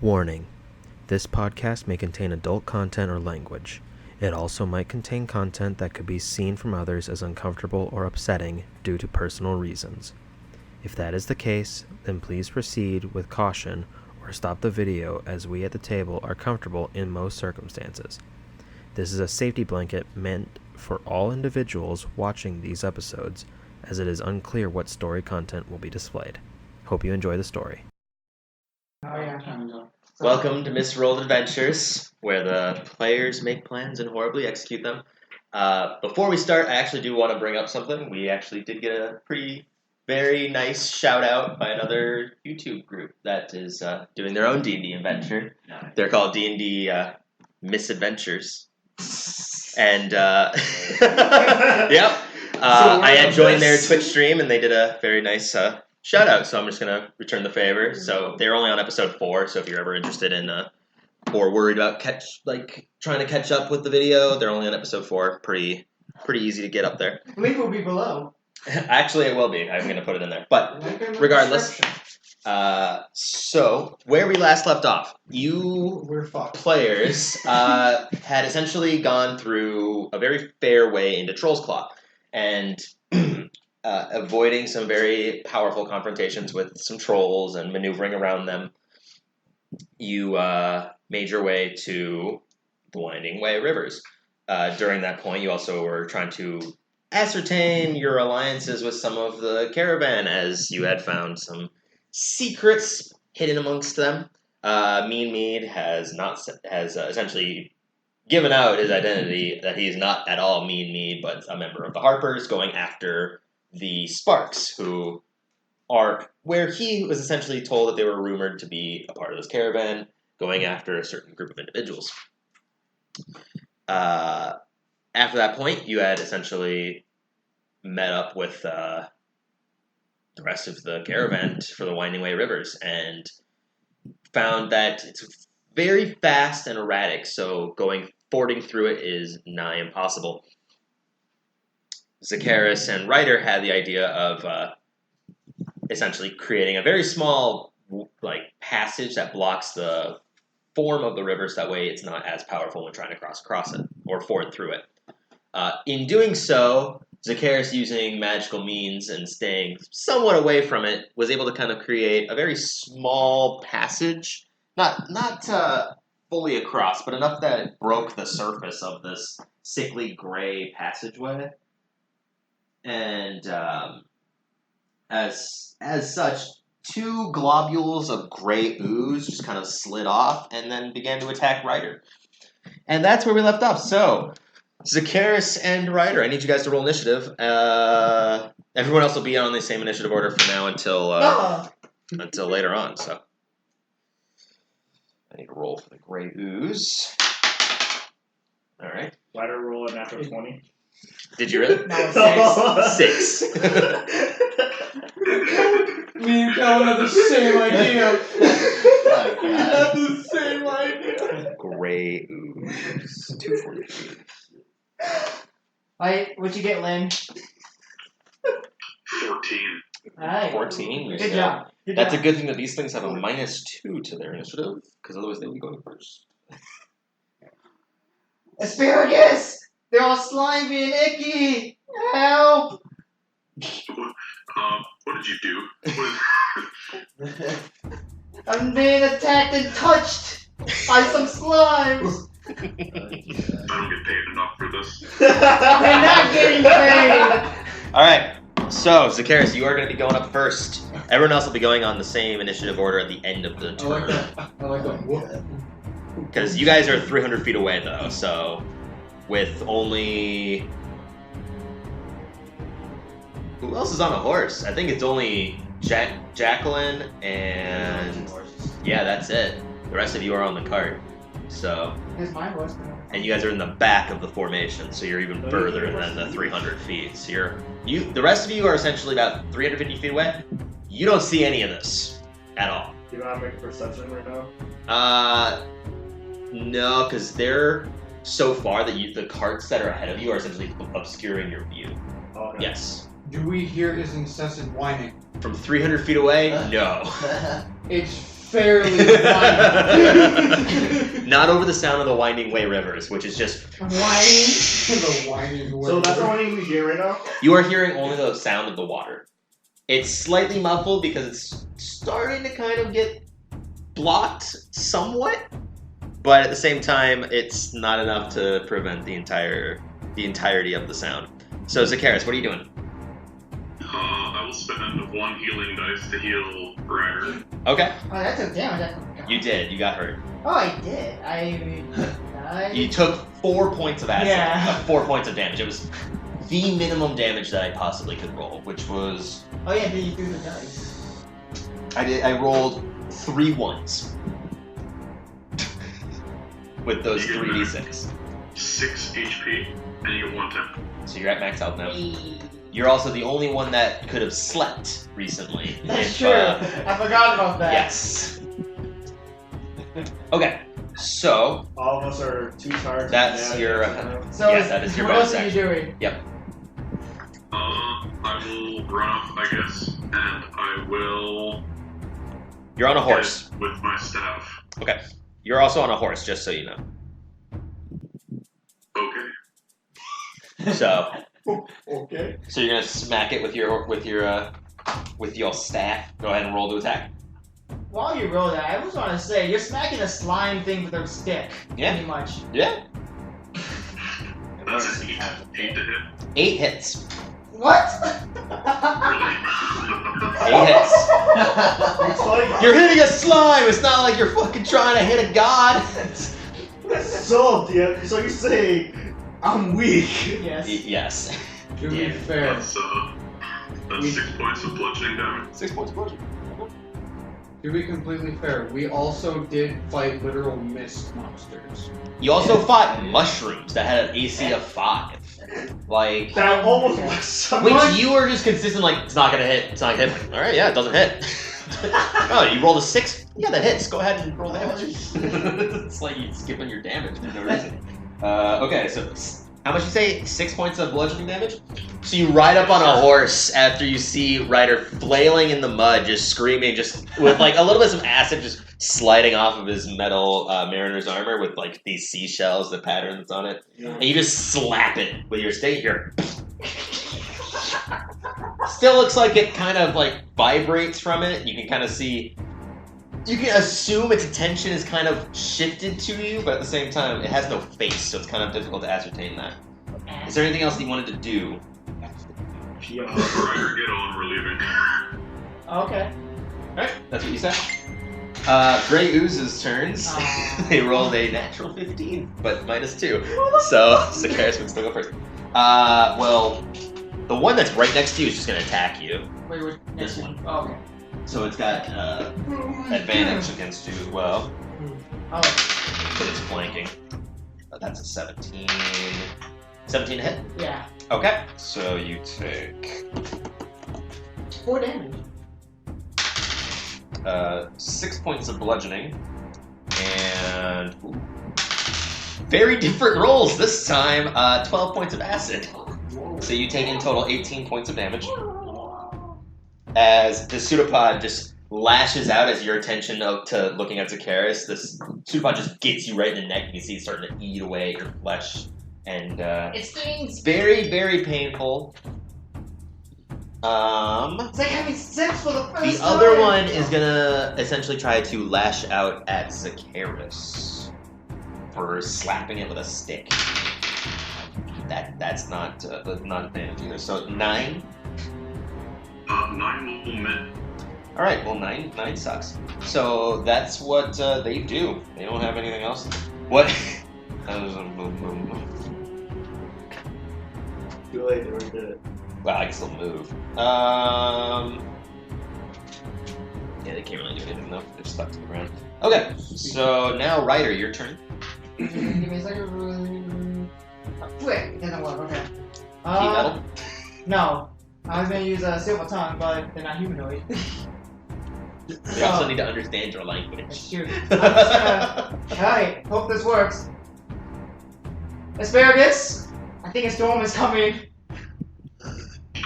Warning: this podcast may contain adult content or language. It also might contain content that could be seen from others as uncomfortable or upsetting due to personal reasons. If that is the case, then please proceed with caution or stop the video, as we at the table are comfortable in most circumstances. This is a safety blanket meant for all individuals watching these episodes, as it is unclear what story content will be displayed. Hope you enjoy the story. Welcome to Misrolled Adventures, where the players make plans and horribly execute them. Before we start, I actually do want to bring up something. We actually did get a very nice shout out by another YouTube group that is doing their own D&D adventure. They're called D&D Misadventures. And, yep. I had joined their Twitch stream, and they did a very nice shout out, so I'm just going to return the favor. So they're only on episode 4, so if you're ever interested in or worried about trying to catch up with the video, they're only on episode 4. Pretty easy to get up there. The link will be below. Actually, it will be. I'm going to put it in there. But regardless, so where we last left off, you players had essentially gone through a very fair way into Troll's Claw, and avoiding some very powerful confrontations with some trolls and maneuvering around them, you made your way to the Winding Way Rivers. During that point, you also were trying to ascertain your alliances with some of the caravan, as you had found some secrets hidden amongst them. Mean Mead has essentially given out his identity, that he's not at all Mean Mead, but a member of the Harpers, going after the Sparks, who are where he was essentially told that they were rumored to be a part of this caravan, going after a certain group of individuals. After that point, you had essentially met up with the rest of the caravan for the Winding Way Rivers, and found that it's very fast and erratic, so fording through it is nigh impossible. Zacchaeus and Ryder had the idea of essentially creating a very small passage that blocks the form of the rivers. That way it's not as powerful when trying to cross it or ford through it. In doing so, Zacchaeus, using magical means and staying somewhat away from it, was able to kind of create a very small passage, not fully across, but enough that it broke the surface of this sickly gray passageway. And as such, 2 globules of gray ooze just kind of slid off and then began to attack Ryder. And that's where we left off. So, Zacchaeus and Ryder, I need you guys to roll initiative. Everyone else will be on the same initiative order from now until later on. So, I need to roll for the gray ooze. All right. Ryder roll a natural 20. Did you really? No, 6. Me and Calvin have the same idea. Oh, We have the same idea. Gray ooze. 243. What'd you get, Lynn? 14. Alright. 14? Good job. That's a good thing that these things have a -2 to their initiative, because otherwise they'd be going first. Asparagus! They're all slimy and icky! Help! What did you do? I'm being attacked and touched by some slimes! I don't get paid enough for this. I'm not getting paid! Alright, so Zacchaeus, you are going to be going up first. Everyone else will be going on the same initiative order at the end of the turn. I like that. Because you guys are 300 feet away, though, so with only... Who else is on a horse? I think it's only Jacqueline and... Yeah, that's it. The rest of you are on the cart. So... Here's my horse. And you guys are in the back of the formation, so you're even further than the 300 feet. So the rest of you are essentially about 350 feet away. You don't see any of this at all. You don't have to make a perception right now? No, because they're so far that the carts that are ahead of you are essentially obscuring your view. Okay. Yes. Do we hear his incessant whining? From 300 feet away? No. It's fairly whining. Not over the sound of the winding way rivers, which is just Whining. The whining. So that's the only thing we hear right now? you are hearing only the sound of the water. It's slightly muffled because it's starting to kind of get blocked somewhat, but at the same time, it's not enough to prevent the entirety of the sound. So, Zakaris, what are you doing? I will spend 1 healing dice to heal Ryder. Okay, Oh, that took damage. you did. You got hurt. Oh, I did. You took 4 points of acid. Yeah. 4 points of damage. It was the minimum damage that I possibly could roll, which was Oh yeah, then you threw the dice. I rolled 3 ones with those 3d6. 6 HP, and you get 1 temp. So you're at max health now. You're also the only one that could have slept recently. That's If, true. I forgot about that. Yes. Okay, so All of us are 2 cards. That's your- So yes, that is your what bonus else are you doing? I will run off, I guess, and I will you're on a horse. hit with my staff. Okay, you're also on a horse, just so you know. Okay. So, Okay. so you're gonna smack it with your staff. Go ahead and roll to attack. While you roll that, I just want to say you're smacking a slime thing with a stick. Yeah. Pretty much. Yeah. That's an 8. 8 to hit. 8 hits. What? Really? 8 hits. It's like, You're hitting a slime. It's not like you're fucking trying to hit a god. so, yeah, so you say, I'm weak. Yes. Yes. To be Yeah. fair. That's 6 points of bludgeoning damage. 6 points of bludgeoning. To be completely fair, we also did fight literal mist monsters. You also fought mushrooms that had an AC of 5. Like, That almost was so which much. you were just consistent, like, it's not gonna hit, it's not gonna hit. Alright, yeah, it doesn't hit. Oh, you rolled a 6? Yeah, that hits. Go ahead and roll damage. It's like you skipping your damage for no reason. Okay, so how much you say? 6 points of bludgeoning damage? So you ride up on a horse after you see Ryder flailing in the mud, just screaming, just with like a little bit of acid just sliding off of his metal mariner's armor with like these seashells, the patterns on it. And you just slap it with your stick here. Still looks like it kind of like vibrates from it. You can kind of see, you can assume its attention is kind of shifted to you, but at the same time, it has no face, so it's kind of difficult to ascertain that. Is there anything else that you wanted to do? Ryder, get on, we're leaving. Okay. Alright, that's what you said. Grey Ooze's turns. They rolled a natural 15, but -2. So, Zakaris would still go first. Well, the one that's right next to you is just going to attack you. Wait, wait. This one. Oh, okay. So it's got advantage against you as well, Oh, but it's flanking. That's a 17. 17 to hit? yeah. Okay, so you take 4 damage. 6 points of bludgeoning, and very different rolls this time. 12 points of acid. So you take in total 18 points of damage as the pseudopod just lashes out as your attention to looking at Zakaris. This pseudopod just gets you right in the neck. You can see it starting to eat away at your flesh, and It stings. very, very painful. It's like having sex for the first The time. other one is gonna essentially try to lash out at Zakaris for slapping it with a stick. That's not advantage either. So 9. 9 will miss. All right. Well, 9 sucks. So that's what they do. They don't have anything else. What? Too late, they already did it. Well, I can still move. Yeah, they can't really do anything though. They're stuck to the ground. Okay, so now Ryder, your turn. Give me a second. Quick, it doesn't work. Okay. Heat metal. No, I was gonna use a silver tongue, but they're not humanoid. They also need to understand your language. Shoot. I'm just gonna. Alright, hope this works. Asparagus, I think a storm is coming.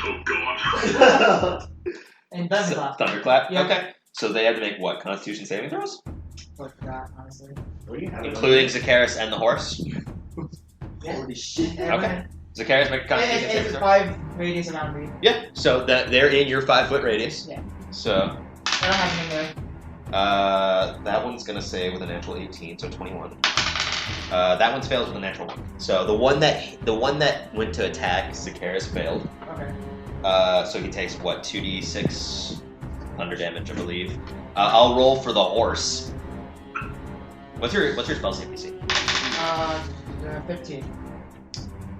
Oh god. And Thunderclap. Thunderclap. Yep. Okay. So they have to make what? Constitution saving throws? I forgot, honestly. We can have it Including Zacchaeus and the horse? Holy shit. Okay. Zacchaeus, make a Constitution saving It's throw. 5 radius around me. Yeah, so they're in your 5-foot radius. Yeah. So, I don't have anything there. that one's going to save with a natural 18, so 21. That one's fails with a natural 1. So the one that went to attack, Zacchaeus failed. Okay. So he takes what, 2d6 thunder damage, I believe. I'll roll for the horse. What's your spell save DC? 15.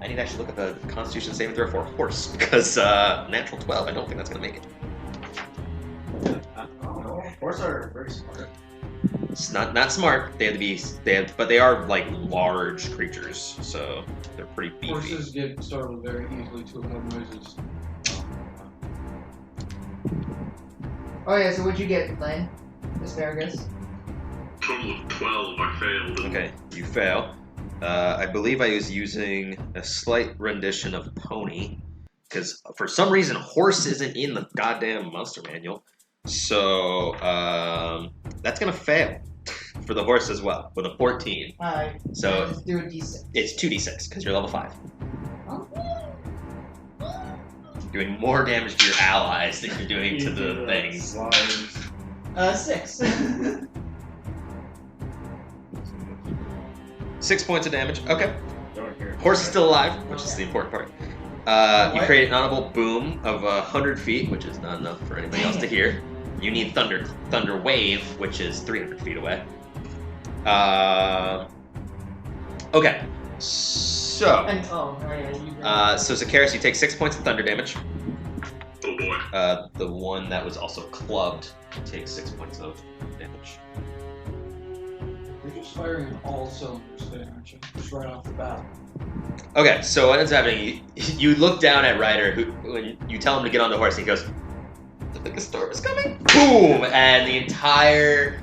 I need to actually look at the Constitution saving throw for a horse because natural 12. I don't think that's gonna make it. Horses are very smart. It's not smart. But they are like large creatures, so they're pretty beefy. Horses get startled very easily to loud noises. Oh yeah, so what'd you get, Len? Asparagus? Total of 12. I failed. Okay, you fail. I believe I was using a slight rendition of pony because for some reason horse isn't in the goddamn monster manual. So that's gonna fail for the horse as well with a 14. Alright. So let's do a d6. it's 2d6 because you're level 5. Oh. Doing more damage to your allies than you're doing to the things. Slimes. 6. 6 points of damage. Okay. Don't hear. Horse is still alive, which is the important part. You What? create an audible boom of 100 feet, which is not enough for anybody else to hear. You need thunder wave, which is 300 feet away. Okay. So, And yeah, you so Zacchaeus, you take 6 points of thunder damage. Oh boy. The one that was also clubbed takes 6 points of damage. You're just firing in all cylinders there, aren't you? Just right off the bat. Okay, so what ends up happening? You look down at Ryder, who when you tell him to get on the horse, he goes, "I think a storm is coming." Boom, and the entire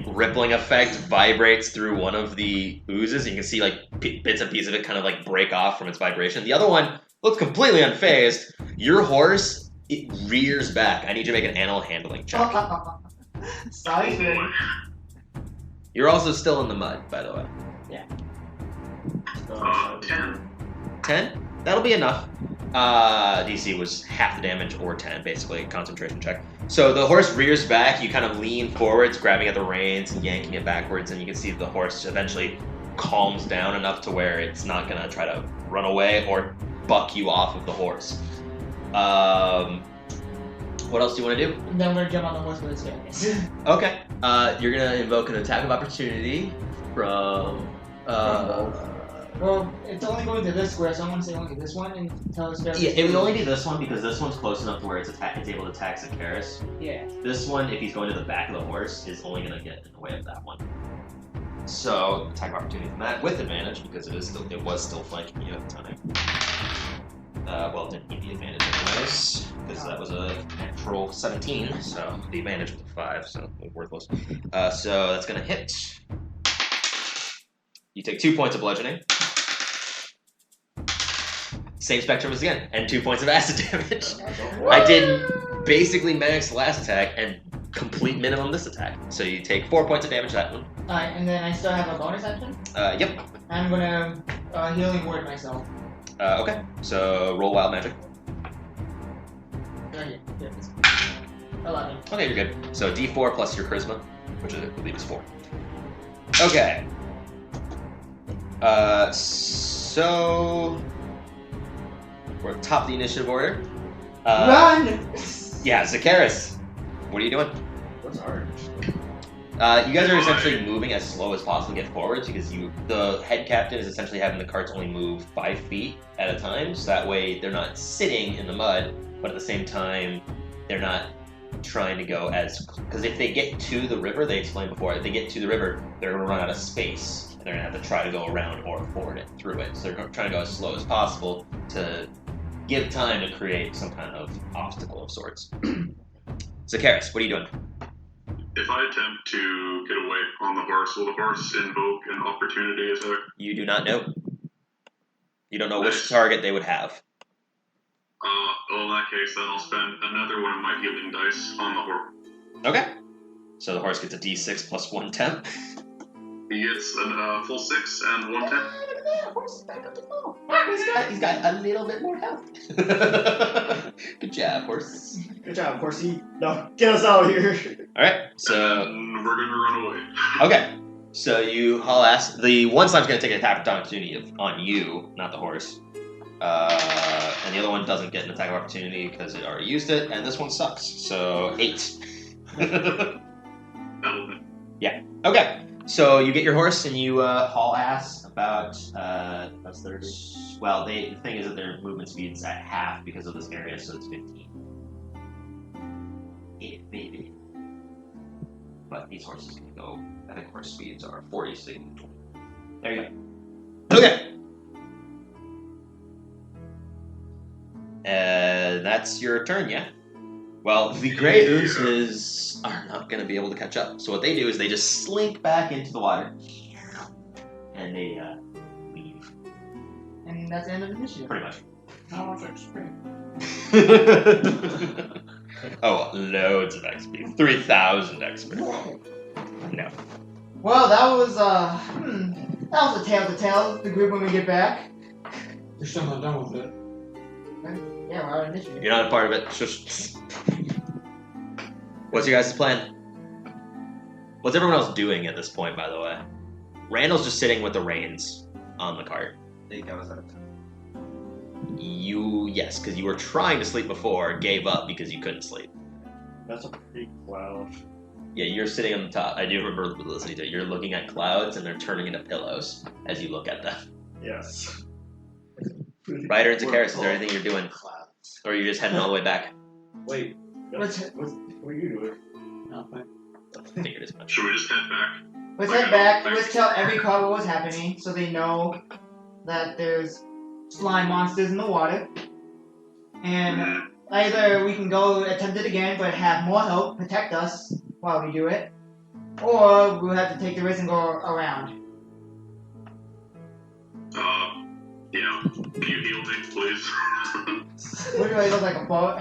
rippling effect vibrates through one of the oozes. You can see like bits and pieces of it kind of like break off from its vibration. The other one looks completely unfazed. Your horse, it rears back. I need you to make an animal handling check. Siphon. You're also still in the mud, by the way. 10. 10? That'll be enough. DC was half the damage or 10, basically, concentration check. So the horse rears back, you kind of lean forwards, grabbing at the reins and yanking it backwards, and you can see the horse eventually calms down enough to where it's not going to try to run away or buck you off of the horse. What else do you want to do? And then we're gonna jump on the horse with asparagus. Okay. You're going to invoke an attack of opportunity from... Well, it's only going to this square, so I'm gonna say only this one and tell asparagus. Yeah, it would only be this one because this one's close enough to where it's able to attack Zacchaeus. Yeah. This one, if he's going to the back of the horse, is only going to get in the way of that one. So, attack of opportunity from that with advantage because it was still flanking you at the time. Well, it didn't need the advantage anyways because that was a natural 17, so the advantage was a 5, so worthless. So that's going to hit. You take 2 points of bludgeoning. Same spectrum as again, and 2 points of acid damage. I did basically max last attack and complete minimum this attack. So you take 4 points of damage that one. Alright, and then I still have a bonus action. Yep. I'm gonna healing word myself. Okay. So roll wild magic. Yeah, 11. Okay, you're good. So D4 plus your charisma, which I believe is 4. Okay. So we're at the top of the initiative order. Run! Yeah, Zacchaeus. What are you doing? What's ours? You guys are essentially moving as slow as possible to get forwards because the head captain is essentially having the carts only move 5 feet at a time, so that way they're not sitting in the mud, but at the same time they're not trying to go because if they get to the river, they explained before, if they get to the river, they're going to run out of space and they're going to have to try to go around or ford it through it. So they're trying to go as slow as possible to give time to create some kind of obstacle of sorts. Zacchaeus, what are you doing? If I attempt to get away on the horse, will the horse invoke an opportunity attack? You do not know. You don't know which target they would have. Well, in that case, then I'll spend another one of my healing dice on the horse. Okay. So the horse gets a d6 plus 1 temp. He gets a full 6 and 1 10. Horse is back up to full. He's got a little bit more health. Good job, horse. Good job, horsey. No, get us out of here. Alright, so... And we're gonna run away. Okay. So you haul ass. The one slime's going to take an attack of opportunity on you, not the horse. And the other one doesn't get an attack of opportunity because it already used it, and this one sucks. So 8. Yeah. Okay. So you get your horse and you haul ass about. That's 30. Well, the thing is that their movement speed's at half because of this area, so it's 15. Yeah, baby. But these horses can go. I think horse speeds are 40, so you can 20. There you go. Okay. That's your turn, yeah? Well, the Grey Oozes are not going to be able to catch up. So what they do is they just slink back into the water. And they leave. And that's the end of the initiative. Pretty much. How much XP? Oh, loads of XP. 3,000 XP. No. Well, that was a tale to tell the group when we get back. You're still not done with it. Yeah, we're out of initiative. You're not a part of it. Just... What's your guys' plan? What's everyone else doing at this point, by the way? Randall's just sitting with the reins on the cart. I think I was out of time. Yes, because you were trying to sleep before, gave up because you couldn't sleep. That's a big cloud. Yeah, you're sitting on the top. I do remember listening to it. You're looking at clouds, and they're turning into pillows as you look at them. Yes. Ryder and Zakaris, is there anything you're doing? Clouds. Or are you just heading all the way back? Wait. What are you doing? Nothing. I figured as much. Should we just head back? Let's head back. Let's tell every car what was happening so they know that there's slime monsters in the water. And either we can go attempt it again but have more help protect us while we do it, or we'll have to take the risk and go around. Yeah. Can you heal me, please? What do I look like, a boat?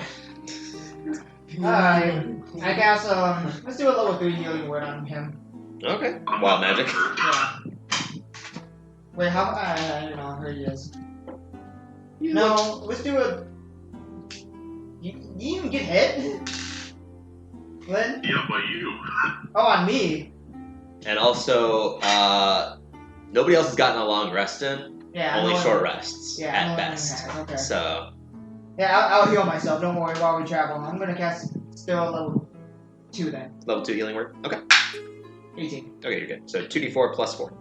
Alright. I guess, let's do a level 3 healing word on him. Okay. Wild magic. Yeah. Wait, how? I don't know where he is. No, let's do a. You even get hit? Lynn? Yeah, by you. Oh, on me. And also, nobody else has gotten a long rest in. Yeah. Only no short one- rests Yeah, at no one best. has, okay. So, Yeah, I'll heal myself. Don't worry while we travel. I'm gonna cast still level 2 then. level 2 healing word. Okay. 18. Okay, you're good. So 2d4 plus 4.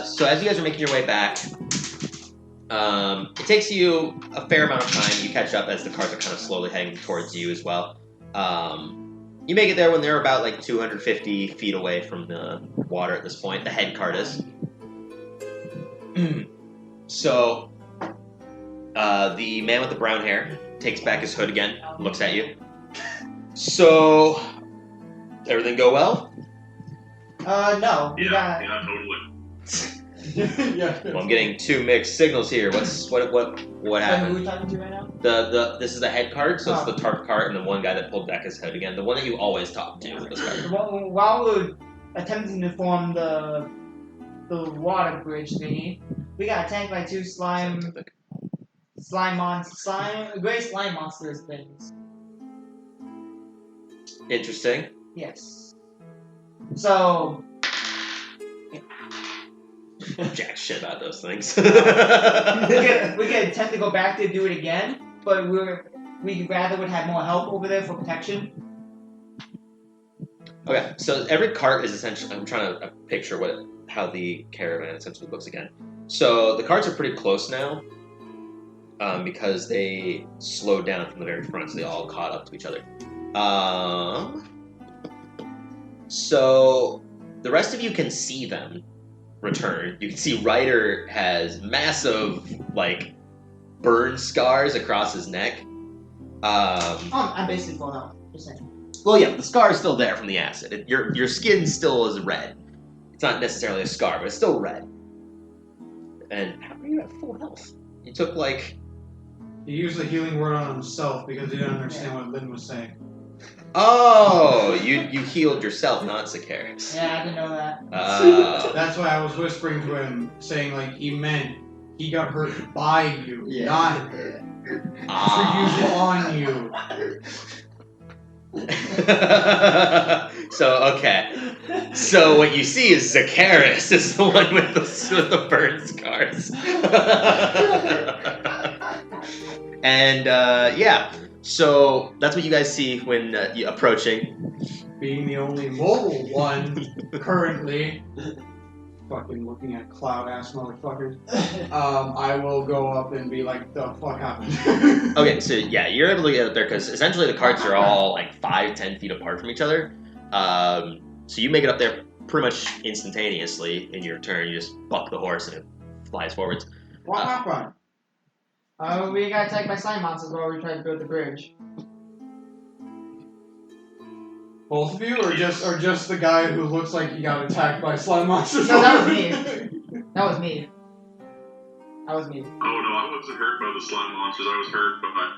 So as you guys are making your way back, it takes you a fair amount of time. You catch up as the cars are kind of slowly heading towards you as well. You make it there when they're about like 250 feet away from the water at this point. The head cart is. So, the man with the brown hair takes back his hood again, looks at you. So, everything go well? No. We got. Yeah, totally. Yeah. Well, I'm getting two mixed signals here. What Wait, who are happened? we talking to right now? This is the head cart, so it's Oh. the tarp cart, and the one guy that pulled back his hood again. The one that you always talk to with this cart. While we're attempting to form the water bridge thingy, we got attacked by 2 gray slime monsters things. Interesting. Yes. So Jack shit about those things. we can attempt to go back to do it again, but we rather would have more help over there for protection. Okay, so every cart is essentially. I'm trying to picture how the caravan essentially looks again. So the carts are pretty close now, because they slowed down from the very front, so they all caught up to each other. So the rest of you can see them return. You can see Ryder has massive burn scars across his neck. I'm basically full health. Just saying. Well, yeah, the scar is still there from the acid. Your skin still is red. It's not necessarily a scar, but it's still red. And how are you at full health? You took He used the healing word on himself because he didn't understand what Lynn was saying. Oh, you healed yourself, not Sorcerers. Yeah, I didn't know that. That's why I was whispering to him, saying like he meant he got hurt by you, not to use it on you. Okay. So what you see is Sorcerers is the one with the burn scars. And yeah, so that's what you guys see when you approaching. Being the only mobile one currently, fucking looking at cloud ass motherfuckers. I will go up and be like, the fuck happened? Okay, so yeah, you're able to get up there because essentially the carts are all like 5-10 feet apart from each other. So you make it up there pretty much instantaneously in your turn. You just buck the horse and it flies forwards. What happened? We got attacked by slime monsters while we tried to build the bridge. Both of you, or just the guy who looks like he got attacked by slime monsters? No, that was me. That was me. Oh no, I wasn't hurt by the slime monsters. I was hurt by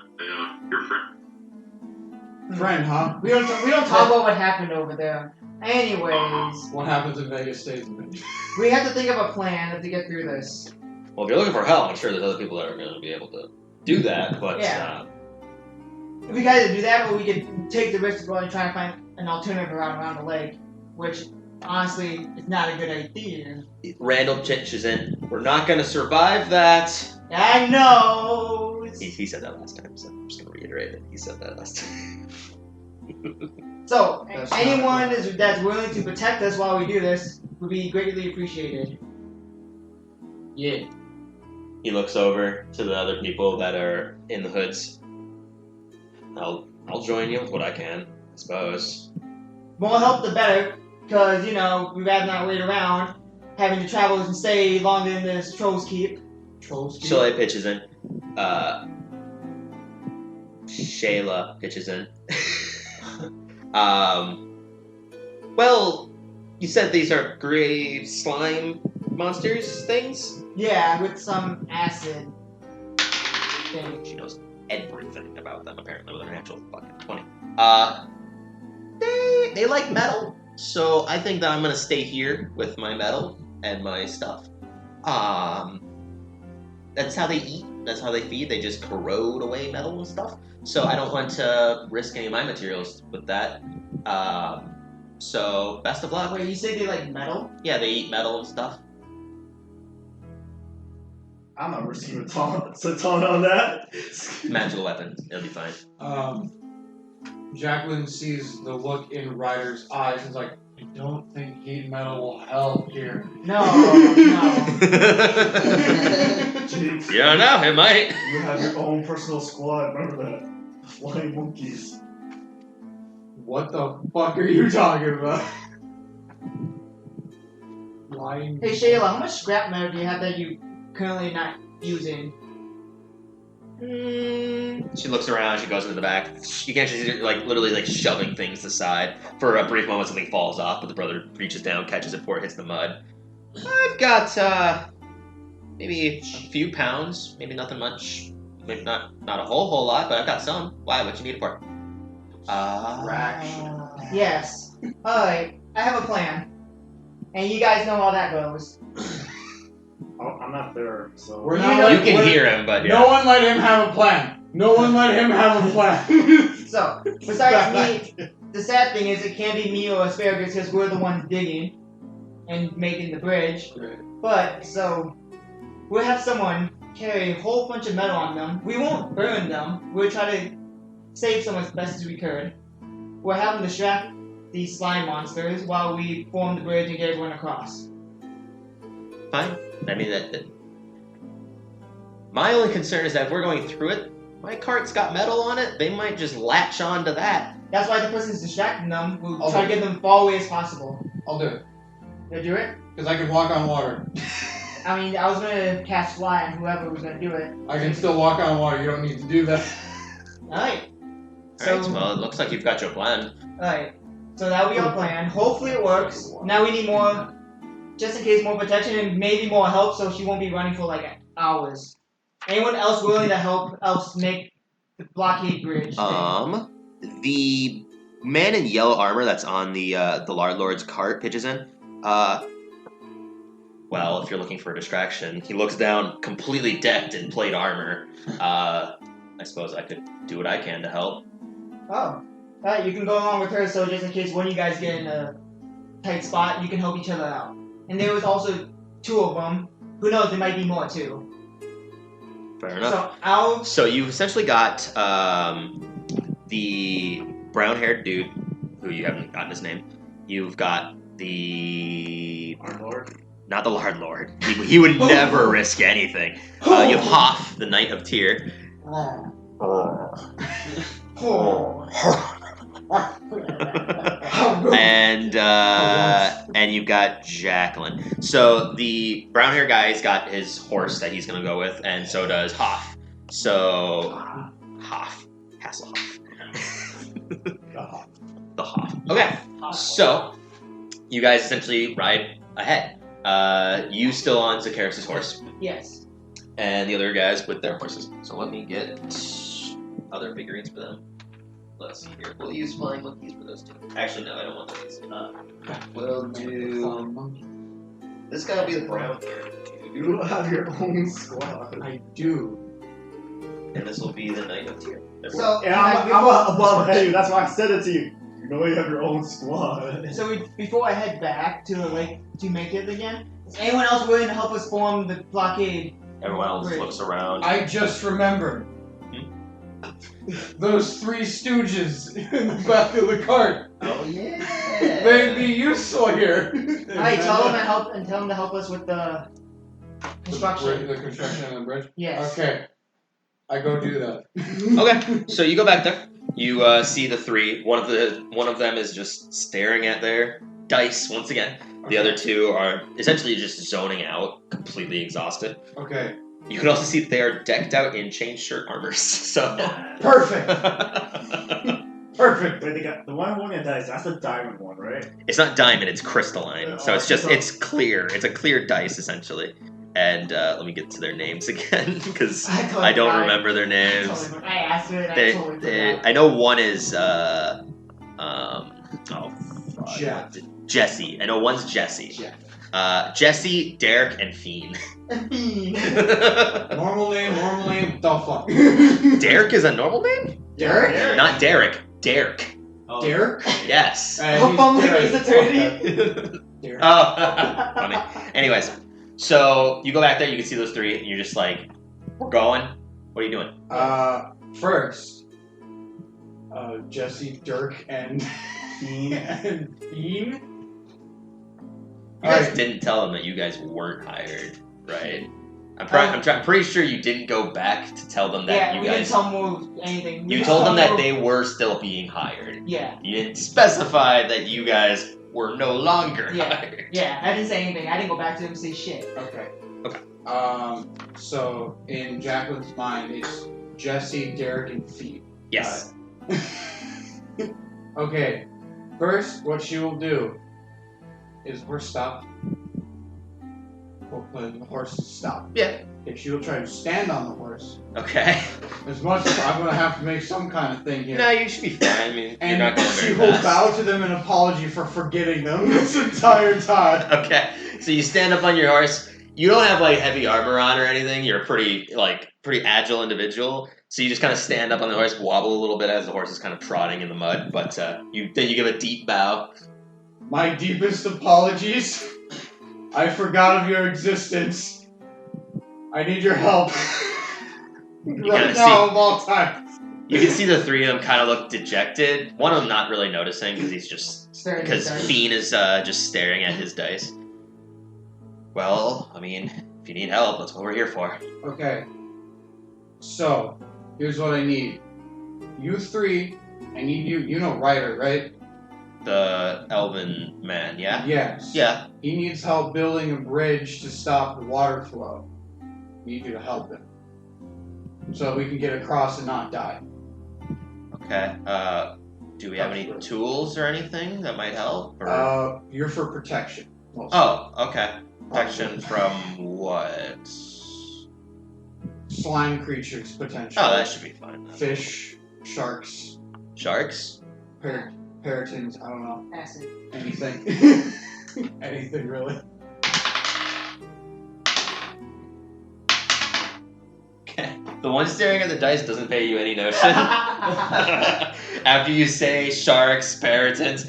your friend. Friend, huh? We don't talk about what happened over there. Anyways, What happens in Vegas stays in Vegas. we have to think of a plan to get through this. Well, if you're looking for help, I'm sure there's other people that are going to be able to do that. But Yeah. We can either do that, or we could take the risk of going and try to find an alternative around the lake, which honestly is not a good idea. Randall pitches in. We're not going to survive that. I know. He said that last time, so I'm just going to reiterate it. He said that last time. So, That's anyone that's willing to protect us while we do this would be greatly appreciated. Yeah. He looks over to the other people that are in the hoods. I'll join you with what I can, I suppose. More help the better, because, we'd rather not wait around having to travel and stay longer in this Trolls Keep. Shayla pitches in. Shayla pitches in. Well, you said these are gray slime monsters things? Yeah, with some acid thing. She knows everything about them, apparently, with her natural fucking 20. They like metal, so I think that I'm gonna stay here with my metal and my stuff. That's how they eat, that's how they feed, they just corrode away metal and stuff. So I don't want to risk any of my materials with that. So best of luck. Wait, you say they like metal? Yeah, they eat metal and stuff. I'm not risking a taunt on that. Magical weapon, it'll be fine. Jacqueline sees the look in Ryder's eyes and is like, I don't think heat metal will help here. No. Jinx, You don't know, it might. you have your own personal squad. Remember that? The flying monkeys. What the fuck are you talking about? Lying. Hey Shayla, how much scrap metal do you have that you currently not using? She looks around, she goes into the back. You can't see her, literally shoving things aside. For a brief moment, something falls off, but the brother reaches down, catches it before it hits the mud. I've got, maybe a few pounds, maybe nothing much. Maybe not a whole lot, but I've got some. Why? What you need it for? Fraction. Yes. Alright, I have a plan. And you guys know how that goes. Oh, I'm not there, so. We're You not know- You let- can we're- hear him, but yeah. No one let him have a plan. No one let him have a plan. So, besides me, the sad thing is it can't be me or Asparagus because we're the ones digging and making the bridge. But, so, we'll have someone carry a whole bunch of metal on them. We won't burn them. We'll try to save some as best as we could. We'll have them distract these slime monsters while we form the bridge and get everyone across. Fine. I mean, that. My only concern is that if we're going through it, my cart's got metal on it, they might just latch on to that. That's why the person's distracting them. We'll I'll try to do get them far away as possible. I'll do it. You'll do it? Because I can walk on water. I mean, I was gonna cast fly on whoever was gonna do it. I can still walk on water. You don't need to do that. Alright. Alright, well, it looks like you've got your plan. Alright. So that'll be our plan. Hopefully it works. Now we need more, just in case, more protection and maybe more help so she won't be running for hours. Anyone else willing to help us make the blockade bridge thing? The man in yellow armor that's on the Lard Lord's cart pitches in. Well, if you're looking for a distraction, he looks down, completely decked in plate armor. I suppose I could do what I can to help. Oh. Alright, you can go along with her, so just in case one of you guys get in a tight spot, you can help each other out. And there was also 2 of them. Who knows, there might be more too. Fair enough. So you've essentially got the brown-haired dude, who you haven't gotten his name. You've got the... Our Lord. Not the Lard Lord. He would never risk anything. You have Hoff, the Knight of Tyr. and you've got Jacqueline. So the brown hair guy's got his horse that he's gonna go with, and so does Hoff. So Hoff, Hasselhoff, the Hoff. Okay, so you guys essentially ride ahead. You still on Zacchaeus' horse, yes. and the other guys with their horses. So let me get other figurines for them. Let's see here. We'll use flying monkeys for those 2. Actually, no, I don't want these. We'll do... This guy will be the brown hair. You have your own squad. I do. And this will be the Knight of Tyr. So, And I'm above you. That's why I said it to you. You know you have your own squad. So before I head back to the lake to make it again, is anyone else willing to help us form the blockade? Everyone else looks around. I just remembered. Those 3 stooges in the back of the cart. Oh yeah. They'd be useful here. Alright, tell them to help us with the construction. The construction of the bridge? Yes. Okay. I go do that. Okay, so you go back there. You see the 3. One of them is just staring at their dice once again. The other 2 are essentially just zoning out, completely exhausted. Okay. You can also see that they are decked out in chain shirt armors. So Perfect. Perfect. Wait, they got the one holding a dice. That's the diamond one, right? It's not diamond; it's crystalline. So it's clear. It's a clear dice essentially. And let me get to their names again because I don't remember their names. I asked her and I totally forgot. I know one is Jesse. I know one's Jesse. Jesse, Derek, and Fiend. Normal name, the fuck. Derek is a normal name? Derek? Not Derek. Derek. Oh. Derek? Yes. Ace Attorney? Derek. Oh, funny. Anyways, so you go back there, you can see those 3, and you're just like, we're going. What are you doing? First, Jesse, Dirk, and Bean. You guys didn't tell them that you guys weren't hired, right? I'm pretty sure you didn't go back to tell them that you we guys... didn't tell them anything. You told them that they were still being hired. Yeah. You didn't specify that you guys were no longer hired. Yeah, I didn't say anything. I didn't go back to them and say shit. Okay. Okay. So in Jacqueline's mind, it's Jesse, Derek, and Feet. Yes. Okay. First, what she will do is horse stop. The horse stop. Yeah. If she will try to stand on the horse, Okay. as much as I'm gonna have to make some kind of thing here. No, you should be fine. I mean, And you're not going she very will fast. bow to them in apology for forgetting them this entire time. Okay. So you stand up on your horse. You don't have like heavy armor on or anything. You're a pretty agile individual. So you just kind of stand up on the horse, wobble a little bit as the horse is kind of trotting in the mud. But you give a deep bow. My deepest apologies. I forgot of your existence. I need your help. Right now of all times. You can see the 3 of them kind of look dejected. One of them not really noticing because he's just because Fiend is just staring at his dice. Well, I mean, if you need help, that's what we're here for. Okay. So, here's what I need. You 3, I need you. You know Ryder, right? The elven man, yeah? Yes. Yeah. He needs help building a bridge to stop the water flow. Need you to help him. So we can get across and not die. Okay. Do we have any tools or anything that might help? Or... You're for protection. Mostly. Oh, okay. Protection from what? Slime creatures, potentially. Oh, that should be fine. Fish, sharks, Sharks? paladins, I don't know. Acid. Anything. Anything, really. Okay. The one staring at the dice doesn't pay you any notion. After you say sharks, paladins,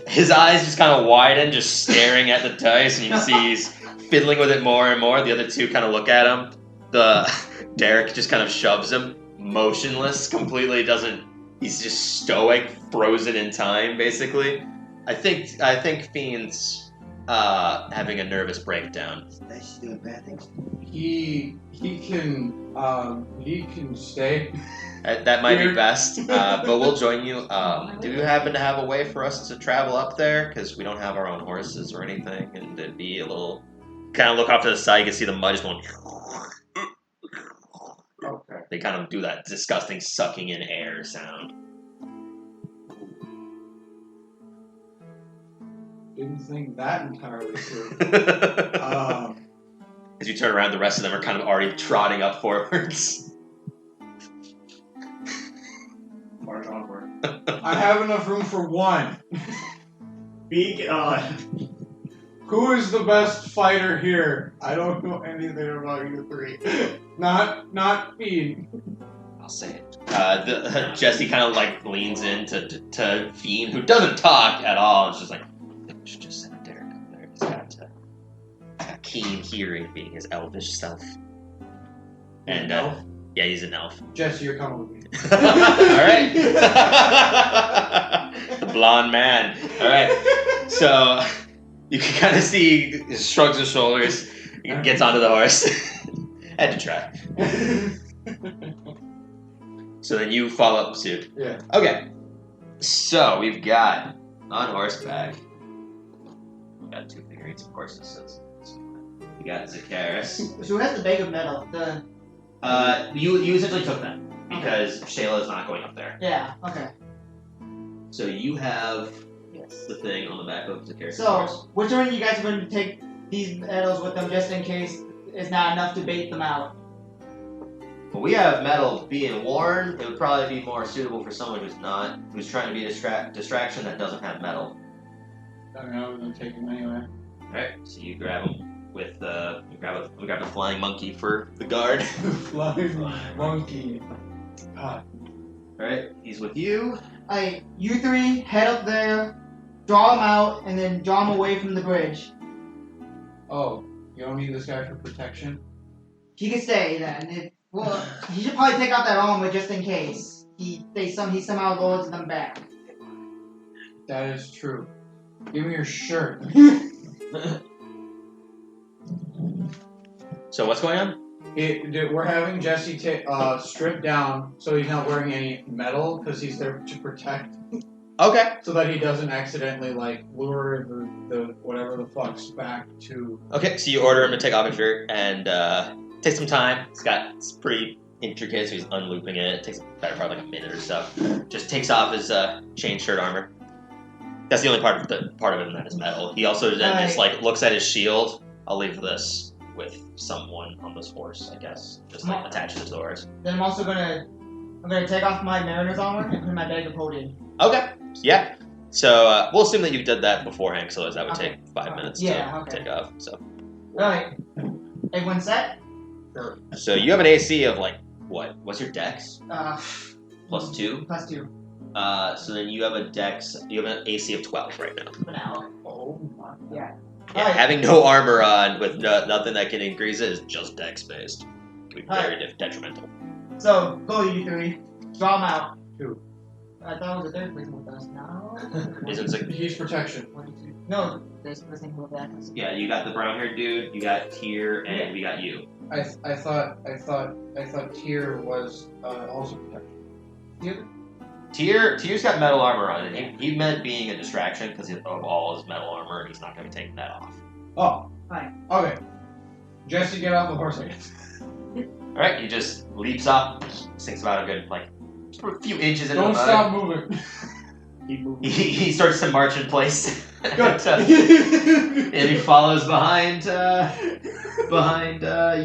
his eyes just kind of widen, just staring at the dice, and you see he's fiddling with it more and more. The other two kind of look at him. Derek just kind of shoves him, motionless, completely doesn't. He's just stoic, frozen in time, basically. I think Fiend's having a nervous breakdown. That's doing bad things. He can stay. That might be best, but we'll join you. Do you happen to have a way for us to travel up there? Because we don't have our own horses or anything, and it'd be a little. Kind of look off to the side, you can see the mud just going. Okay. They kind of do that disgusting sucking in air sound. Didn't think that entirely through. As you turn around, the rest of them are kind of already trotting up forwards. March onward. I have enough room for one. Be on. Who is the best fighter here? I don't know anything about you three. Not Fiend. I'll say it. Jesse kind of like leans in to Fiend, who doesn't talk at all. It's just like, we should just send Derek up there. He's got a keen hearing, being his elvish self. And Elf? yeah, he's an elf. Jesse, you're coming with me. All right. The blonde man. All right. So you can kind of see he shrugs his shoulders, gets onto the horse. Had to try. So then you follow up suit. Yeah. Okay. So we've got on horseback. We've got two figurines of horses. We got Zakaris. So who has the bag of metal? You essentially took that because Shayla is not going up there. Yeah. Okay. So you have Yes. the thing on the back of Zakaris' So horse. which one of you guys are going to take these metals with them just in case it's not enough to bait them out? Well, we have metal being worn. It would probably be more suitable for someone who's trying to be a distraction that doesn't have metal. I mean, I was gonna take him anyway. All right. So you grab him with we grab the flying monkey for the guard. Flying monkey. God. All right. He's with you. You three head up there, draw them out, and then draw them away from the bridge. Oh, you don't need this guy for protection? He can stay then. Well, he should probably take out that armor just in case he somehow lures them back. That is true. Give me your shirt. So what's going on? We're having Jesse strip down so he's not wearing any metal because he's there to protect. Okay. So that he doesn't accidentally lure the whatever the fuck's back to. Okay. So you order him to take off his shirt and take some time. It's pretty intricate, so he's unlooping it. It takes a better part of like a minute or so. Just takes off his chain shirt armor. That's the only part of it that is metal. He also then just looks at his shield. I'll leave this with someone on this horse, I guess. Just attach it to the horse. Then I'm gonna take off my mariner's armor and put in my bag of holding. Okay. Yeah. So we'll assume that you did that beforehand, so that would take 5 minutes to take off. So. Alright. Everyone set? Sure. So you have an AC of what? What's your dex? +2. +2. So then you have an AC of 12 right now. For now. Oh my. Yeah. Yeah, Alright. having no armor on with nothing that can increase it is just dex based. It can be very detrimental. So, go you three. Draw them out. 2. I thought it was a third person with us. No. He's protection. 1, 2. No, there's a person with that. Yeah, you got the brown haired dude, you got Tyr, and we got you. I thought Tyr was also protection. Tyr's got metal armor on, and he meant being a distraction because of all his metal armor, and he's not going to be taking that off. Oh. Right. Okay. Jesse, get off the horse, I guess. Alright, he just leaps up, sinks about a good, just a few inches into the Don't mud. stop moving. Keep moving. He starts to march in place. Good. And he follows behind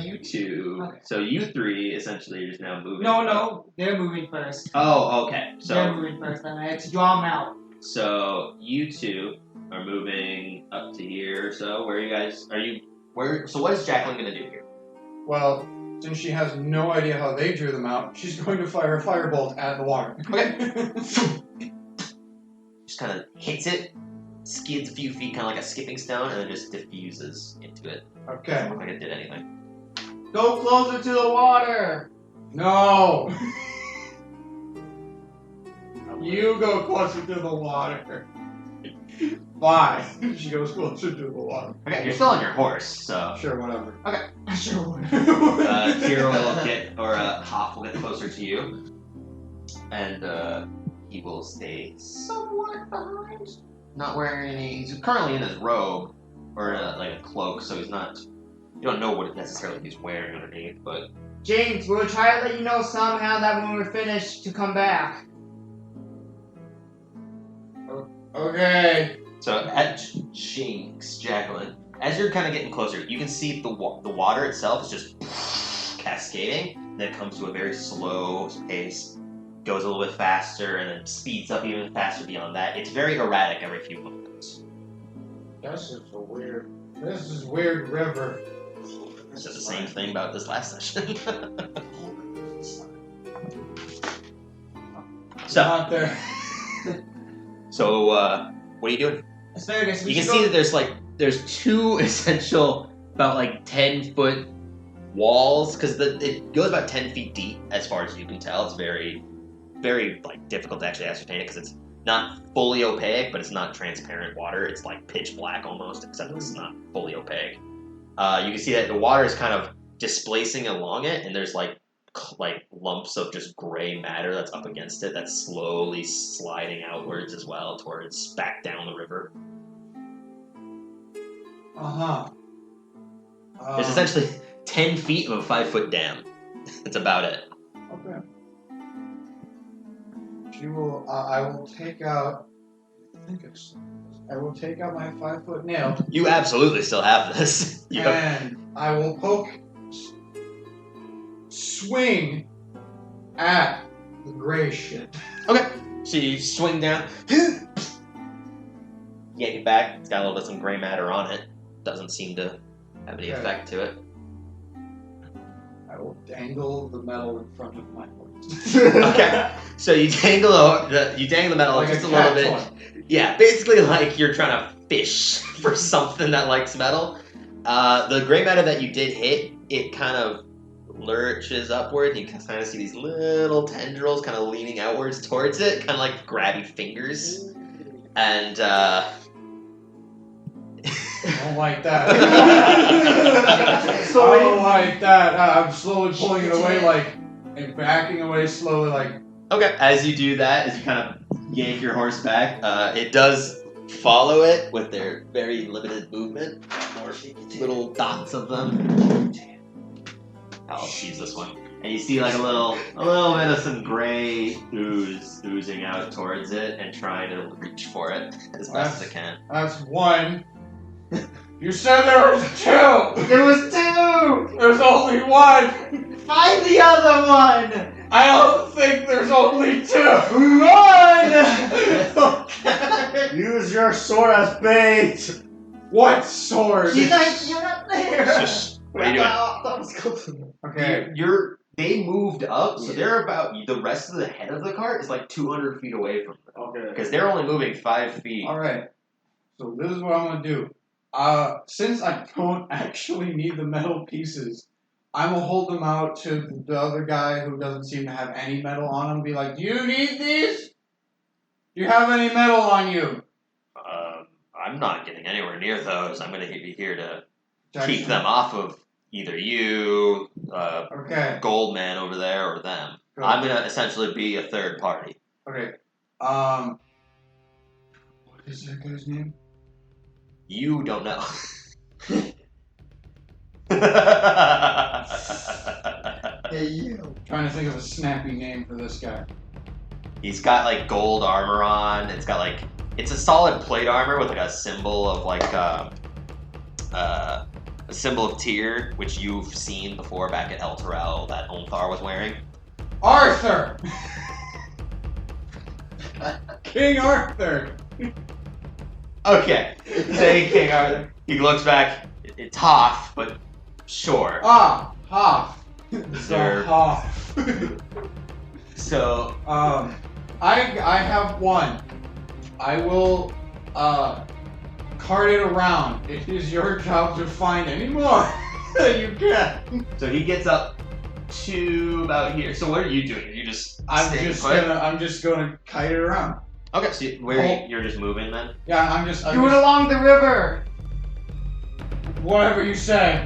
you two. Okay. So you three essentially are just now moving. No, they're moving first. Oh, okay. They're So moving first, and I had to draw them out. So you two are moving up to here. So where are you guys? So what is Jacqueline gonna do here? Well, since she has no idea how they drew them out, she's going to fire a firebolt at the water. Okay. Just kind of hits it, skids a few feet, kind of like a skipping stone, and then just diffuses into it. Okay. Doesn't look like it did anything. Go closer to the water. No! You go closer to the water. Fine. She goes closer to the water. Okay, you're still on your horse, so. Sure, whatever. Sure. Hero will get, or Hoff will get closer to you, and he will stay somewhat behind. Not wearing any. He's currently in his robe, or in a cloak, so he's not. You don't know what necessarily he's wearing underneath, but. James, we'll try to let you know somehow that when we're finished to come back. Okay. So at Jacqueline, as you're kind of getting closer, you can see the water itself is just cascading. And then it comes to a very slow pace, goes a little bit faster, and then speeds up even faster beyond that. It's very erratic every few moments. This is weird river. It's just the same thing about this last session. So, Not there. so what are you doing? Asparagus, You can see that there's two essential about 10-foot walls because it goes about 10 feet deep as far as you can tell. It's very, very difficult to actually ascertain it because it's not fully opaque, but it's not transparent water. It's pitch black almost, except it's not fully opaque. You can see that the water is kind of displacing along it, and there's lumps of just gray matter that's up against it that's slowly sliding outwards as well towards back down the river. There's essentially 10 feet of a 5-foot dam. That's about it. Okay. I will take out. I will take out my 5-foot nail. You absolutely still have this. And I will swing at the gray shit. Okay. So you swing down. Yank it back. It's got a little bit of some gray matter on it. Doesn't seem to have any effect to it. I will dangle the metal in front of my horse. Okay. So you dangle the metal Like just a a little bit. cat toy. Yeah, basically like you're trying to fish for something that likes metal. The gray matter that you did hit, it kind of lurches upward. You can kind of see these little tendrils kind of leaning outwards towards it, kind of like grabby fingers. And I don't like that. I don't like that. I'm slowly pulling it away, and backing away slowly, okay, as you do that, as you kind of yank your horse back, it does follow it with their very limited movement. More little dots of them. I'll use this one. And you see a little bit of some gray ooze oozing out towards it and trying to reach for it as best as it can. That's one. You said there was two! There was two! There's only one! Find the other one! I don't think there's only two! Run! Use your sword as bait! What sword? You're not there! What are you doing? That was cool. Okay. They moved up, so they're about the rest of the head of the cart is 200 feet away from them. Okay. Because they're only moving 5 feet. Alright. So this is what I'm gonna do. Since I don't actually need the metal pieces, I'm gonna hold them out to the other guy who doesn't seem to have any metal on him and be like, do you need these? Do you have any metal on you? I'm not getting anywhere near those. I'm going to be here to Jackson. keep them off of either you, Okay. Goldman over there, or them. Good. I'm going to essentially be a third party. Okay. What is that guy's name? You don't know. Hey, you. Trying to think of a snappy name for this guy. He's got gold armor on. It's got it's a solid plate armor with a symbol of a symbol of Tyr, which you've seen before back at El Terrell that Omthar was wearing. Arthur! King Arthur. Okay, saying King Arthur. He looks back. It's Hoff, but sure. Ah, Hoff. Sir. Hoff. So, I have one. I will cart it around. It is your job to find any more that you can. so he gets up to about here. So what are you doing? Are you just staying put? I'm just gonna kite it around. Okay, so you're just moving then? Yeah, I'm Do it just along the river. whatever you say.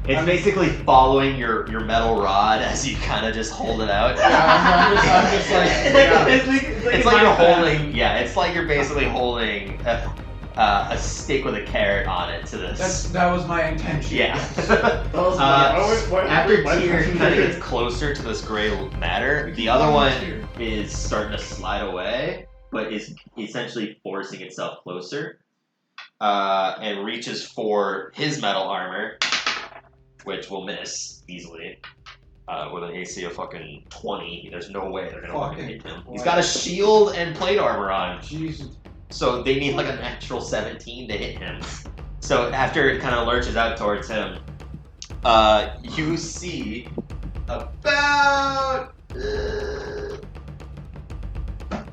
It's basically following your metal rod as you kind of just hold it out. Yeah, I'm just like It's like you're holding. Yeah, it's like you're basically holding a stick with a carrot on it to this. that was my intention. Yeah. After Tyr kind of gets closer to this gray matter, the other one is starting to slide away, but is essentially forcing itself closer, and reaches for his metal armor, which will miss easily. With an AC of fucking 20, there's no way they're gonna fucking hit him. He's got a shield and plate armor on. Jesus. So they need like a natural 17 to hit him. So after it kind of lurches out towards him, you see about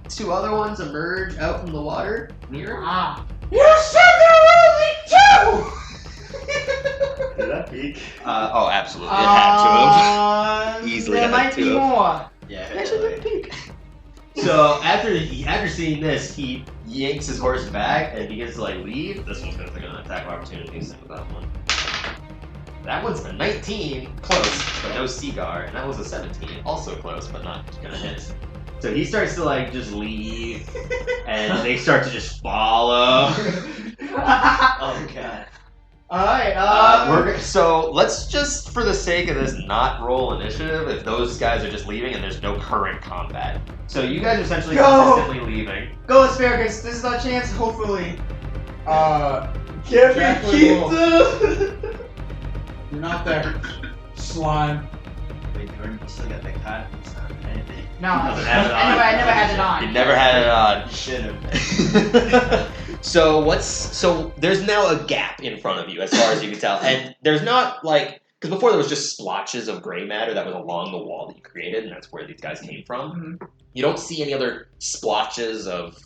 2 other ones emerge out from the water near him. Ah. You said there were only 2! Did that peak? Oh, absolutely. It had 2 of them. Easily There had might 2 be of them. more. Yeah, it actually did peak. So after seeing this, he yanks his horse back and begins to like leave. This one's gonna take an attack of opportunity. Same with that one. That one's a 19, close, but no Seagar, and that was a 17, also close, but not gonna hit. So he starts to like just leave, and they start to just follow. Oh god. Alright, So let's just, for the sake of this, not roll initiative if those guys are just leaving and there's no current combat. So you guys are essentially Go! consistently leaving. go Asparagus, this is our chance, hopefully. Can't Jack be will- pizza! You're not there. Slime. Wait, you still got the cat? No, Doesn't have it on. I never had it on. You never had it on. Should have. So there's now a gap in front of you as far as you can tell, and there's not like, because before there was just splotches of gray matter that was along the wall that you created, and that's where these guys came from. Mhm. You don't see any other splotches of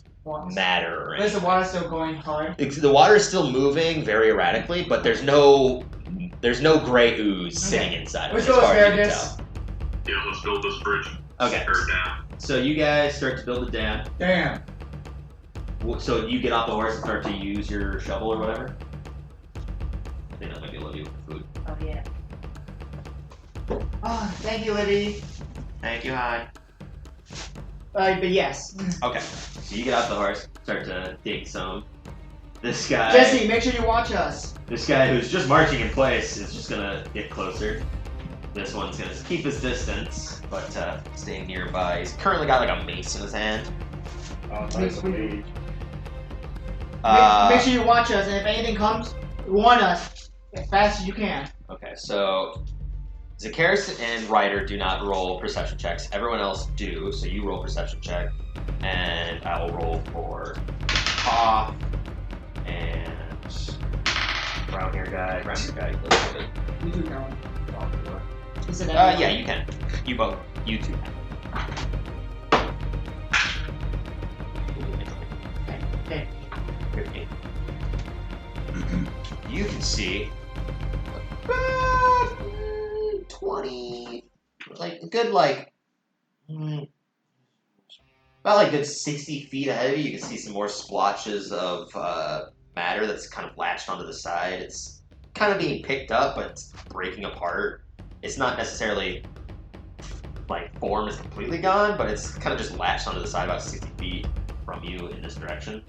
matter or Is anything. the water still going hard? The water is still moving very erratically, but there's no gray ooze sitting inside of Let's it as go far as you can Asparagus. tell. Yeah, let's build this bridge. Okay. Or dam. So you guys start to build a dam. Damn. So you get off the horse and start to use your shovel or whatever? I think that might be a little bit for food. Oh yeah. Oh, thank you, Libby. Thank you, hi. But yes. Okay, so you get off the horse, start to dig some. This guy, Jesse, make sure you watch us. this guy who's just marching in place is just gonna get closer. This one's gonna keep his distance, but staying nearby. He's currently got like a mace in his hand. Oh, nice of me. Make sure you watch us, and if anything comes, warn us as fast as you can. Okay, so Zakaris and Ryder do not roll perception checks. Everyone else do, so you roll perception check, and I will roll for Paw and brown hair guy. Brown hair guy. You do know. Is it Yeah, you can. You both. You two can. Okay. 15. You can see 20, like a good about like good 60 feet ahead of you. You can see some more splotches of matter that's kind of latched onto the side. It's kind of being picked up, but it's breaking apart. It's not necessarily like form is completely gone, but it's kind of just latched onto the side about 60 feet from you in this direction.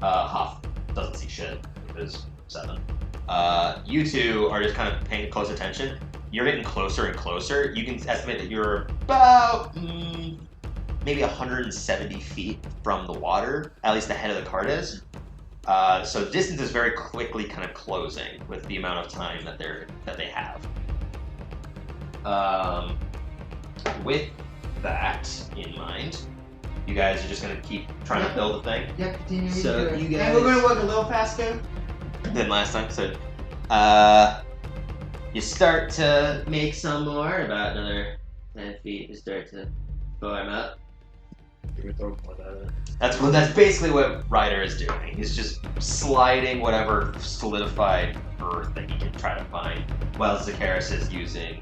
Hoff doesn't see shit with his 7. You two are just kind of paying close attention. You're getting closer and closer. You can estimate that you're about maybe 170 feet from the water, at least the head of the cart is. So the distance is very quickly kind of closing with the amount of time that they have. With that in mind, You guys are just gonna keep trying to build the thing. Yep, continue. So to do it. you guys- And we're gonna work a little faster. Than last time. So, you start to make some more, about another 10 feet. You start to form up. That's basically what Ryder is doing. He's just sliding whatever solidified earth that he can try to find, while Zakaris is using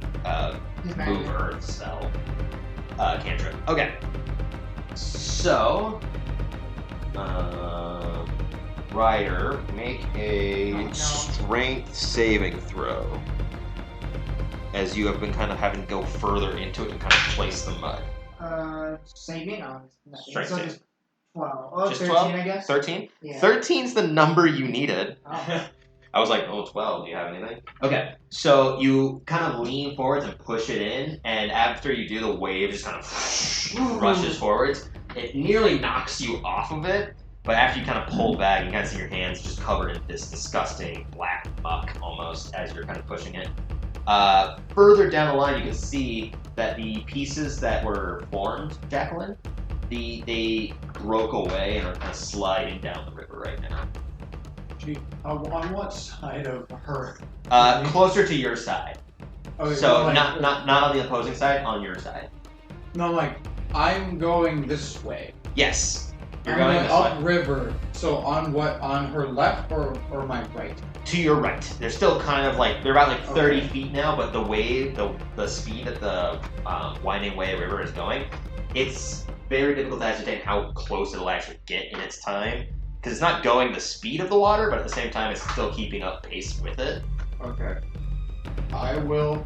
move earth spell cantrip. Okay. So, Ryder, make a strength saving throw. As you have been kind of having to go further into it to kind of place the mud. Saving on Strength so save. just 12. Oh, Just 13, 12? I guess. 13? Yeah. 13's the number you needed. Oh. I was like, oh, 12, do you have anything? Okay, so you kind of lean forwards and push it in, and after you do, the wave just kind of rushes forwards. It nearly knocks you off of it, but after you kind of pull back, you kind of see your hands just covered in this disgusting black muck almost as you're kind of pushing it. Further down the line, you can see that the pieces that were formed, Jacqueline, they broke away and are kind of sliding down the river right now. Gee, on what side of her? Closer to your side. Okay, So like, not on the opposing side, on your side. No, like I'm going this way. Yes, you're I'm going going this way. upriver. So on what? On her left or my right? To your right. They're still kind of like, they're about like 30 Okay. feet now, but the wave, the speed that the winding way river is going, it's very difficult to ascertain how close it'll actually get in its time. Because it's not going the speed of the water, but at the same time, it's still keeping up pace with it. Okay. I will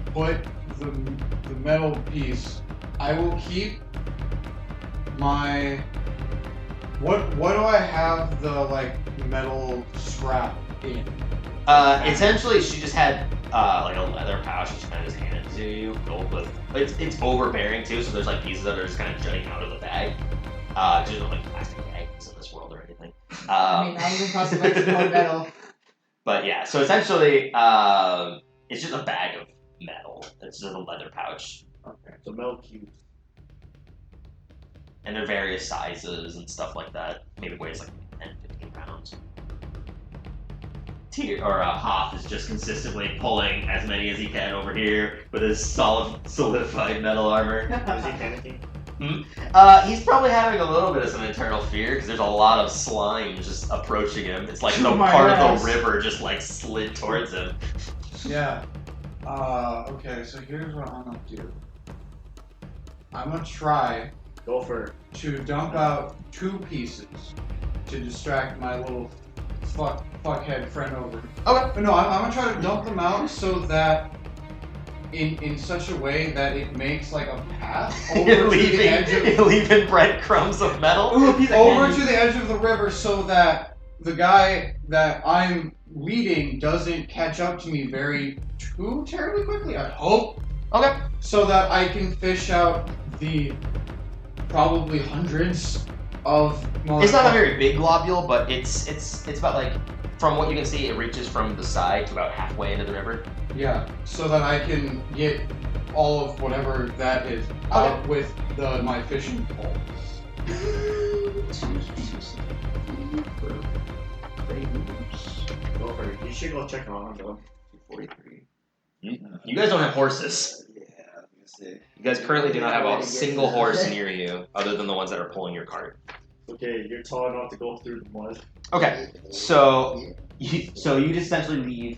put the metal piece. I will keep my. What do I have the like metal scrap in? Essentially, she just had like a leather pouch. She just kind of just handed it to you, filled with. It's overbearing too, so there's like pieces that are just kind of jutting out of the bag. Just not like plastic bags in this world or anything. I mean, I even cost of metal. But yeah, so essentially, it's just a bag of metal. It's just a leather pouch, Okay, so metal cubes. and they're various sizes and stuff like that. Maybe weighs like 10, 15 pounds. Hoff is just consistently pulling as many as he can over here with his solidified metal armor. Is he panicking? He's probably having a little bit of some internal fear because there's a lot of slime just approaching him. It's like the Oh my part of gosh. the river just like slid towards him. Yeah. Okay. So here's what I'm gonna do. I'm gonna try Go for it. to dump out 2 pieces to distract my little fuckhead friend over. Okay. But no, I'm gonna try to dump them out so that in such a way that it makes like a path over You're to the edge you're leaving breadcrumbs of metal. over to the edge of the river so that the guy that I'm leading doesn't catch up to me too terribly quickly, I hope. Okay. So that I can fish out the probably hundreds of It's not a very big globule, but it's about like, from what you can see, it reaches from the side to about halfway into the river. Yeah, so that I can get all of whatever that is out with my fishing pole. Go for it. You should go check on him, though. 243. You guys don't have horses. Yeah, I was gonna say. You guys currently do not have a single horse near you, other than the ones that are pulling your cart. Okay, you're tall enough to go through the mud. Okay, so you just essentially leave.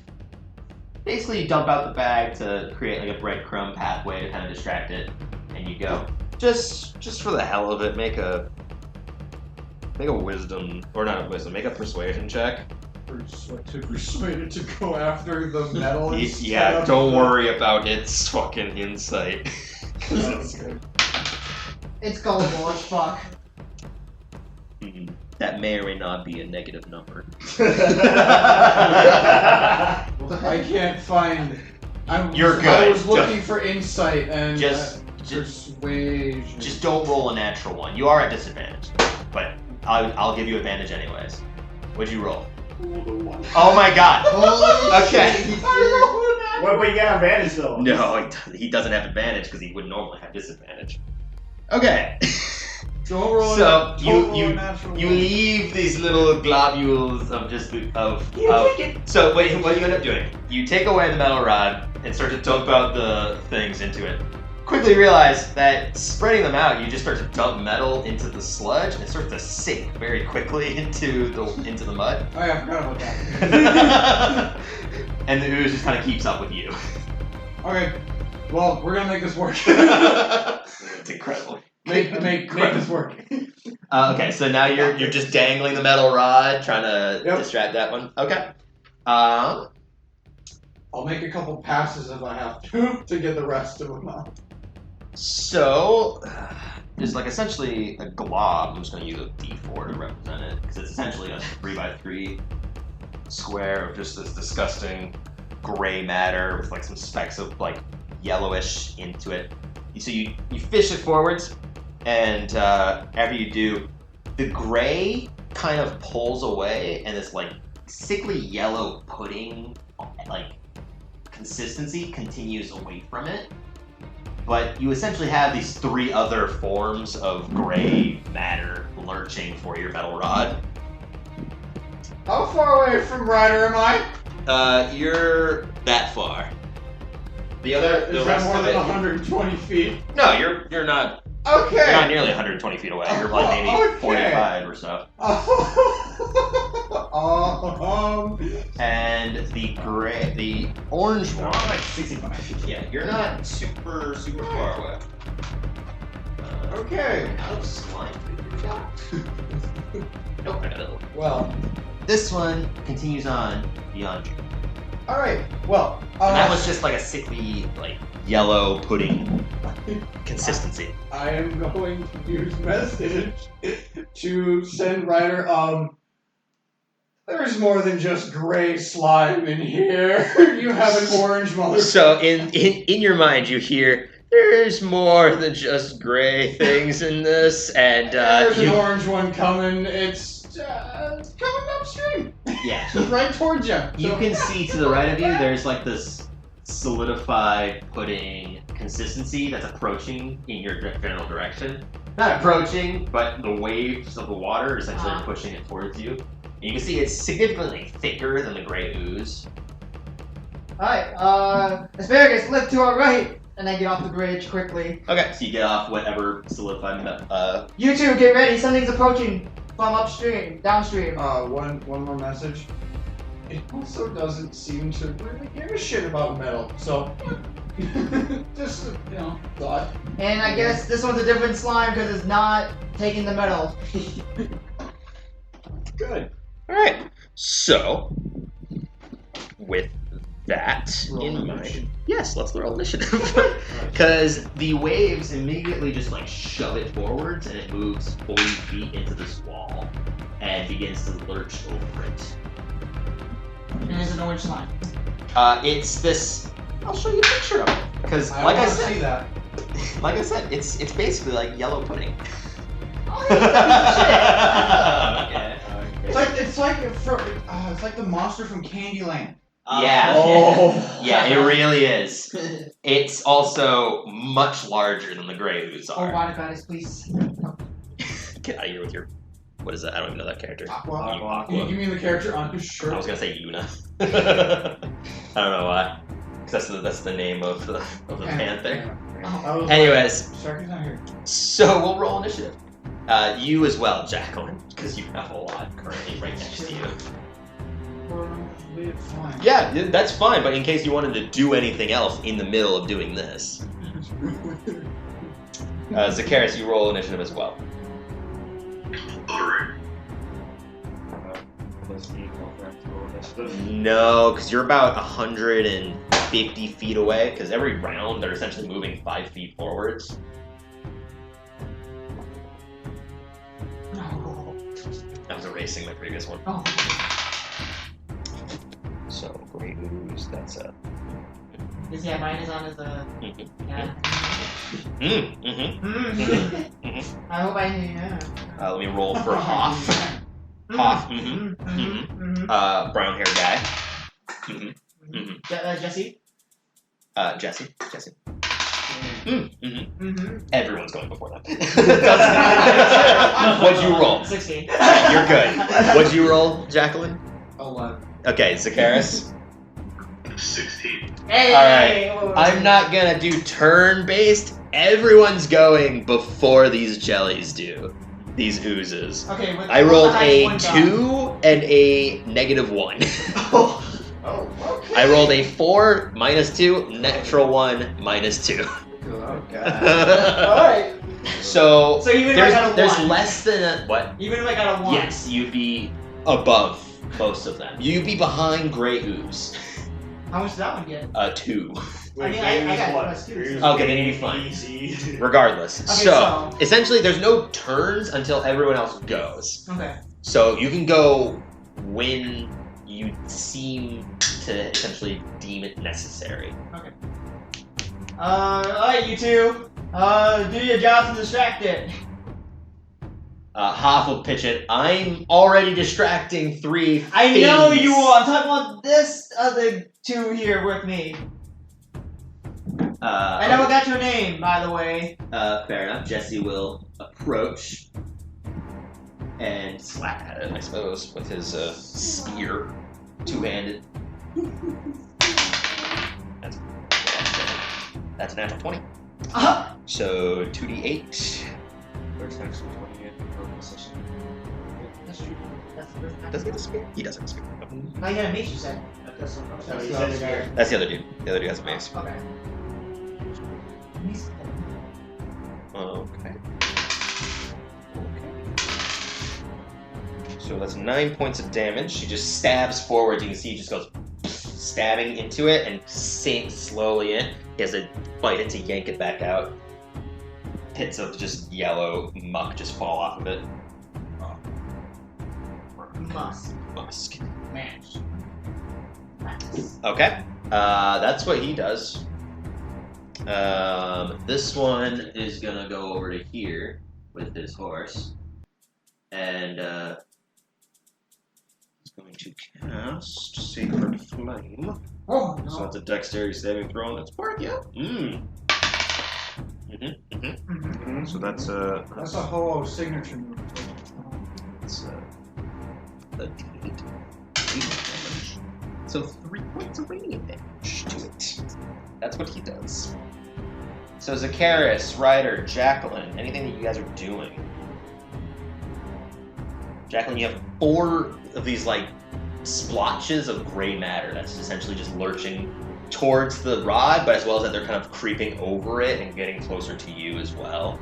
Basically, you dump out the bag to create like a breadcrumb pathway to kind of distract it, and you go. Just for the hell of it, make a wisdom, or not a wisdom, make a persuasion check. To persuade it to go after the metal. Yeah, don't worry about its fucking insight. That's good. It's gullible as fuck. That may or may not be a negative number. I can't find. You're good. I was looking for insight and Just persuasion. Just don't roll a natural one. You are at disadvantage, but I'll give you advantage anyways. What'd you roll? Oh my god. Okay. Well, but you got advantage though. No, he doesn't have advantage because he would normally have disadvantage. Okay. Don't roll So don't roll you a natural you one. leave these little globules of So wait, what you end up doing? You take away the metal rod and start to dump out the things into it. Quickly realize that spreading them out, you just start to dump metal into the sludge and it starts to sink very quickly into the mud. Oh yeah, I forgot about that. And the ooze just kind of keeps up with you. Okay, well, we're gonna make this work. It's incredible. Make this work. Okay, so now you're just dangling the metal rod, trying to Yep. distract that one. Okay. I'll make a couple passes if I have to get the rest of them out. So there's like essentially a glob. I'm just going to use a D4 to represent it because it's essentially a 3x3 square of just this disgusting gray matter with like some specks of like yellowish into it. So you fish it forwards, and after you do, the gray kind of pulls away, and this like sickly yellow pudding like consistency continues away from it. But you essentially have these three other forms of gray matter lurching for your metal rod. How far away from Ryder am I? You're that far. The Is that rest more of than it. 120 feet? No, you're not. Okay. You're not nearly 120 feet away. You're like maybe Okay. 45 or so. And the orange one, like 65 feet. Yeah, you're not super far away. Okay. Out of slime. Nope, I got it. Well, This one continues on beyond you. all right. Well, And that was just like a sickly, like yellow pudding consistency. I am going to use message to send Ryder. There's more than just gray slime in here. You have an orange mother. So in your mind, you hear there's more than just gray things in this, and There's an orange one coming. It's coming upstream. yeah. Right towards you. You So- can see to the right of you, there's like this solidified pudding consistency that's approaching in your general direction. Not approaching, but the waves of the water are essentially pushing it towards you. And you can see it's significantly thicker than the gray ooze. Alright, Asparagus, lift to our right! And I get off the bridge quickly. Okay, so you get off whatever solidified You two, get ready, something's approaching from downstream. One more message. It also doesn't seem to really give a shit about metal, so just thought. And I guess this one's a different slime because it's not taking the metal. Good. Alright, so with that Roll in initiative. mind, yes, let's roll initiative. Because the waves immediately just like shove it forwards and it moves 40 feet into this wall and begins to lurch over it. And it's an orange slime. It's this. I'll show you a picture of it. Because I like I want to see said, that. like I said, it's basically like yellow pudding. Oh, yeah, Okay. It's like the monster from Candyland. Yeah. Oh. Yeah, it really is. It's also much larger than the gray ooze Oh, are. water goddess, please. Get out of here with your. What is that? I don't even know that character. Aqua. You mean the character on his shirt? I was gonna say Yuna. I don't know why. 'Cause that's the name of the panther. Oh, Anyways, Sharky's not here. so we'll roll initiative. You as well, Jacqueline, because you have a lot currently right next to you. It's fine. Yeah, that's fine. But in case you wanted to do anything else in the middle of doing this, Zacchaeus, you roll initiative as well. Alright. No, because you're about 150 feet away. Because every round they're essentially moving 5 feet forwards. No. I was erasing my previous one. Oh. So great ooze. That's a. Yeah, mine is on as a. Mhm. Yeah. Mm-hmm. I hope I knew. Yeah. Let me roll for Hoff. Hoff. Brown haired guy. Mm-hmm. Mm-hmm. Jesse? Jesse. Everyone's going before them. Doesn't matter. What'd you roll? 16. You're good. What'd you roll, Jacqueline? 11. Okay, Zakaris. 16. Hey! Alright. I'm not gonna do turn-based. Everyone's going before these jellies do. These oozes. Okay, I rolled a one 2 and a -1. Oh, okay. I rolled a 4, -2, natural 1, -2. Oh, Alright. So, So even if I got a there's 1. less than a, what? Even if I got a 1. Yes, you'd be above most of them. You'd be behind Grey Ooze. How much did that one get? 2. I mean, I got plus 2. Okay, then you'd be fine. Easy. Regardless. Okay, So, essentially, there's no turns until everyone else goes. Okay. So, you can go when you seem to essentially deem it necessary. Alright, you two. Do your jobs and distract it. Hoff will pitch it. I'm already distracting 3 I know fiends." you will. I'm talking about this other 2 here with me. I never got your name, by the way. Fair enough. Jesse will approach and slap at it, I suppose, with his spear, 2-handed. That's a natural 20. So 2d8. There's actually 20 in position. That's true. That's the first time. Does he have a spear? He does have a spear. No, you got a mace, you said. That's No, he the said other spear. guy. That's the other dude. The other dude has a mace. Okay. Mace. Okay. So that's 9 points of damage. She just stabs forward. You can see he just goes stabbing into it and sinks slowly in. He has to fight it to yank it back out. Pits of just yellow muck just fall off of it. Musk. Match. Okay. That's what he does. This one is gonna go over to here with his horse. And he's going to cast Sacred Flame. Oh, So no. it's a dexterity saving throw on its part, yeah. So that's That's a Ho-Oh signature move. It's a D8 damage. So 3 points of radiant damage to it. That's what he does. So Zakaris, Ryder, Jacqueline, anything that you guys are doing? Jacqueline, you have 4 of these like splotches of gray matter that's essentially just lurching towards the rod, but as well as that they're kind of creeping over it and getting closer to you as well.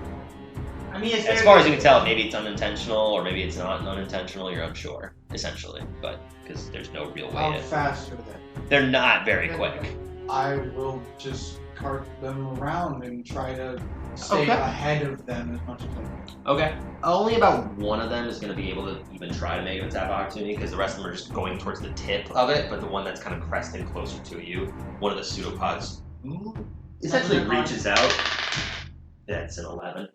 I mean, it's As very far as good. you can tell, maybe it's unintentional or maybe it's not unintentional, you're unsure, essentially. But because there's no real way How to. fast are they? They're not very quick. I will just cart them around and try to stay Okay. ahead of them as much as I can. Okay. Only about one of them is going to be able to even try to make an attack opportunity because the rest of them are just going towards the tip of it, but the one that's kind of crested closer to you, one of the pseudopods, essentially reaches out. That's an 11.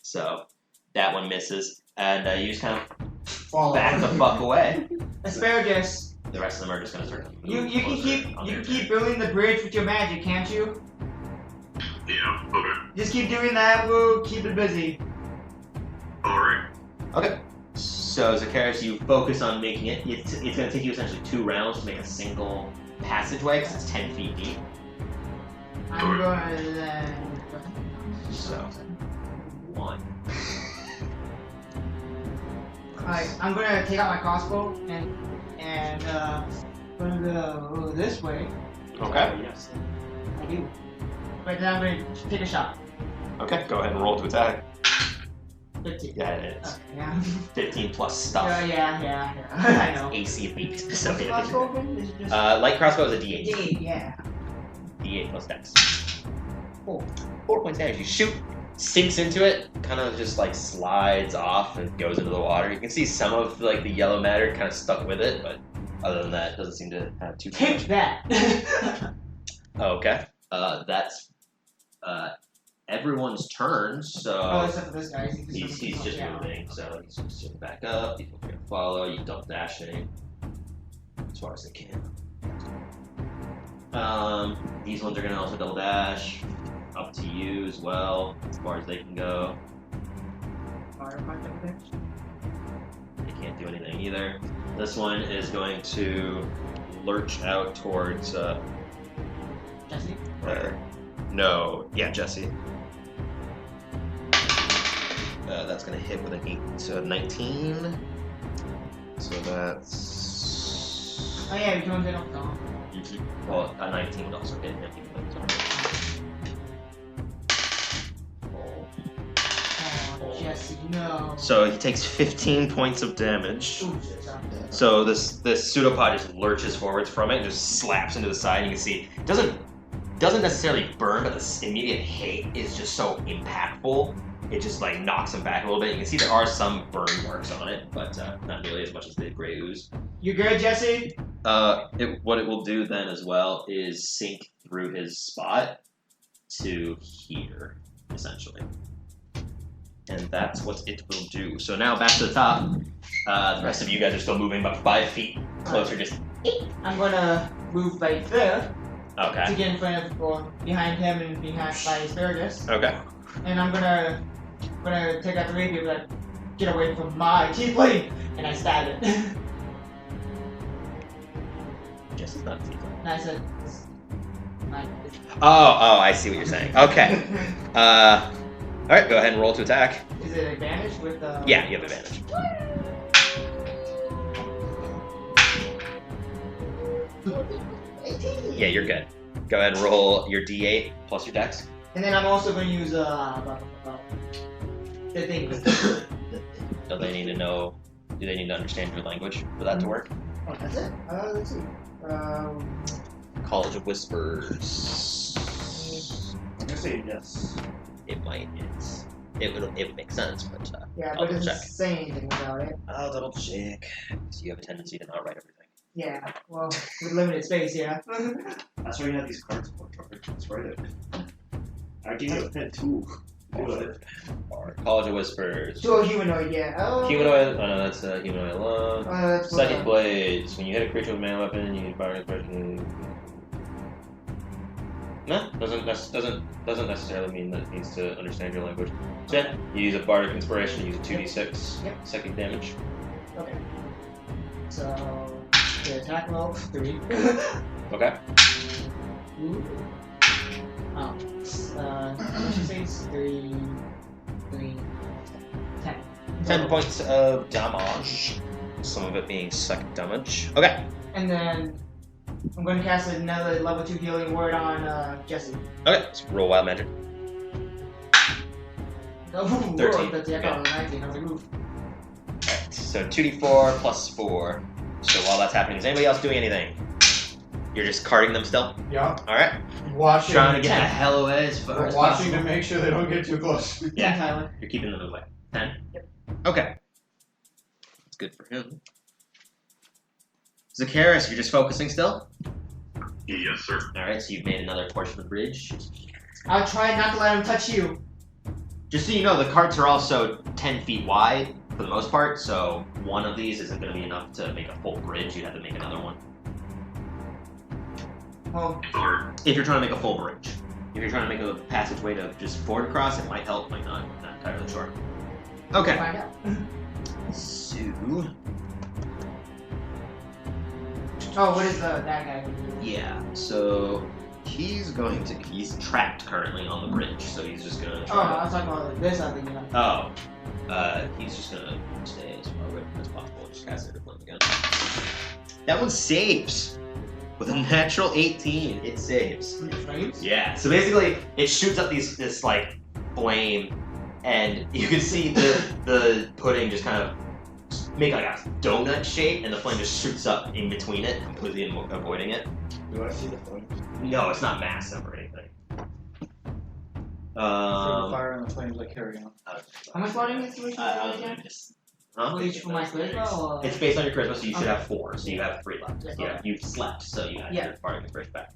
So that one misses, and you just kind of Fall back off. the fuck away. Asparagus. The rest of them are just going to start to You move can closer keep on you their can keep turn. building the bridge with your magic, can't you? Yeah, okay. Just keep doing that. We'll keep it busy. Alright. Okay. So Zakaris, you focus on making it. It's going to take you essentially 2 rounds to make a single passageway because it's 10 feet deep. I'm going to then. So 1. Alright, I'm gonna take out my crossbow and gonna go this way. Okay. Yes. I do. But then I'm gonna take a shot. Okay. Go ahead and roll to attack. 15. Yeah, it is. Okay, yeah. 15 plus stuff. Yeah. I know. AC elite. So What's the yeah. crossbow again? Is it just Light crossbow is a D8. D8, yeah. D8 plus dex. 4. 4 points damage. You shoot, sinks into it, kind of just like slides off and goes into the water. You can see some of like the yellow matter kind of stuck with it, but other than that, it doesn't seem to have too Take much. that. Okay. That's everyone's turn. So Oh, except for this guy. he's just moving. So he's just sitting back up. People can follow. You don't dash in as far as they can. These ones are gonna also double dash. up to you as well, as far as they can go. Fire punch everything. They can't do anything either. This one is going to lurch out towards. Jesse? No, yeah, Jesse. That's going to hit with an 8, so 19. So that's. Oh yeah, you don't get off the arm. Well, a 19 would also hit him. Oh, Jesse, no. So he takes 15 points of damage. Ooh, shit, sorry. So this pseudopod just lurches forwards from it and just slaps into the side. And you can see it doesn't necessarily burn, but the immediate hit is just so impactful. It just like knocks him back a little bit. You can see there are some burn marks on it, but not nearly as much as the gray ooze. You good, Jesse? What it will do then as well is sink through his spot to here, essentially. And that's what it will do. So now back to the top. The rest of you guys are still moving about 5 feet closer. Just I'm gonna move right there to okay. get in front of or behind him and behind by asparagus. Okay. And I'm gonna take out the rapier, like, get away from my tiefling, and I stab it. Guess it's not tiefling. And I said, Oh, I see what you're saying. Okay. All right, go ahead and roll to attack. Is it advantage with the? Yeah, you have advantage. Yeah, you're good. Go ahead and roll your D8 plus your dex. And then I'm also gonna use the thing. Do they need to know? Do they need to understand your language for that to work? Oh, that's it. Let's see. College of Whispers. I'm gonna say yes. It might. It would make sense, but Yeah, I'll but it check. doesn't say anything about it. I'll double check. So you have a tendency to not write everything. Yeah. Well, with limited space, yeah. That's why you have these cards for. Let's write it. I give you a pen too. Do it. Or College of Whispers. To a humanoid, yeah. Oh. Humanoid. Oh no, that's humanoid alone. That's Psychic Blades. When you hit a creature with a melee weapon, you can fire an expression. No, doesn't necessarily mean that it needs to understand your language. So yeah, you use a bardic inspiration. You use a 2d6 Yep. psychic damage. Okay. So the attack roll 3. Okay. Ooh. Oh. What you say? 3, 10. 10 points of damage. Some of it being psychic damage. Okay. And then I'm going to cast another level 2 healing word on Jesse. Okay. Let's roll wild magic. Oh, 13. That's the echo 19. I was like, ooh. Alright, so 2d4 plus 4. So while that's happening, is anybody else doing anything? You're just carting them still? Yeah. Alright. Watching. Trying to get the hell away as far as Watching possible. to make sure they don't get too close. Yeah. Tyler. You're keeping them away. 10? Yep. Okay. That's good for him. Zacharias, you're just focusing still? Yes, sir. Alright, so you've made another portion of the bridge. I'll try not to let him touch you. Just so you know, the carts are also 10 feet wide for the most part, so one of these isn't going to be enough to make a full bridge. You'd have to make another one. Well, Or If you're trying to make a full bridge. If you're trying to make a passageway to just ford across, it might help, might not. Not entirely sure. we'll Okay. find out. So, Oh, what is that guy? yeah, so he's trapped currently on the bridge, so he's just gonna Oh, try I was talking about like this, I think, you know. he's just gonna stay as far away from as possible and just cast it to flame again. That one saves! With a natural 18, it saves. Flames? Yeah, so basically, it shoots up this like, flame, and you can see the pudding just kind of make like a donut shape, and the flame just shoots up in between it, completely avoiding it. Do I see the flames? No, it's not massive or anything. Fire and the flames that carry on. How much flooding is it again? Each for my charisma, or? It's based on your charisma, so you should Okay. have 4, so you have 3 left. Yes, Yeah, okay. you've slept, so you have Yeah. your bardic inspiration back.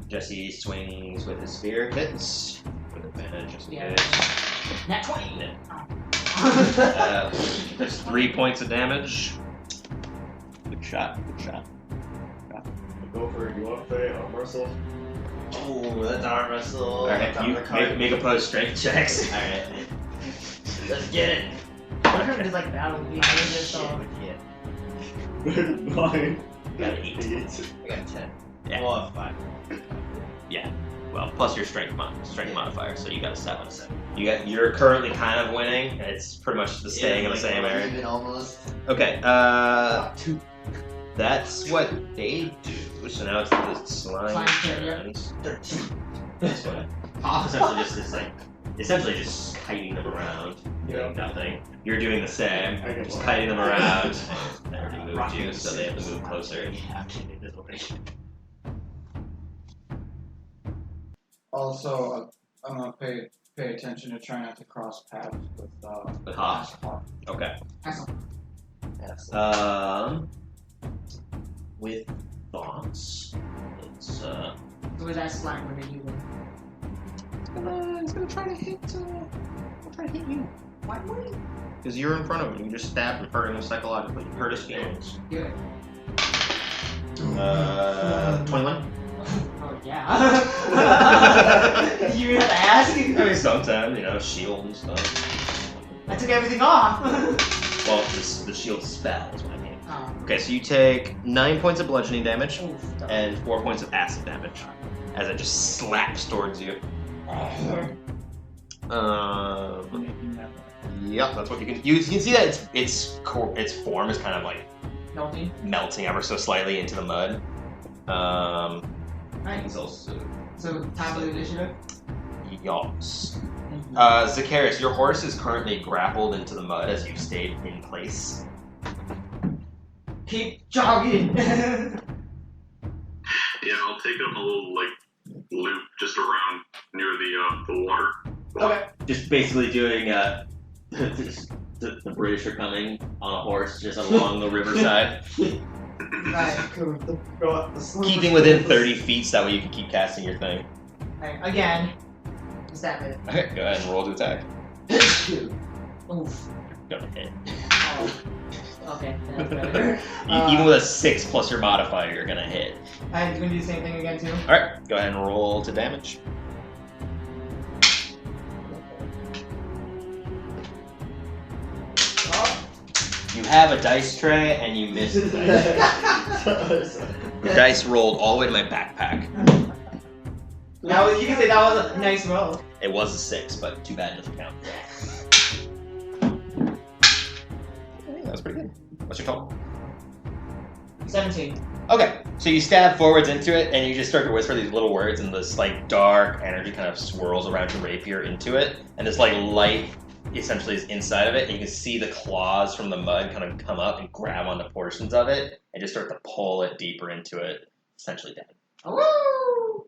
Jesse swings with his spear, hits with advantage. Just in Yeah. case. Nat 20! Yeah. Oh. There's 3 points of damage. Good shot. Go for it. You want to play Merciful? Ooh, that's arm wrestle. Alright, you make opposed strength checks. Alright. Let's get it. What if there's like battle behind this song? Yeah. Mine. Got an 8. I got a 10. Yeah. Well, a 5. Yeah. Well, plus your strength modifier, so you got a 7. You're currently kind of winning. It's pretty much the staying in the same area. Even almost. Okay, that's what they do. So now it's the slime turns. 13. That's what essentially just kiting them around, doing nothing. You're doing the same, just kiting them around. They already moved you, so they have to move closer. Also, I'm gonna pay attention to try not to cross paths with Hawk. Hawk. Okay. Excellent. With thoughts, it's So was that slime when they use it? It's gonna try to hit you. Why would it? Because you're in front of him. You just stabbed and hurt him psychologically. You hurt his feelings. Good. 21? Oh, yeah. You have to ask? I mean, sometimes, shield and stuff. I took everything off. Well, the shield spell is what I mean. Oh. Okay, so you take 9 points of bludgeoning damage Oof, and 4 points of acid damage as it just slaps towards you. Yep, that's what you can. You can see that its form is kind of like melting ever so slightly into the mud. Right. It's also So, top of the initiative? yaws. Zacharias, your horse is currently grappled into the mud as you've stayed in place. Keep jogging! Yeah, I'll take him a little loop just around near the water. Okay. Just basically doing the British are coming on a horse just along the riverside. Right, cool. Go up the slope. Keeping within 30 feet so that way you can keep casting your thing. Right, again. Stab it. Okay, go ahead and roll to attack. Oof. Gonna hit. Oh. Okay, that's better. Even with a 6 plus your modifier, you're gonna hit. I'm gonna do the same thing again too. Alright, go ahead and roll to damage. You have a dice tray and you missed the dice. Your dice rolled all the way to my backpack. You can say that was a nice roll. It was a 6, but too bad it doesn't count. I think that was pretty good. What's your total? 17. Okay, so you stab forwards into it, and you just start to whisper these little words, and this dark energy kind of swirls around your rapier into it, and this light essentially is inside of it, and you can see the claws from the mud kind of come up and grab onto portions of it, and just start to pull it deeper into it, essentially dead. Woo!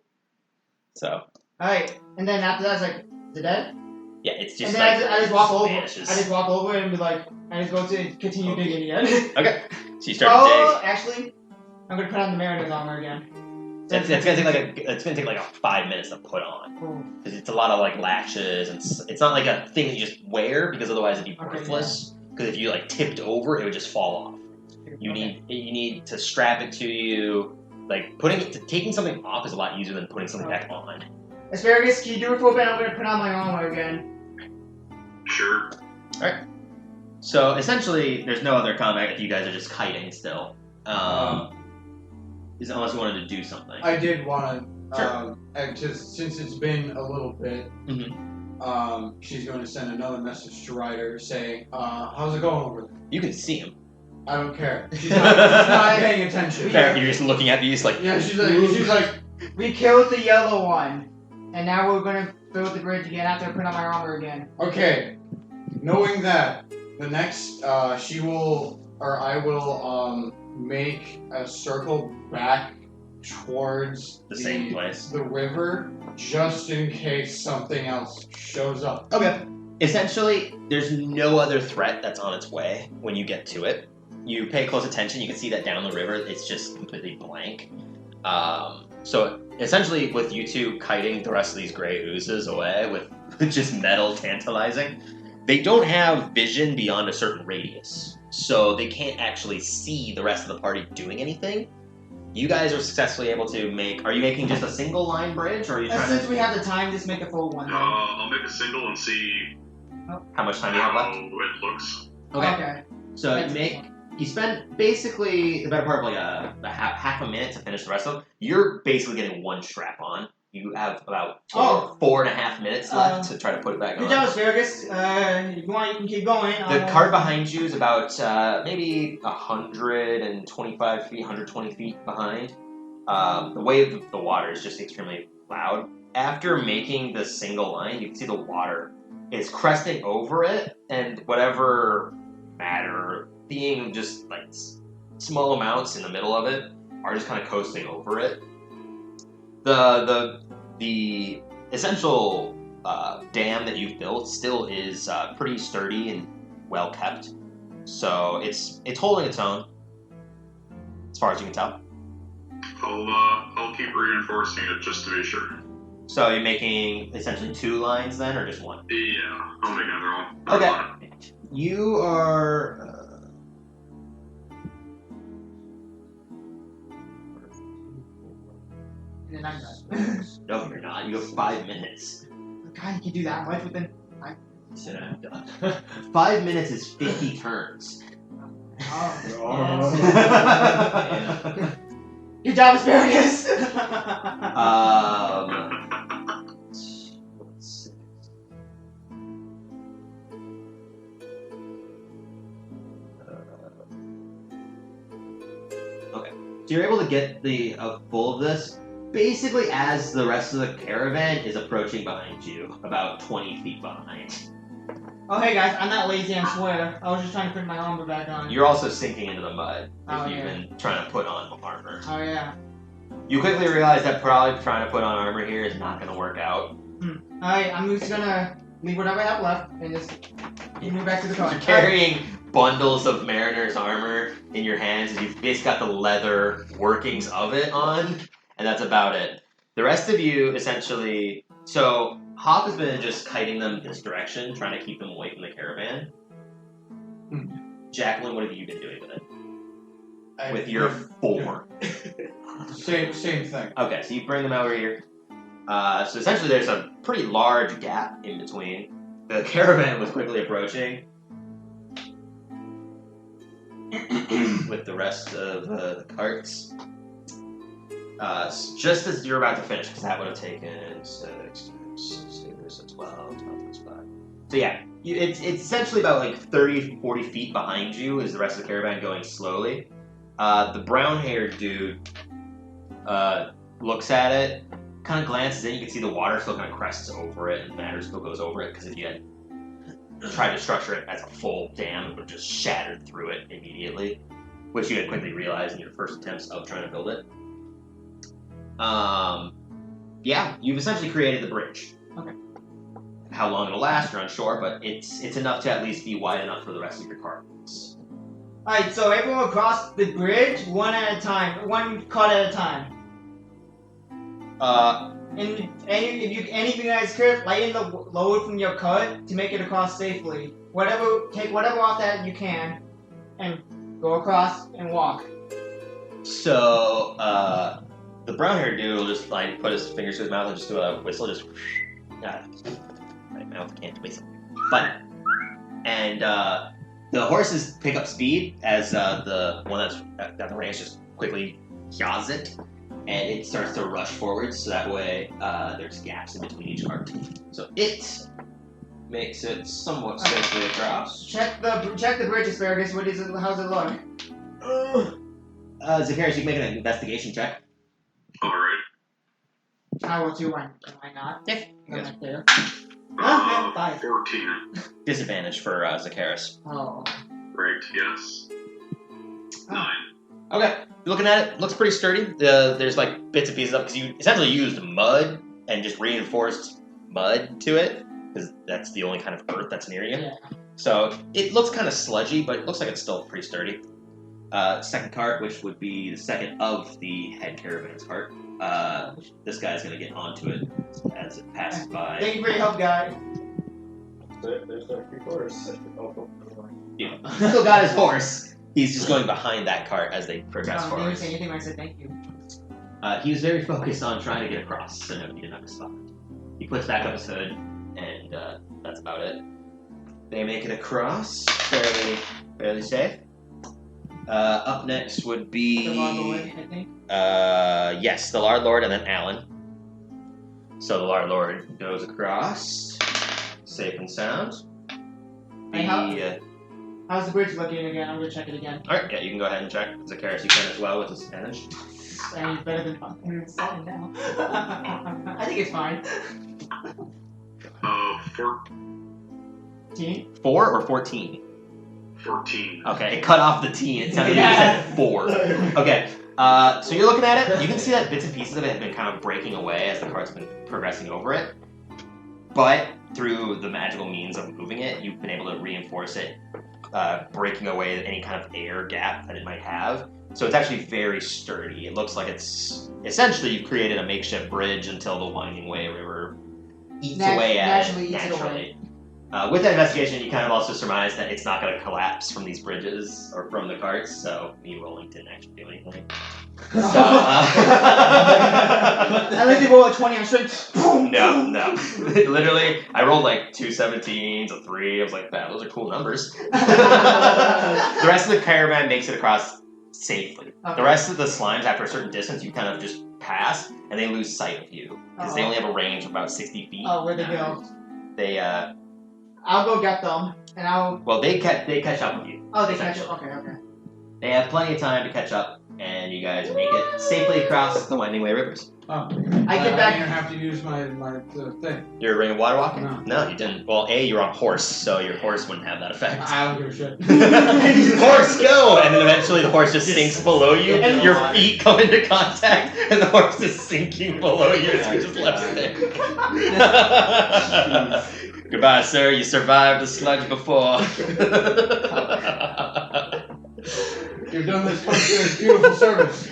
So. Alright, and then after that, it's like, is it dead? Yeah, it's just and then I just walk over. vanishes. I just walk over and be like, I just go to continue digging again. Okay, so you start to dig. Actually, I'm gonna put on the Mariners armor again. It's gonna take like 5 minutes to put on because it's a lot of latches and it's not like a thing that you just wear because otherwise it'd be worthless. Because if you tipped over, it would just fall off. You need to strap it to you. Taking something off is a lot easier than putting something back on. Asparagus, can you do it for a bit? I'm gonna put on my armor again. Sure. All right. So essentially, there's no other combat if you guys are just kiting still. Unless you wanted to do something. I did want to, Sure. Since it's been a little bit, Mm-hmm. she's going to send another message to Ryder saying, how's it going over there? You can see him. I don't care. She's not paying attention. Fair, you're just looking at these Yeah, she's like, we killed the yellow one, and now we're gonna build the bridge again after I put on my armor again. okay, knowing that, the next, I will, make a circle back towards the same place. The river, just in case something else shows up. Okay. Essentially, there's no other threat that's on its way when you get to it. You pay close attention, you can see that down the river, it's just completely blank. So essentially, with you two kiting the rest of these gray oozes away with just metal tantalizing, they don't have vision beyond a certain radius. So they can't actually see the rest of the party doing anything. You guys are successfully able to make. Are you making just a single line bridge, or are you trying Since to? we have the time, just make a full one. Then. I'll make a single and see How much time you have how left? it looks. Okay. So you spend basically the better part of like a half a minute to finish the rest of them. You're basically getting one strap on. You have about 4.5 minutes left to try to put it back on. Good job, Asparagus. If you want, you can keep going. The cart behind you is about maybe 125 feet, 120 feet behind. The wave of the water is just extremely loud. After making the single line, you can see the water is cresting over it, and whatever matter, being just like small amounts in the middle of it, are just kind of coasting over it. The essential dam that you've built still is pretty sturdy and well kept, so it's holding its own as far as you can tell. I'll keep reinforcing it just to be sure. So you're making essentially 2 lines then, or just 1? Yeah, I'll make another one. Okay. You are. And then I'm done. No, you're not. You have 5 minutes. God, you can do that much within. So I'm done. 5 minutes is 50 turns. Oh. Good job, Asparagus. Okay. So you're able to get the full of this basically as the rest of the caravan is approaching behind you, about 20 feet behind. Oh, hey guys, I'm not lazy, I swear. I was just trying to put my armor back on. You're also sinking into the mud Oh, as you've yeah. been trying to put on armor. Oh, yeah. You quickly realize that probably trying to put on armor here is not going to work out. Alright, I'm just gonna leave whatever I have left and just move back to the car. You're carrying bundles of mariner's armor in your hands, and you've basically got the leather workings of it on, and that's about it. The rest of you, essentially... So, Hawk has been just kiting them this direction, trying to keep them away from the caravan. Jacqueline, what have you been doing with it? With your 4. Same thing. Okay, so you bring them over here. So essentially there's a pretty large gap in between. The caravan was quickly approaching with the rest of the carts. Just as you're about to finish, because that would have taken 6, 12, 5. So yeah, it's essentially about like 30, 40 feet behind you is the rest of the caravan going slowly. The brown-haired dude looks at it, kind of glances in. You can see the water still kind of crests over it, and matter still goes over it, because if you had tried to structure it as a full dam, it would have just shattered through it immediately, which you had quickly realized in your first attempts of trying to build it. Yeah, you've essentially created the bridge. Okay. How long it'll last, you're unsure, but it's enough to at least be wide enough for the rest of your carts. Alright, so everyone across the bridge, one at a time. One cart at a time. And any of you guys could lighten the load from your cart to make it across safely. Take whatever off that you can, and go across and walk. So, the brown-haired dude will just like put his fingers to his mouth and just do a whistle, just my mouth can't whistle. But the horses pick up speed as the one that's got the reins just quickly yaws it, and it starts to rush forward. So that way, there's gaps in between each cart. So it makes it somewhat safely across. Check the bridge, Asparagus. What is it? How's it look? Zacharias, you can make an investigation check. Alright. I will too. Why not? Yes. I'm right there. 5. 14. Disadvantage for Zacharias. Oh. Right, yes. 9. Okay, you're looking at it. Looks pretty sturdy. There's like bits and pieces up because you essentially used mud and just reinforced mud to it because that's the only kind of earth that's near you. Yeah. So it looks kind of sludgy, but it looks like it's still pretty sturdy. Second cart, which would be the second of the head caravan's cart. This guy's gonna get onto it as it passes by. Thank you for your help, guy. There's our 3 quarters. Yeah. Still got his horse. He's just going behind that cart as they progress Didn't forward. say anything when I said thank you. He was very focused on trying to get across, so no, he didn't have to stop. He puts back up his hood, and that's about it. They make it across fairly safe. Up next would be The Lord Lord, I think. yes, the Lard Lord, and then Alan. So the Lard Lord goes across, safe and sound. How's the bridge looking again? I'm gonna check it again. Alright, yeah, you can go ahead and check. Zacharias, you can as well with disadvantage. And it's better than fucking 7 now. I think it's fine. 14. 4 or 14? 14. Okay, it cut off the T. It sounded like you said 4. Okay, so you're looking at it. You can see that bits and pieces of it have been kind of breaking away as the cart's been progressing over it. But through the magical means of moving it, you've been able to reinforce it, breaking away any kind of air gap that it might have. So it's actually very sturdy. It looks like it's essentially you've created a makeshift bridge until the Winding Way River eats away at it naturally. With that investigation, you kind of also surmise that it's not going to collapse from these bridges or from the carts, so me rolling didn't actually do anything. So, I like to roll a 20 on strength. No. Literally, I rolled like 2 17s, a 3. I was like, those are cool numbers. The rest of the caravan makes it across safely. Okay. The rest of the slimes, after a certain distance, you kind of just pass, and they lose sight of you. Because they only have a range of about 60 feet. Oh, where'd they go? They, I'll go get them, and I'll... Well, they catch up with you. Oh, they catch up. Okay. They have plenty of time to catch up, and you guys make it safely across the Winding Way Rivers. Oh. I get back... I didn't have to use my thing. You're a ring of water walking? No. You didn't. Well, you're on horse, so your horse wouldn't have that effect. I don't give a shit. Horse, go! And then eventually the horse just sinks below you, and your feet come into contact, and the horse is sinking below you, so you're just left there. Goodbye, sir. You survived the sludge before. You've done this beautiful service.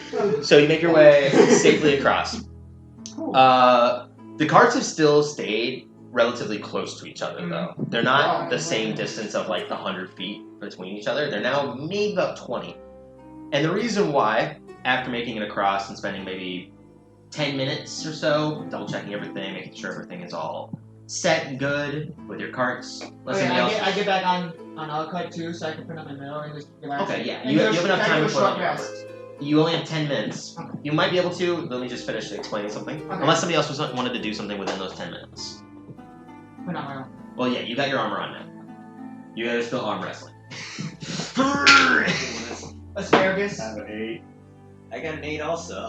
So you make your way safely across. The carts have still stayed relatively close to each other, though. They're not the same distance of like the 100 feet between each other. They're now maybe about 20. And the reason why, after making it across and spending maybe 10 minutes or so, double checking everything, making sure everything is all set and good with your carts. I get back on our cart too, so I can put on my middle and just relax. Okay, yeah. And You have enough time to put short on your rest. armor. You only have 10 minutes. Okay. You might be able to. Let me just finish explaining something. Okay. Unless somebody else wanted to do something within those 10 minutes. Put on my own. Well, yeah, you got your armor on now. You guys are still arm wrestling. Asparagus. I have an 8. I got an 8 also.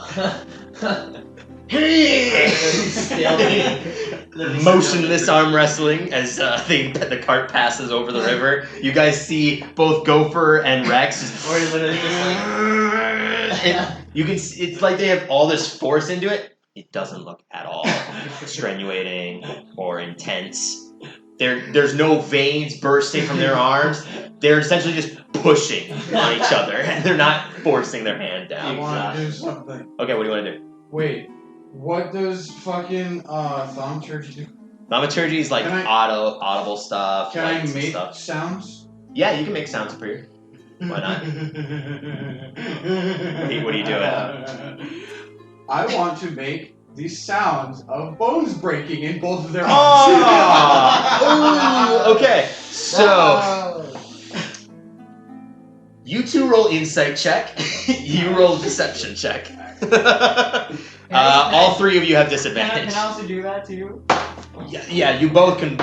Motionless arm wrestling as the cart passes over the river. You guys see both Gopher and Rex just literally you can see, it's like they have all this force into it. It doesn't look at all strenuating or intense. There's no veins bursting from their arms. They're essentially just pushing on each other, and they're not forcing their hand down. I want to do something. Okay, what do you want to do? Wait, what does fucking thaumaturgy do? Thaumaturgy is like audible stuff. Can I lights and make stuff. sounds? Yeah, you can make sounds up here. Why not? What are you doing? I want to make the sounds of bones breaking in both of their arms. Oh! Ooh, okay, so you two roll insight check. You roll deception check. All 3 of you have disadvantage. Can I also do that too? Yeah, you both can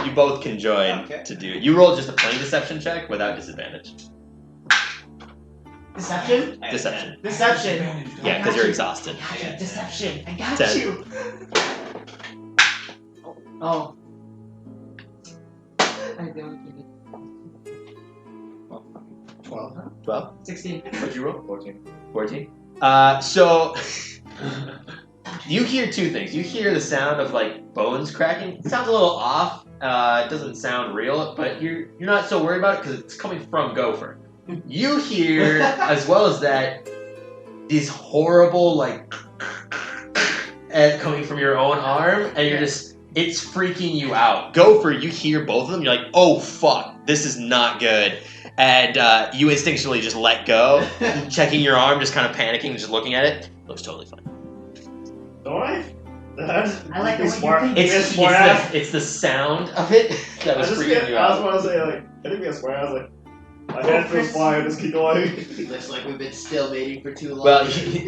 join to do it. You roll just a plain deception check without disadvantage. Deception? Deception. Deception. Yeah, because you're exhausted. Deception. I got 10. you. Oh. I don't get it. 12. 12. 16. What'd you roll? 14. So you hear 2 things. You hear the sound of like bones cracking. It sounds a little off. It doesn't sound real, but you're not so worried about it because it's coming from Gopher. You hear, as well as that, these horrible like coming from your own arm, and you're just, it's freaking you out. Gopher, you hear both of them, you're like, oh fuck, this is not good. and you instinctually just let go, checking your arm, just kind of panicking, just looking at it. Looks totally fine. Don't I? I like the way you smart. think. It's the sound of it that was freaking you I was out. about to say, like, I didn't get smart. I was like, my head feels fine, just keep going. Looks like we've been still mating for too long. Well,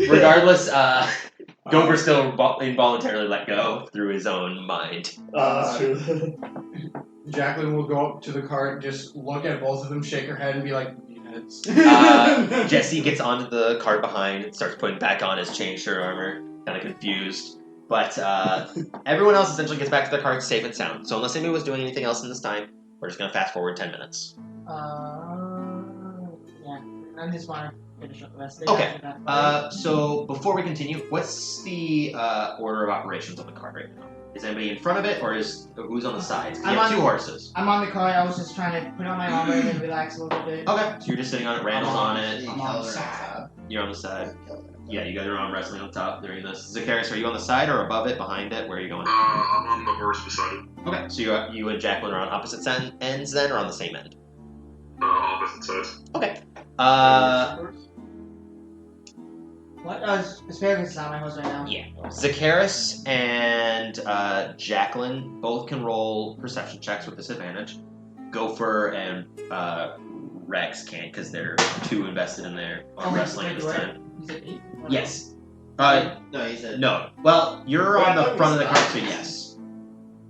regardless, Gober still involuntarily let go through his own mind. That's true. Jacqueline will go up to the cart, just look at both of them, shake her head, and be like, "Yes." Jesse gets onto the cart behind, starts putting back on his chain shirt armor, kind of confused. But everyone else essentially gets back to their cart safe and sound. So unless anybody was doing anything else in this time, we're just going to fast forward 10 minutes. Yeah. I just want to finish up the rest of Okay. So before we continue, what's the order of operations on the cart right now? Is anybody in front of it, or who's on the sides? You I'm have on- 2 horses. I'm on the cart. I was just trying to put on my armor and relax a little bit. Okay, so you're just sitting on it. Randall's on it. I'm on the side. You're on the side. Yeah, you guys are on wrestling on top during this. Zacharias, are you on the side or above it, behind it? Where are you going? I'm on the horse beside it. Okay, so you and Jacqueline are on opposite ends then, or on the same end? Opposite sides. Okay. What? Asparagus is on my horse right now. Yeah. Zacharias and Jacqueline both can roll perception checks with disadvantage. Gopher and Rex can't because they're too invested in their wrestling at this time. You said 8? Yes. No, he said. No. Well, you're Wait, on I the thought we front of the cart, so stopped. yes.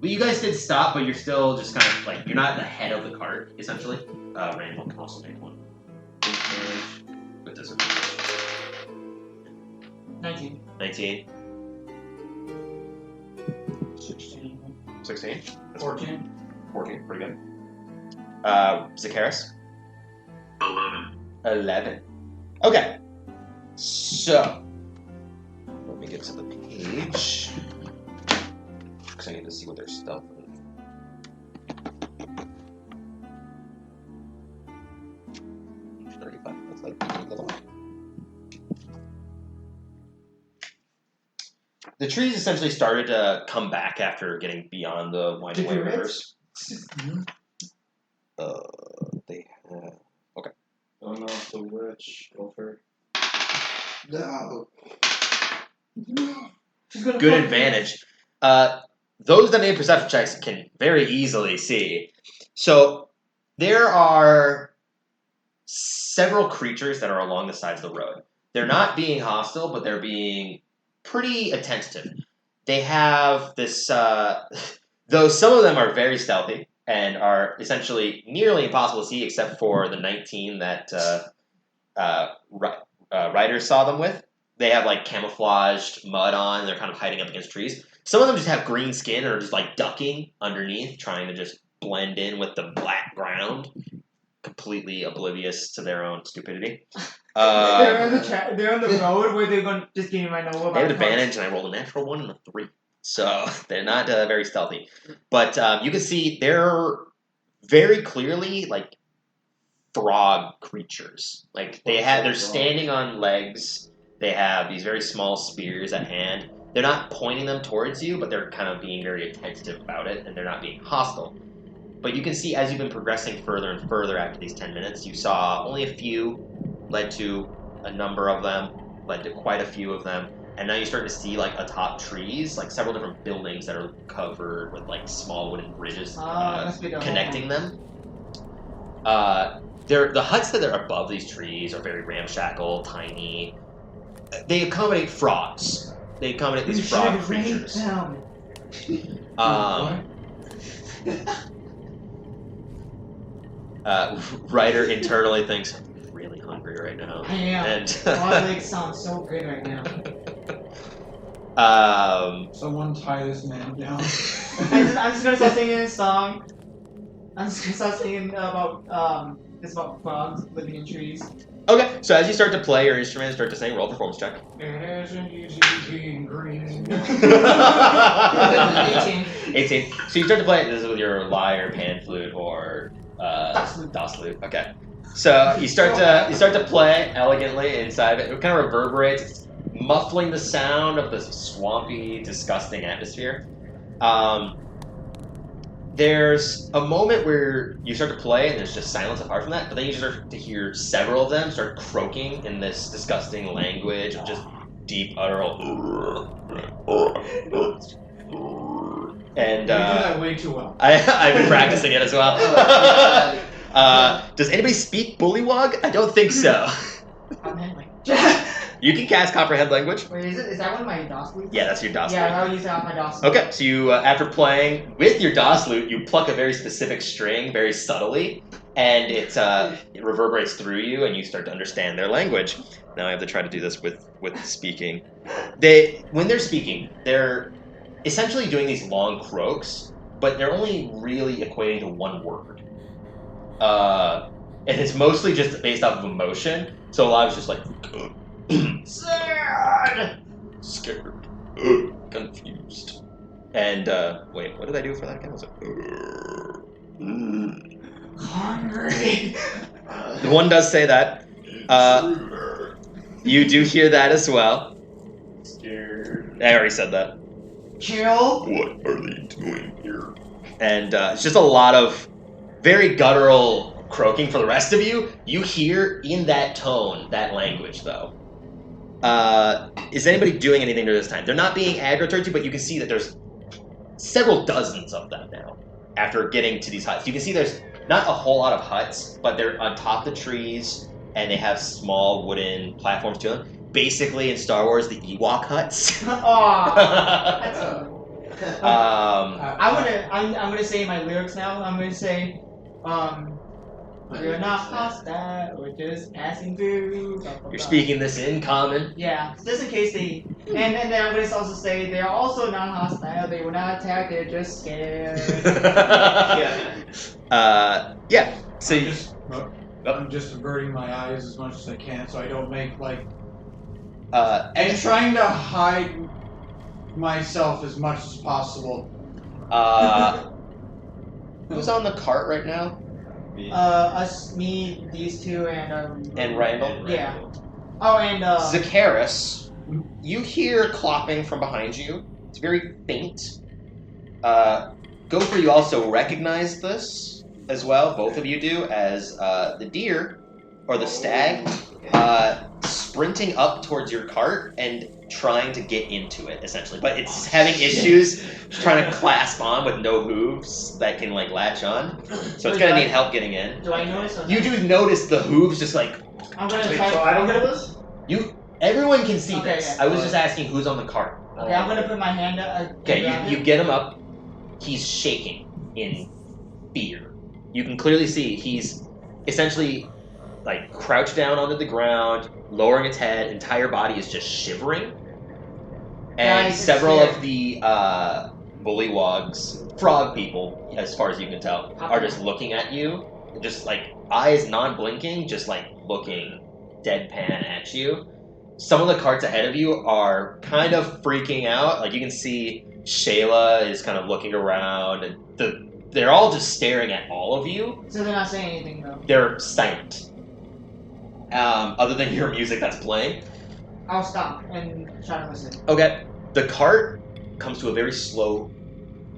Well, you guys did stop, but you're still just kind of like, you're not the head of the cart, essentially. Randall can also make one. With disadvantage. 19. 19. 16. 16. 14. 14, pretty good. Zacharias? 11. 11. Okay. So, let me get to the page. Because I need to see what their stealth is. Page 35. That's like the trees essentially started to come back after getting beyond the winding way rivers. They have. Oh no, the witch. Gopher. No. She's gonna Good fuck advantage. Those that made perception checks can very easily see. So there are several creatures that are along the sides of the road. They're not being hostile, but they're being pretty attentive. They have this, though some of them are very stealthy and are essentially nearly impossible to see except for the 19 that riders saw them with. They have like camouflaged mud on, and they're kind of hiding up against trees. Some of them just have green skin and are just like ducking underneath, trying to just blend in with the black ground, completely oblivious to their own stupidity. they're on the road where they're going to just give me my know about They have the advantage, and I rolled a natural 1 and a 3. So they're not very stealthy. But you can see they're very clearly like frog creatures. Like they're standing on legs. They have these very small spears at hand. They're not pointing them towards you, but they're kind of being very attentive about it, and they're not being hostile. But you can see as you've been progressing further and further after these 10 minutes, you saw only a few led to a number of them, led to quite a few of them, and now you start to see like atop trees, like several different buildings that are covered with like small wooden bridges must be the connecting them. The huts that are above these trees are very ramshackle, tiny. They accommodate frogs. They accommodate these frog creatures. Ryder internally thinks, I'm really hungry right now. I am. And My legs sound so good right now. Someone tie this man down. I'm just gonna start singing this song. I'm just gonna start singing about it's about frogs living in trees. Okay, so as you start to play your instrument and start to sing, roll a performance check. It isn't easy being green. 18. 18. So you start to play it. This is with your lyre, pan flute, or DOS flute. Okay. So you start to play elegantly inside of it. It kind of reverberates, muffling the sound of this swampy, disgusting atmosphere. there's a moment where you start to play and there's just silence apart from that, but then you start to hear several of them start croaking in this disgusting language of just deep, utteral. And You do that way too well. I've been practicing it as well. Does anybody speak Bullywug? I don't think so. You can cast Comprehend Language. Wait, is that one of my DOS loots? Yeah, that's your DOS Yeah, loot. I'll use that on my DOS loot. Okay, so you, after playing with your DOS loot, you pluck a very specific string very subtly, and it reverberates through you, and you start to understand their language. Now I have to try to do this with speaking. When they're speaking, they're essentially doing these long croaks, but they're only really equating to one word. And it's mostly just based off of emotion, so a lot of it's just like... Sad! Scared. Confused. And, wait, what did I do for that again? Was it... Hungry! The one does say that. You do hear that as well. Scared. I already said that. Chill. What are they doing here? And it's just a lot of very guttural croaking for the rest of you. You hear in that tone, that language, though. Is anybody doing anything during this time? They're not being aggro towards you, but you can see that there's several dozens of them now. After getting to these huts, you can see there's not a whole lot of huts, but they're on top of the trees, and they have small wooden platforms to them. Basically, in Star Wars, the Ewok huts. Aw, that's um, I'm gonna say my lyrics now. I'm gonna say, we're not hostile, we're just passing through. you're speaking this in common. Yeah, just in case they. And then I'm gonna also say they're also not hostile. They were not attacked. They're just scared. Yeah. So I'm just averting my eyes as much as I can, so I don't make like. and And trying to hide myself as much as possible. who's on the cart right now? Us, me, these two, And Randall. Yeah. Oh, and Zacharis, you hear clopping from behind you. It's very faint. Gopher, you also recognize this as well. Both of you do, as the deer or the stag sprinting up towards your cart and trying to get into it, essentially. But it's having issues trying to clasp on with no hooves that can like latch on. So it's gonna need help getting in. do I notice? Or You do notice the hooves just like I'm gonna Wait, try. so I don't get this? everyone can see Okay, this. yeah. I was just asking who's on the cart. Okay, I'm gonna put my hand up. Okay, you get him up. He's shaking in fear. You can clearly see he's essentially like crouched down onto the ground, lowering its head. Entire body is just shivering. And Guys, it's several here. of the bullywogs, frog people, as far as you can tell, are just looking at you, just like eyes non-blinking, just like looking deadpan at you. Some of the carts ahead of you are kind of freaking out. Like you can see Shayla is kind of looking around, and they're all just staring at all of you. So they're not saying anything though. They're silent. Other than your music that's playing. I'll stop and try to listen. Okay. The cart comes to a very slow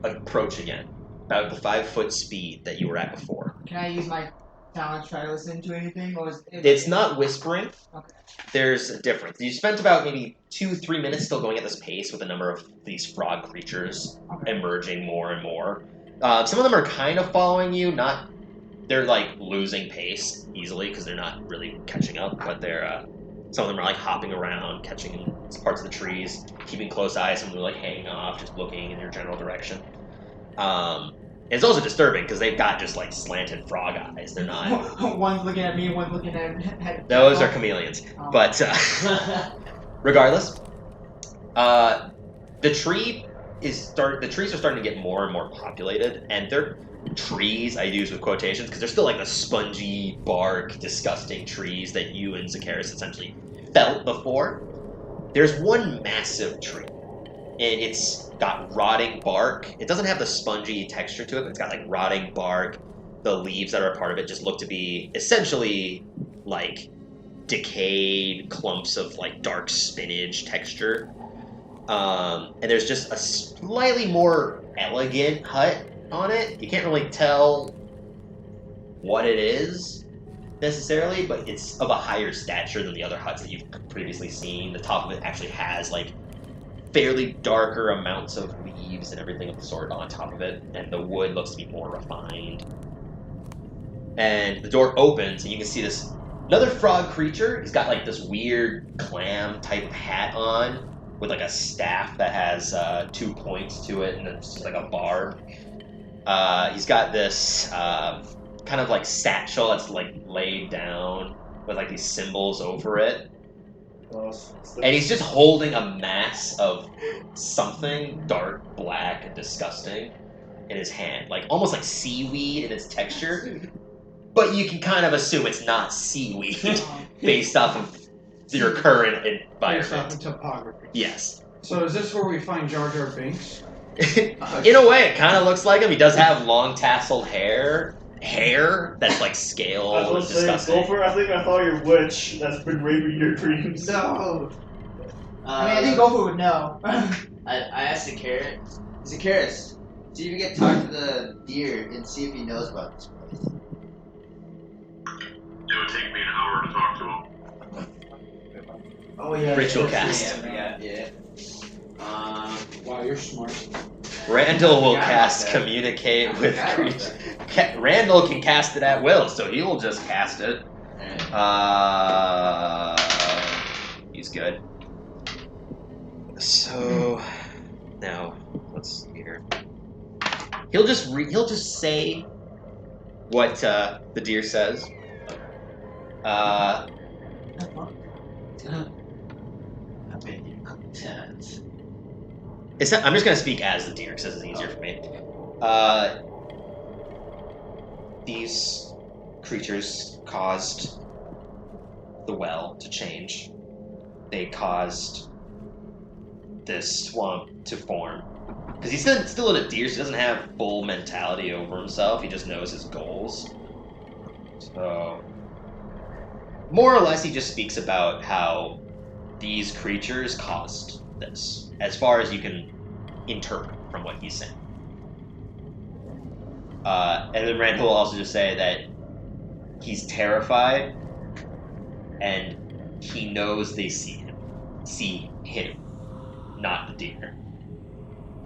approach again, about the 5-foot speed that you were at before. Can I use my talent to try to listen to anything, or is it? It's not whispering. Okay. There's a difference. You spent about maybe 2-3 minutes still going at this pace with a number of these frog creatures emerging more and more. Some of them are kind of following you, not... They're, like, losing pace easily because they're not really catching up, but they're... Some of them are, like, hopping around, catching parts of the trees, keeping close eyes. Some of them are, like, hanging off, just looking in your general direction. It's also disturbing because they've got just, like, slanted frog eyes. They're not... One's looking at me, one's looking at. Those are chameleons. Oh. But, regardless, the trees are starting to get more and more populated, and they're trees I use with quotations because they're still like the spongy bark, disgusting trees that you and Zacharis essentially felt before. There's one massive tree, and it's got rotting bark. It doesn't have the spongy texture to it, but it's got like rotting bark. The leaves that are a part of it just look to be essentially like decayed clumps of like dark spinach texture. And there's just a slightly more elegant hut on it. You can't really tell what it is necessarily, but it's of a higher stature than the other huts that you've previously seen. The top of it actually has like fairly darker amounts of leaves and everything of the sort on top of it, and the wood looks to be more refined. And the door opens, and you can see this another frog creature. He's got like this weird clam type of hat on with like a staff that has 2 points to it, and it's just like a barb. He's got this kind of like satchel that's like laid down with like these symbols over it. And he's just holding a mass of something dark, black, and disgusting in his hand. Like almost like seaweed in its texture. But you can kind of assume it's not seaweed based off of your current Based off environment. of topography. Yes. So is this where we find Jar Jar Binks? In a way, it kind of looks like him. He does have long tasseled hair that's like scale I and was saying, disgusting. Gopher, I think I thought your witch that's been raping your dreams. No. I mean, I think Gopher would know. I asked the carrot. Zacchaeus, see if you can talk to the deer and see if he knows about this place. It would take me an hour to talk to him. Oh yeah. Ritual yeah, cast. Yeah. Wow, you're smart. Randall will Yeah, cast okay. communicate with Yeah, creatures. Randall can cast it at will, so he will just cast it. He's good. So now let's see here. He'll just say what the deer says. I'm just gonna speak as the deer because it's easier for me. These creatures caused the well to change. They caused this swamp to form. Because he's still a deer, so he doesn't have full mentality over himself. He just knows his goals. So, more or less, he just speaks about how these creatures caused this, as far as you can interpret from what he's saying. And then Randall will also just say that he's terrified, and he knows they see him, not the deer.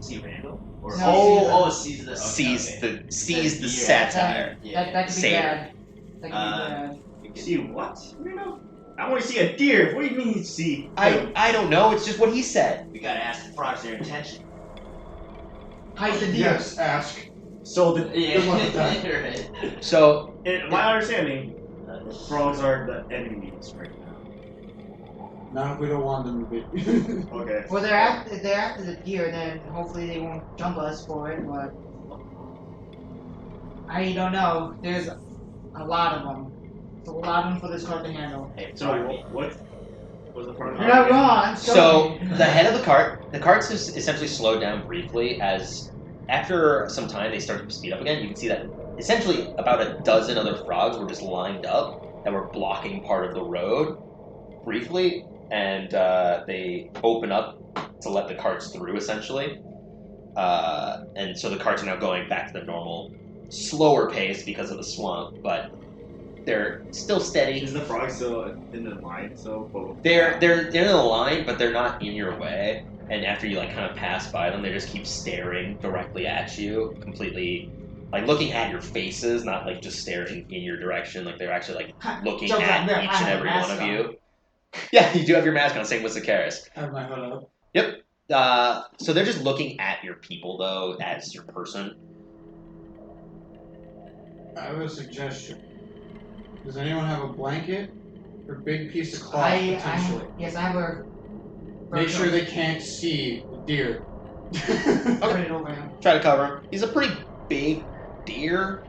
See Randall? Or No, sees the Sees the deer. satire. That could be Satyr. bad. That could be bad. See what? I want to see a deer. What do you mean you see? I don't know. It's just what he said. We gotta ask the frogs their intention. Hide the deer. Yes, ask. So the Yeah. Good luck with that. Right. So in my understanding, frogs are the enemies right now. Not if we don't want them to be. Okay. Well, they're after the deer, then hopefully they won't jump us for it. But I don't know. There's a lot of them. There's a lot of them for this cart to handle. Hey, So what was the front? You're not wrong. So the head of the cart's just essentially slowed down briefly as after some time they start to speed up again. You can see that essentially about a dozen other frogs were just lined up that were blocking part of the road briefly, and they open up to let the carts through essentially. And so the carts are now going back to the normal, slower pace because of the swamp, but they're still steady. Is the frog still in the line? So They're in the line, but they're not in your way. And after you like kind of pass by them, they just keep staring directly at you, completely like looking at your faces, not like just staring in your direction. Like they're actually like looking Jump at on there. each I and have every a one mask of on. you. Yeah, you do have your mask on. Same with Zacchaeus. I have my hood up. Yep. So they're just looking at your people though, as your person. I have a suggestion. Does anyone have a blanket or big piece of cloth potentially? Yes, I have a. Make sure they can't see the deer. Put it over him. Try to cover him. He's a pretty big deer.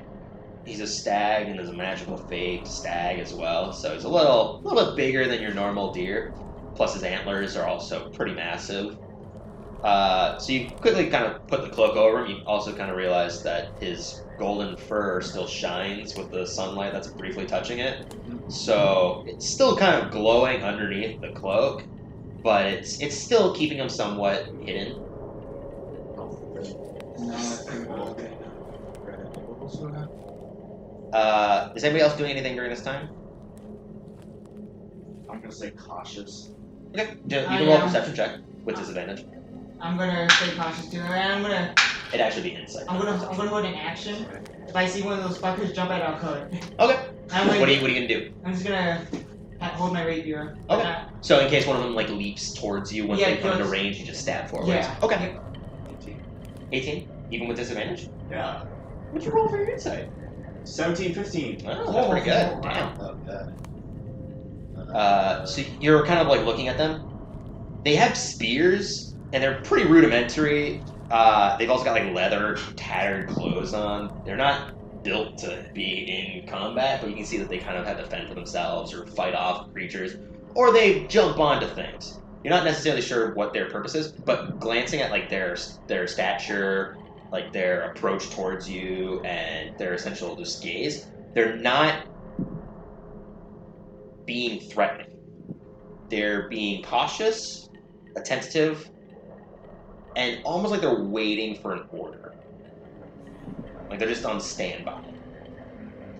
He's a stag, and there's a magical fake stag as well. So he's a little bit bigger than your normal deer. Plus his antlers are also pretty massive. So you quickly kind of put the cloak over him. You also kind of realize that his golden fur still shines with the sunlight that's briefly touching it. So it's still kind of glowing underneath the cloak, but it's still keeping him somewhat hidden. No, I think we're okay now. Let's go ahead. Is anybody else doing anything during this time? I'm gonna say cautious. Okay. You can roll a perception check with disadvantage. I'm gonna stay cautious too, and I'm gonna It'd actually be insight. I'm gonna hold an action. If I see one of those fuckers jump at our code. Okay. I'm like, What are you gonna do? I'm just gonna hold my rapier. Okay. So in case one of them like leaps towards you when they come into range, you just stab forward. Yeah. Okay. 18. 18, even with disadvantage. Yeah. What's your roll for your insight? 17, 15. Oh, that's pretty good. wow. Damn. Oh god. So you're kind of like looking at them. They have spears, and they're pretty rudimentary. They've also got like leather, tattered clothes on. They're not built to be in combat, but you can see that they kind of have to fend for themselves or fight off creatures, or they jump onto things. You're not necessarily sure what their purpose is, but glancing at like their stature, like their approach towards you, and their essential just gaze, they're not being threatening. They're being cautious, attentive, and almost like they're waiting for an order. Like they're just on standby.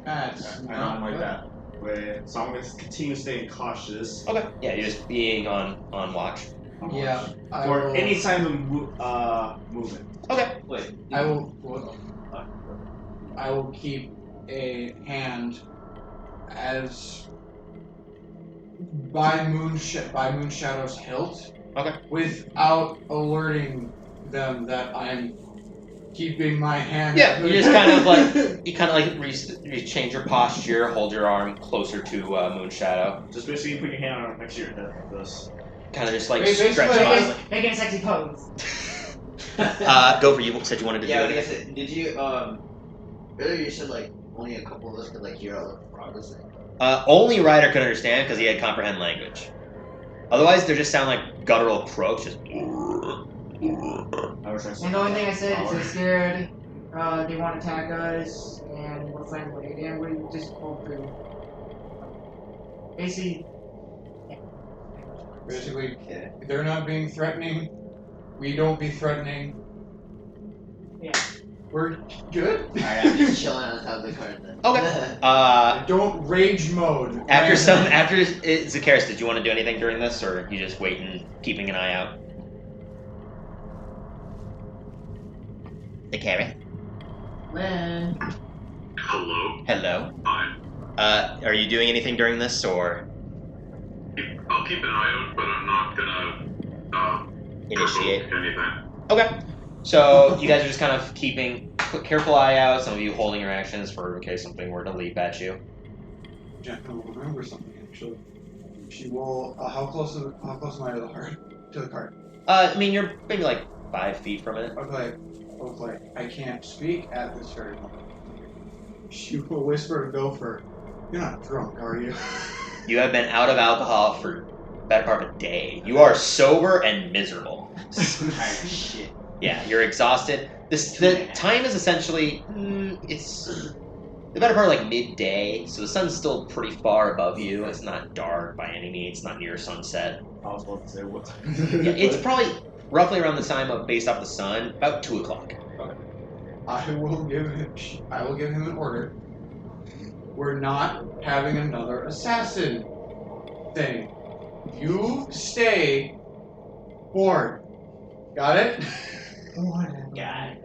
That's I don't like that way. So I'm gonna continue staying cautious. Okay. Yeah, you're just being on watch. Yeah. For any signs of movement. Okay. Wait. I will keep a hand as by Moonshadow's hilt. Okay. Without alerting them that I'm keeping my hand. Yeah, you just kind of like change your posture, hold your arm closer to Moonshadow, Just basically put your hand on next to your head like this. kind of just like Basically, stretch out. Making a sexy pose. Go for you. Said you wanted to do Yeah, anything. did you earlier you said like only a couple of us could like hear all the progress thing. Only Ryder could understand because he had comprehend language. Otherwise, they just sound like guttural croaks. Just. I wish I saw And the only thing I said is power. they're scared, they want to attack us, and we're friendly, and we just pull through. Basically, they're not being threatening. We don't be threatening. Yeah. We're good. Alright, I'm just chilling on top of the cart then. Okay. Don't rage mode. After Zakaris, did you want to do anything during this, or you just waiting, keeping an eye out? Zakaris. When? Hello. Hello. Hi. Are you doing anything during this, or I'll keep an eye out, but I'm not gonna initiate? provoke anything. Okay. So you guys are just kind of keeping a careful eye out. Some of you holding your actions for in case something were to leap at you. Jenna will remember something actually. She will. How close am I to the heart? To the cart? I mean, you're maybe like 5 feet from it. Okay. I can't speak at this very moment. She will whisper to Gopher, "You're not drunk, are you?" You have been out of alcohol for the better part of a day. You are sober and miserable. Shit. Yeah, you're exhausted. The time is essentially it's the better part of like midday, so the sun's still pretty far above you. It's not dark by any means. It's not near sunset. I was about to say what time. Yeah, it's probably roughly around the time of based off the sun, about 2 o'clock. I will give him an order. We're not having another assassin thing. You stay. Hoard. Got it? God.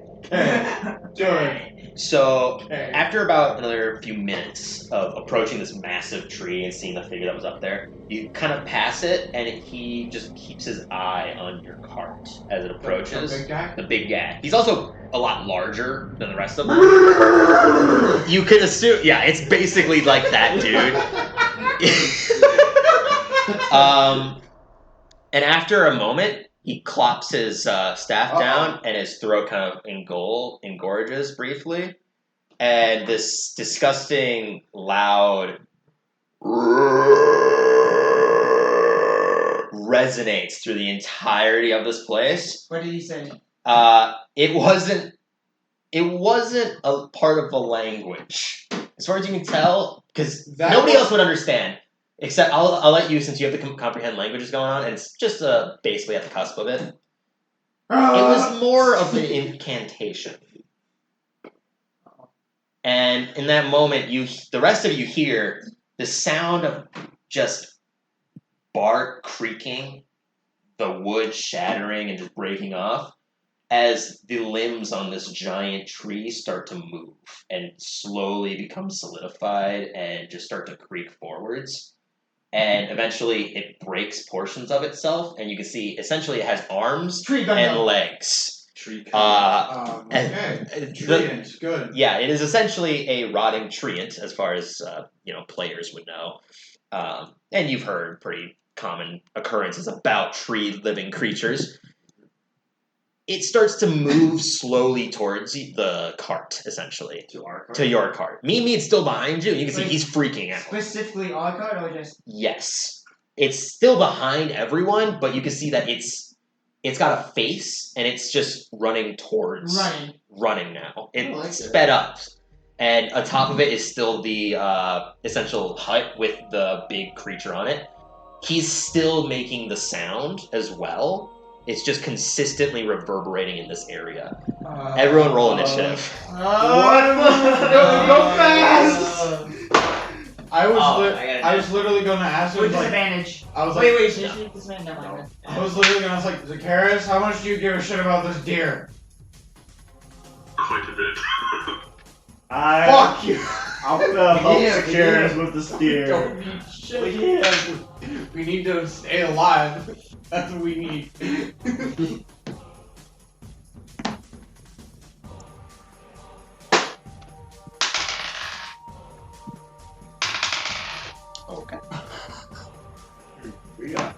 So Okay. after about another few minutes of approaching this massive tree and seeing the figure that was up there, you kind of pass it, and he just keeps his eye on your cart as it approaches. The big guy? The big guy. He's also a lot larger than the rest of them. You can assume, yeah, it's basically like that, dude. And after a moment, he clops his staff down, and his throat kind of engorges briefly, and this disgusting, loud resonates through the entirety of this place. What did he say? It wasn't a part of the language, as far as you can tell, because nobody else would understand. Except, I'll let you, since you have the comprehend languages going on, and it's just basically at the cusp of it. It was more of an incantation. And in that moment, the rest of you hear the sound of just bark creaking, the wood shattering and just breaking off, as the limbs on this giant tree start to move and slowly become solidified and just start to creak forwards. And eventually it breaks portions of itself, and you can see essentially it has arms and legs. Tree Okay. Treant, good. Yeah, it is essentially a rotting treant, as far as players would know. And you've heard pretty common occurrences about tree living creatures. It starts to move slowly towards the cart, essentially. To our cart? To your cart. Me's still behind you, and you can see he's freaking out. Specifically our card or just... Yes. It's still behind everyone, but you can see that it's got a face, and it's just running towards... Running now. It's sped up. And atop of it is still the essential hut with the big creature on it. He's still making the sound as well. It's just consistently reverberating in this area. Everyone roll initiative. Go fast! I was literally gonna ask him. With disadvantage. I was like, Wait, disadvantage. Never mind. I was literally gonna ask, like, Zacchaeus, how much do you give a shit about this deer? Quite a bit. Fuck you! I'm gonna help Zacchaeus with the steer. Don't need shit. We need to stay alive. That's what we need. Okay. We got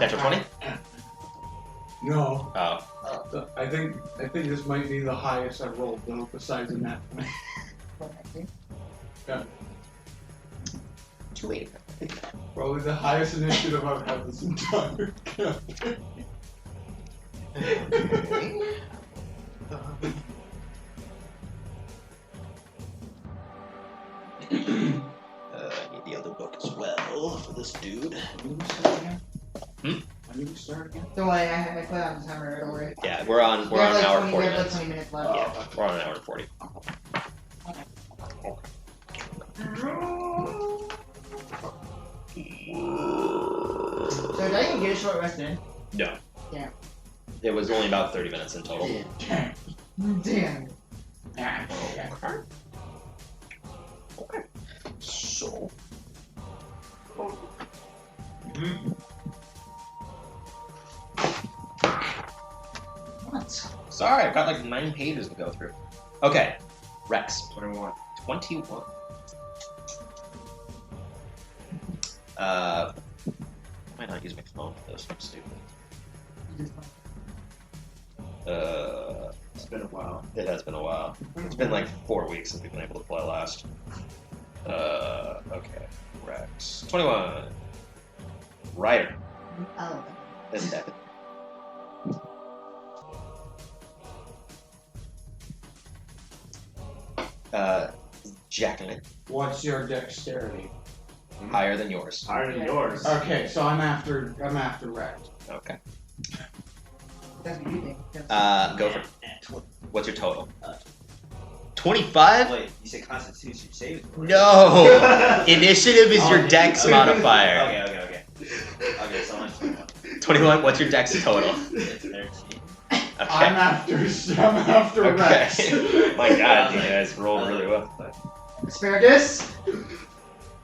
Natural 20? No. Oh. I think this might be the highest I've rolled though, besides a nat 20. Yeah. 2-8. Probably the highest initiative I've had this entire campaign. I need the other book as well for this dude. When do we start again? When do we start again? Don't worry, I put on the timer, don't worry. Yeah, we're on We have an hour 20, 40 we have like minutes. 20 minutes left. Yeah, we're on an hour and 40. So did I even get a short rest in? No. Yeah. It was only about 30 minutes in total. Damn. Okay. So. What? Sorry, I've got like 9 pages to go through. Okay. Rex. 21. 21. Why not use my phone for this? I'm stupid. It's been a while. It has been a while. It's been like 4 weeks since we've been able to play last. Okay. Rex. 21. Ryder. Oh. Isn't that? Jacqueline. What's your dexterity? Higher than yours. Higher than yours. Okay, so I'm after Rex. Okay. That's what you think. Go for it. What's your total? 25? Wait, you said Constitution saving throw? No! Initiative is your dex modifier. Okay, so much 21. 21, what's your dex total? 13. Okay. I'm after Rex. Okay. My god, you guys rolled really well. Asparagus?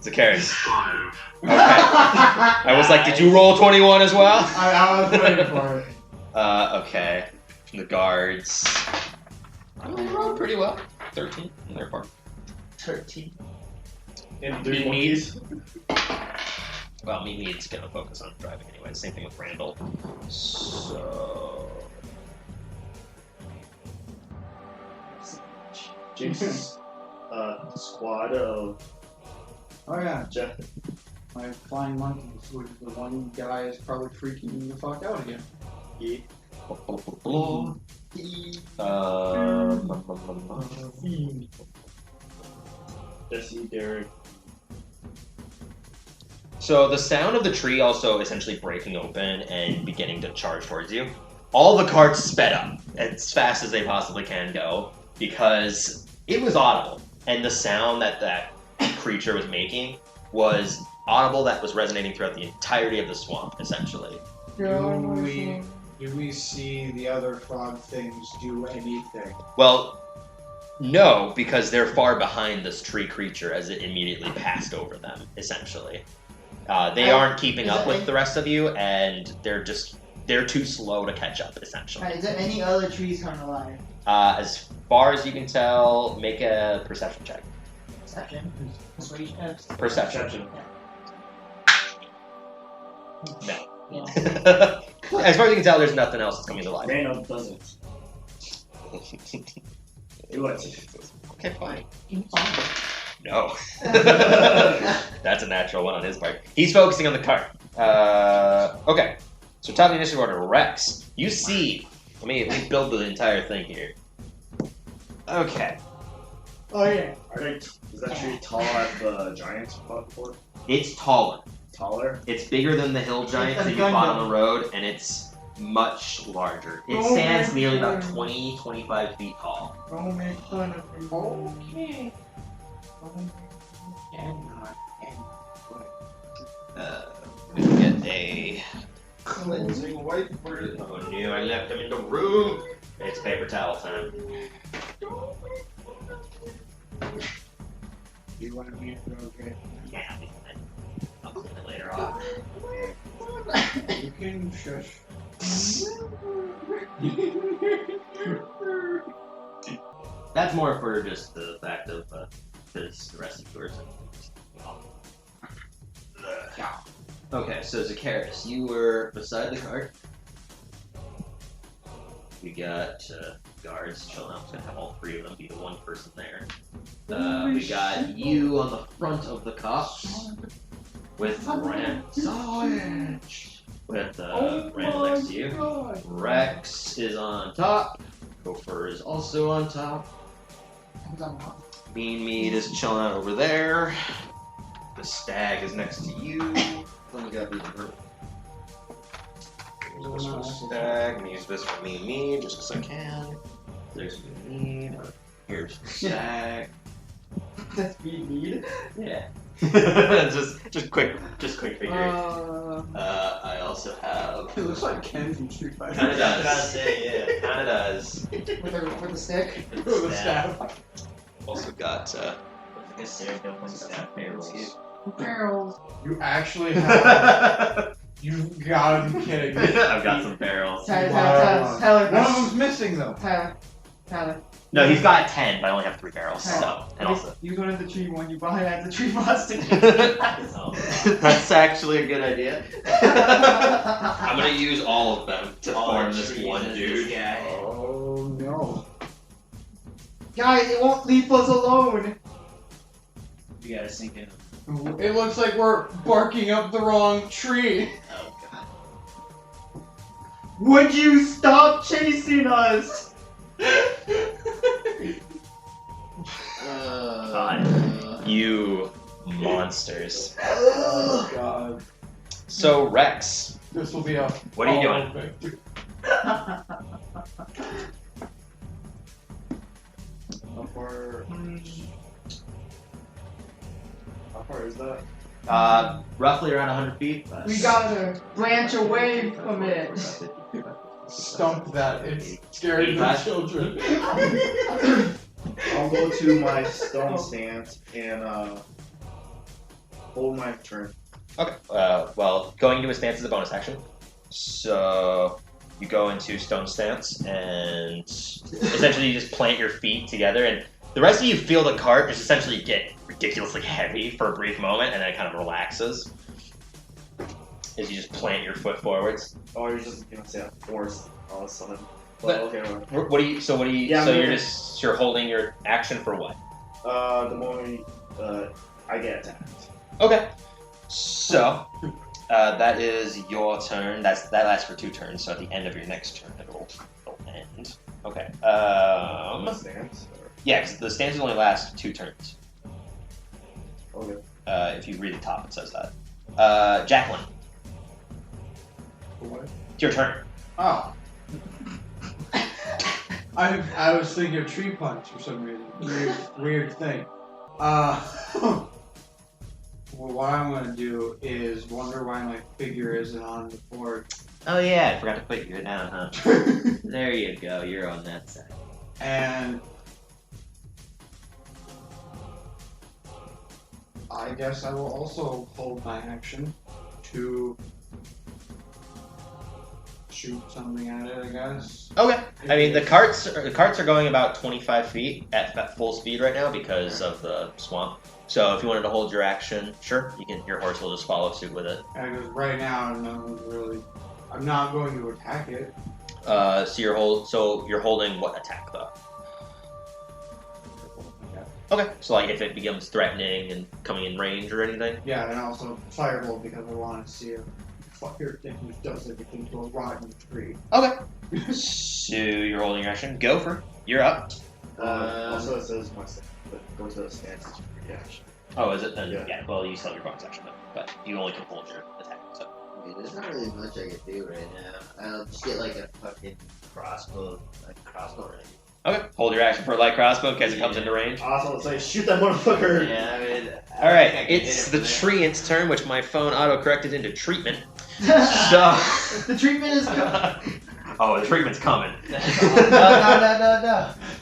Zacchaeus. 5. Okay. I was like, did you roll 21 as well? I was waiting for it. Okay. The guards. Oh, they rolled pretty well. 13 on their part. 13. And 3 monkeys. Well, Mimi's gonna focus on driving anyway. Same thing with Randall. So. Jinx's squad of Oh yeah, Jeff. my flying monkeys, which the one guy is probably freaking me the fuck out again. Yeah. Jesse, Derek. So the sound of the tree also essentially breaking open and beginning to charge towards you. All the carts sped up as fast as they possibly can go because it was audible. and the sound that creature was making was audible, that was resonating throughout the entirety of the swamp, essentially. Do we see the other frog things do anything? Well, no, because they're far behind this tree creature as it immediately passed over them, essentially. They aren't keeping up with the rest of you, and they're too slow to catch up, essentially. Is there any other trees coming alive? As far as you can tell, make a perception check. Perception. Perception. No. Yeah. As far as you can tell, there's nothing else that's coming to life. Random doesn't. Do it. Okay, fine. No. That's a natural one on his part. He's focusing on the cart. Okay. So top of the initiative order, Rex. You see. Let me build the entire thing here. Okay. Oh yeah. Is that tree tall at the giant before? It's taller. Taller? It's bigger than the hill giant that you fought on the road, and it's much larger. It Oh, stands my nearly about God. 20-25 feet tall. Don't make fun of me. Okay. We can get a cleansing wipe for it. Oh no, I left him in the room. It's paper towel time. You want me to go get? Yeah, I'll clean it later on. You can shush. That's more for just the fact of because the rest of yours. Okay, so Zacchaeus, you were beside the cart. We got guards chilling out. It's gonna have all three of them be the one person there. We got you on the front of the cops with Rand. With Randall next to you. Rex is on top. Gopher is also on top. Bean Meat is chilling out over there. The stag is next to you. Let me grab these for this for the stag. I'm gonna use this for me just because I can. There's the mead. Here's the stag. That's speed need. Yeah. just quick figuring. I also have. It looks like Ken from Street Fighter. Kinda does. Gotta say, yeah. Kinda does. With the stick. With the staff. Also got. I guess Sarah don't want to staff barrels. Barrels. You actually have. You gotta be kidding me. I've got some barrels. Tyler. One of them's missing though. Tyler. No, he's got 10, but I only have 3 barrels. So, and also. You go to the tree one, you buy it at the tree monster. That's actually a good idea. I'm gonna use all of them to form this one dude. Oh no. Guys, it won't leave us alone. You gotta sink in. It looks like we're barking up the wrong tree. Oh god. Would you stop chasing us? You monsters. Oh god. So, Rex, This will be a. what are you doing? How far is that? Roughly around 100 feet. We gotta branch away from it. Stump that. It's scary for 85. children. I'll go to my stone stance and hold my turn. Okay. Well, going into a stance is a bonus action. So you go into stone stance and essentially you just plant your feet together, and the rest of you feel the cart just essentially get ridiculously heavy for a brief moment, and then it kind of relaxes as you just plant your foot forwards. Oh, you're just gonna say force all of a sudden. Well, okay. What do you? So what do you? Yeah, so I'm you're gonna- you're holding your action for what? The moment I get attacked. Okay. So that is your turn. That lasts for 2 turns. So at the end of your next turn, it'll end. Okay. Stance. Yeah, because the stances only last 2 turns. Okay. If you read the top, it says that. Jacqueline, What? it's your turn. Oh. I was thinking of tree punch for some reason. Weird thing. Well, what I'm gonna do is wonder why my figure isn't on the board. Oh yeah, I forgot to put you down, huh? There you go. You're on that side. And I guess I will also hold my action to shoot something at it, I guess. Okay. I mean, the carts are going about 25 feet at full speed right now because of the swamp. So if you wanted to hold your action, sure, you can. Your horse will just follow suit with it. Because right now, I'm not going to attack it. So you're holding what attack though? Okay. So like if it becomes threatening and coming in range or anything. Yeah, and also firebolt because I want to see if fucker thing does everything to a rotten tree. Okay. So you're holding your action. Go for it. You're up. Also, it says once go to the stance reaction. Oh, is it? Then, Yeah. yeah. Well, you still have your bonus action, but you only can hold your attack. So. I mean, there's not really much I can do right now. I'll just get like a fucking crossbow range. Okay. Hold your action for a light crossbow in case it comes into range. Also, it's like shoot that motherfucker. Yeah, I mean. All right. It's the treant's turn, which my phone auto-corrected into treatment. So. The treatment is good. Oh, the treatment's coming. No.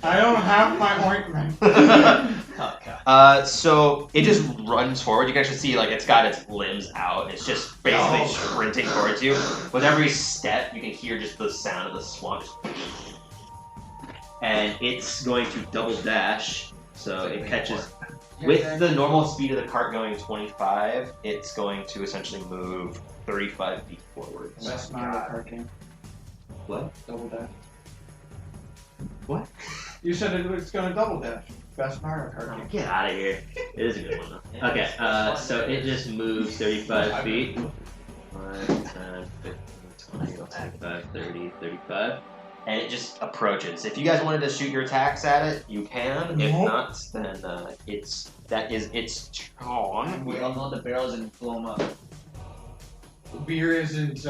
I don't have my ointment. Oh, God. So it just runs forward. You can actually see like it's got its limbs out. It's just basically sprinting towards you. With every step, you can hear just the sound of the swamp. And it's going to double dash. So it catches with the normal speed of the cart going 25. It's going to essentially move 35 feet forward. That's not a card game. What? Double dash. What? You said it was gonna double dash. Best Mario Kart game. Get out of here. It is a good one though. Okay, so it just moves 35 feet. 5, 10, 15, 20, 25, 30, 35. And it just approaches. If you guys wanted to shoot your attacks at it, you can. If not, then its turn. We all know the barrels and blow them up. Beer isn't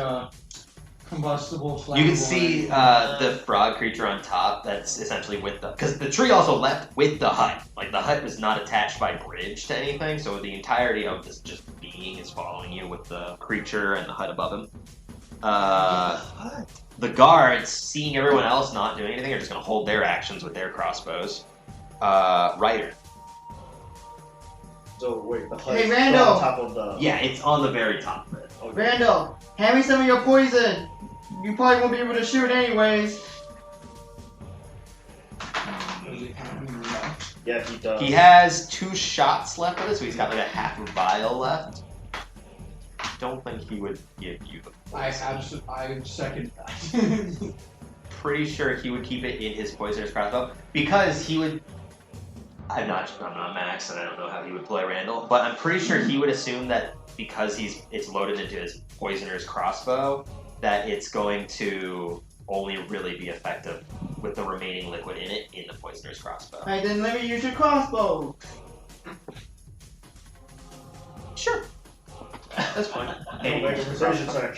combustible, flammable. You can see the frog creature on top. That's essentially with the because the tree also left with the hut. Like the hut was not attached by bridge to anything, so the entirety of this just being is following you with the creature and the hut above him. The guards, seeing everyone else not doing anything, are just going to hold their actions with their crossbows. Ryder. So wait, the hut Hey, is Randall! on top of the. Yeah, it's on the very top of it. Okay. Randall, hand me some of your poison. You probably won't be able to shoot anyways. Yeah, he does. He has 2 shots left of it, so he's got like a half a vial left. Don't think he would give you the I second that. pretty sure he would keep it in his poisoner's crossbow because he would. I'm not Max, and I don't know how he would play Randall, but I'm pretty sure he would assume that because it's loaded into his poisoner's crossbow, that it's going to only really be effective with the remaining liquid in it in the poisoner's crossbow. Alright, then let me use your crossbow. Sure, that's fine. Make a persuasion check.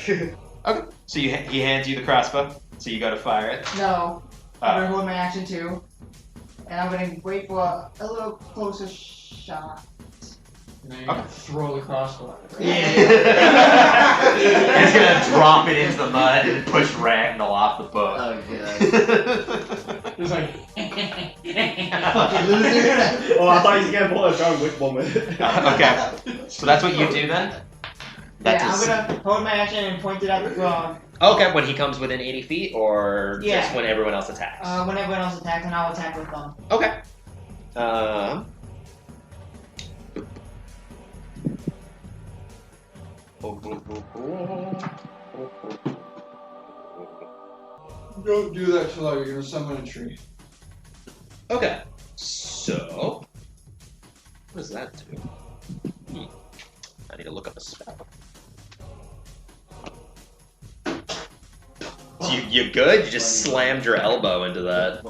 Okay, so he hands you the crossbow, so you go to fire it. No. I'm gonna hold my action too. And I'm gonna wait for a little closer shot. And then you throw the crossbow at it. He's gonna drop it into the mud and push Randall off the boat. Oh, God. It's like, Fucking loser. Oh, I thought he was gonna pull a John Wick moment. Okay, so that's what you do then? Yeah, I'm gonna hold my action and point it at the frog. Okay, when he comes within 80 feet, or Yeah. just when everyone else attacks? When everyone else attacks, and I'll attack with them. Okay. don't do that till you're gonna summon a tree. Okay. So, what does that do? I need to look up a spell. You good? You just slammed your elbow into that.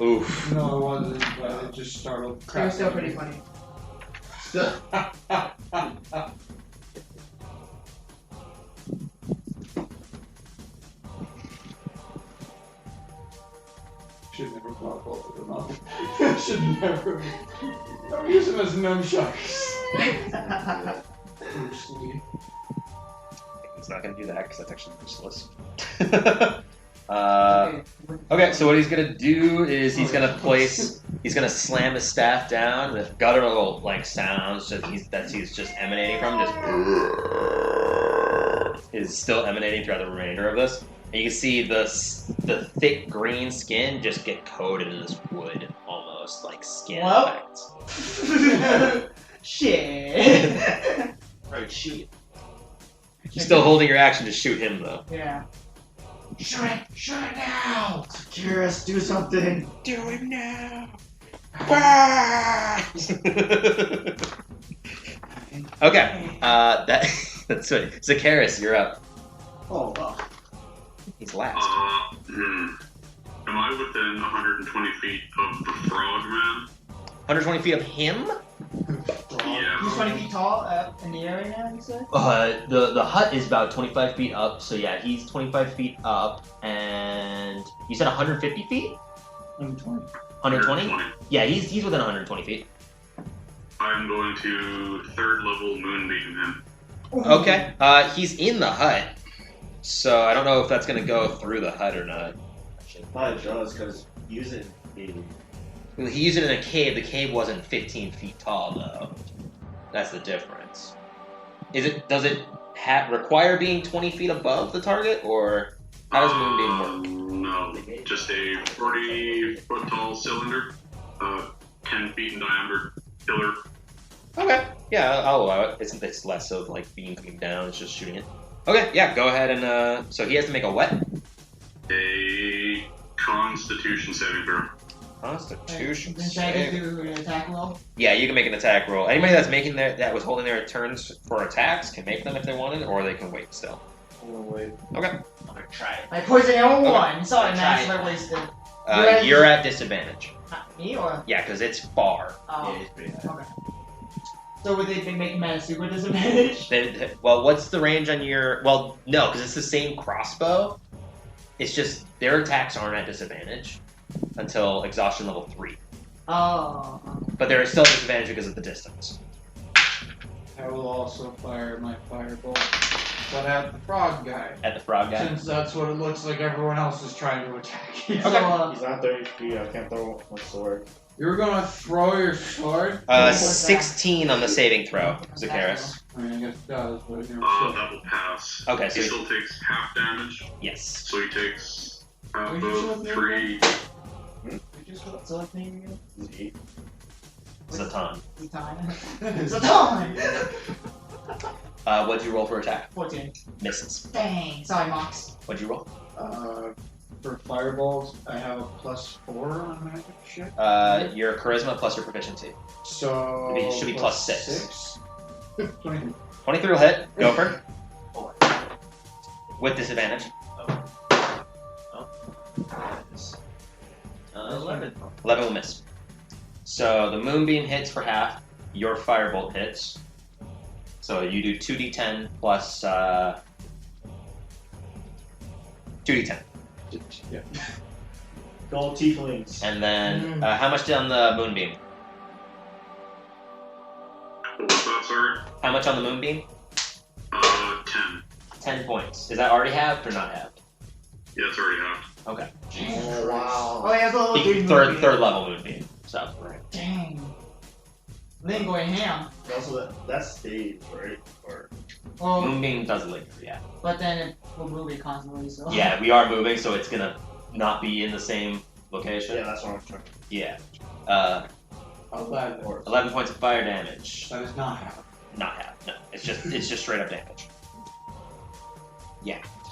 Oof. No, it wasn't, but it just startled the It crap was still out of pretty me. funny. Should never block both of them up. Should never. Don't use them as nunchucks. He's not gonna do that because that's actually useless. Okay, so what he's gonna do is he's gonna slam his staff down with guttural like sounds that he's just emanating from, is still emanating throughout the remainder of this. And you can see the thick green skin just get coated in this wood, almost like skin effect. Shit. Right, shoot. You're still holding your action to shoot him though. Yeah. Shoot it now! Curious, do something. Do it now. Okay, that's it. Zakaris, you're up. Oh, well. He's last. Am I within 120 feet of the frog man? 120 feet of him? Yeah. He's 20 feet tall in the area now, you said? The hut is about 25 feet up, so yeah, he's 25 feet up, and you said 150 feet? 120. 120? Yeah, he's within 120 feet. I'm going to third level moonbeam him. Okay, he's in the hut, so I don't know if that's gonna go through the hut or not. Probably does, because use it in Well, he used it in a cave. The cave wasn't 15 feet tall, though. That's the difference. Does it require being 20 feet above the target, or how does Moonbeam work? No, just a 40-foot tall cylinder, 10 feet in diameter pillar. Okay, yeah, I'll allow it. It's less of like beam coming down; it's just shooting it. Okay, yeah, go ahead and so he has to make a what? A Constitution saving throw. Constitution. Then should I just do an attack roll? Yeah, you can make an attack roll. Anybody that's that was holding their turns for attacks can make them if they wanted, or they can wait still. I'm gonna wait. Okay. I'm gonna try it. I poisoned everyone Okay. one. Sorry, Try Max, it. I wasted. You're at disadvantage. Me or? Yeah, because it's far. Oh. Yeah, it's pretty high. Okay. So would they be making me at a super disadvantage? Well, what's the range on your? Well, no, because it's the same crossbow. It's just their attacks aren't at disadvantage until exhaustion level 3. Oh. But they're still at disadvantage because of the distance. I will also fire my firebolt, but at the frog guy. At the frog guy. Since that's what it looks like everyone else is trying to attack. So, He's not 30 feet, I can't throw my sword. You're gonna throw your sword? 16 on the saving throw, Zakaris. I mean, I guess it does, but you know, That will pass. Okay, He so still takes half damage, yes. so he takes half Are you sure of it's 3. What's the last name again? Zatan. Zatan! What'd you roll for attack? 14. Misses. Dang. Sorry, Mox. What'd you roll? for fireballs, I have a +4 on magic shit. Your charisma plus your proficiency. So It should be plus 6. 23. 23 will hit. Go for it. With disadvantage. 11. 11 will miss. So the moonbeam hits for half. Your firebolt hits. So you do 2d10 plus 2d10. Yeah. Gold tieflings. And then how much on the moonbeam? What's that, sorry? How much on the moonbeam? 10. 10 points. Is that already halved or not halved? Yeah, it's already half. Okay. Oh, wow. Oh, yeah, it's a little Third, dude third, movie. third level moonbeam. So. Dang. Then going ham. Also, that stays, right? Or Well, Moonbeam does linger, yeah. but then it will move it constantly, so. Yeah, we are moving, so it's gonna not be in the same location. yeah, that's what I'm trying. Yeah. 11. 11 points of fire damage. That is not half. Not half. No, it's just straight up damage.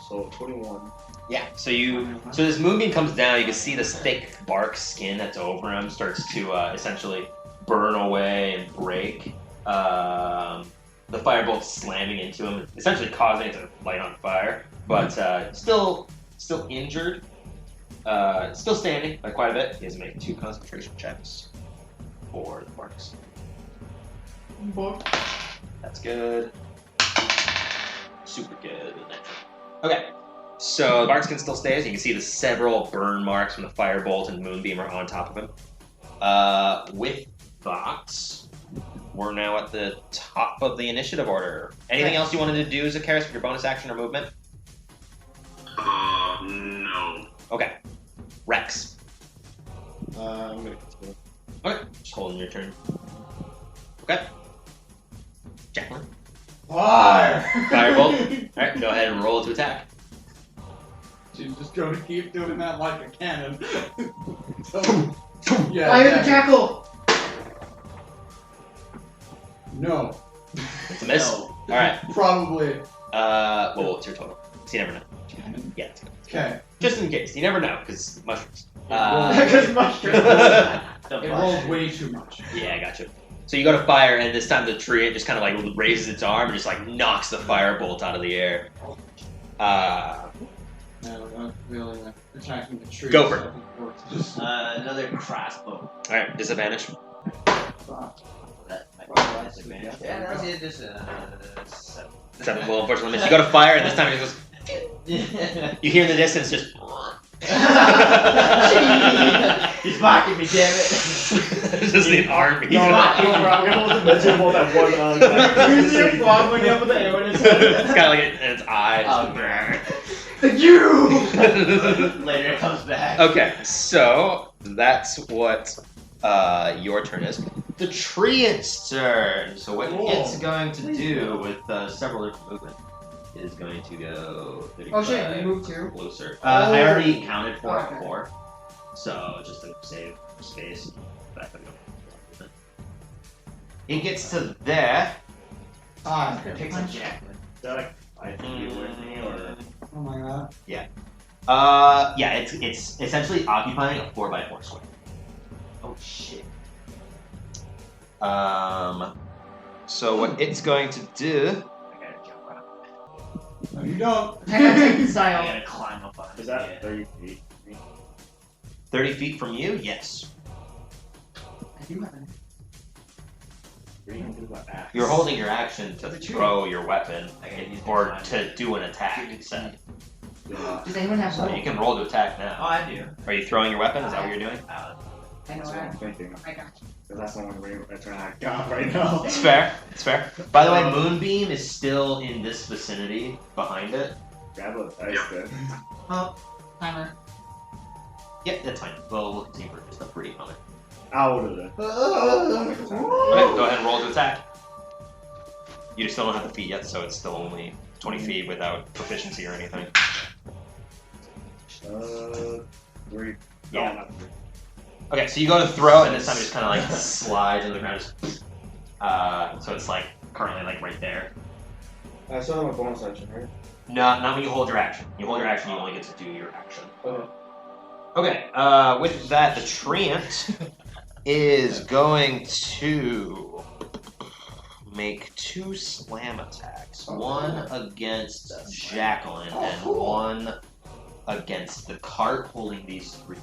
So 21. Yeah. So this moonbeam comes down. You can see this thick bark skin that's over him starts to essentially burn away and break. The firebolt's slamming into him, essentially causing it to light on fire. But still injured. Still standing by quite a bit. He has to make 2 concentration checks for the barks. That's good. Super good. Okay. So the barkskin still stays. You can see the several burn marks from the firebolt and moonbeam are on top of him. With that, we're now at the top of the initiative order. Anything else you wanted to do, Zacharias, with your bonus action or movement? No. Okay. Rex. I'm gonna continue. Okay. Just holding your turn. Okay. Jacqueline. Fire! Firebolt. Alright, go ahead and roll to attack. She's just going to keep doing that like a cannon. So, yeah, Fire the exactly. jackal! No. It's a miss. No. Alright. Probably. Well, what's your total? So you never know. Yeah, it's good. Okay. Just in case. You never know, because mushrooms. Because mushrooms. It rolls way too much. Yeah, I gotcha. So you go to fire, and this time the tree it just kind of like raises its arm and just like knocks the firebolt out of the air. No, not really. Attacking the tree. Go for it. Just Another crossbow. Alright, disadvantage. That might be disadvantage. Yeah, that was it. Just 7. 7 will unfortunately miss. You go to fire, and this time it goes. You hear in the distance just. He's mocking me, damn it. It's just the army. No, I'm gonna hold the mention about that one You see your frog when you have the arrow in its head. It's kind of like in its eye. You! Later it comes back. Okay, so that's what your turn is. The treant's turn. So what it's going to do with several different movement is going to go 35 Oh shit, you moved too? closer. I already counted for Okay. 4, so just to save space. Back up. It gets to there. ah, Picks up Jacqueline. Is that like 5 feet away from me or? oh my god. Yeah, it's essentially occupying a 4x4 square. Oh shit. So what it's going to do? I gotta jump out. No, you don't. Attack on Titan I style. gotta climb up on it. Is that 30 feet? 30 feet from you? Yes. You're holding your action to throw your weapon or to do an attack instead. Does anyone have So bow? you can roll to attack Oh, now. I do. Are you throwing your weapon? Is that what you're doing? I know That's what I'm that. thinking. I got you. Because that's the one we're trying to act out right now. It's fair. It's fair. By the way, Moonbeam is still in this vicinity behind it. Grab a dice then. Oh, timer. Yep, that's fine. We'll continue for just a free moment. Out of it. Okay, go ahead and roll to attack. You still don't have the feet yet, so it's still only 20 feet without proficiency or anything. 3. Yeah. No, not 3. Okay, so you go to throw, and this time it just kind of like slides into the ground. Just, so it's like currently like right there. I still have a bonus action, right? Not when you hold your action. You hold your action, you only get to do your action. Okay. Okay, with that, the treant is going to make 2 slam attacks. One against Jacqueline and one against the cart holding these 3.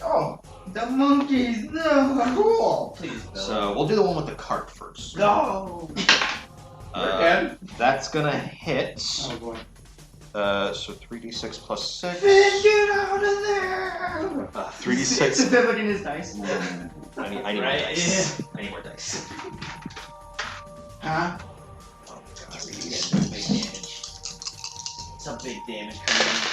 Oh, The monkeys, no! cool. Please, Bill. So we'll do the one with the cart first. No! Again? That's gonna hit. Oh boy. So 3d6 plus 6. Finn, get out of there! 3d6. It's mimicking his dice. I need more Right, dice. I need more dice. Huh? Oh, Big damage. Some big damage coming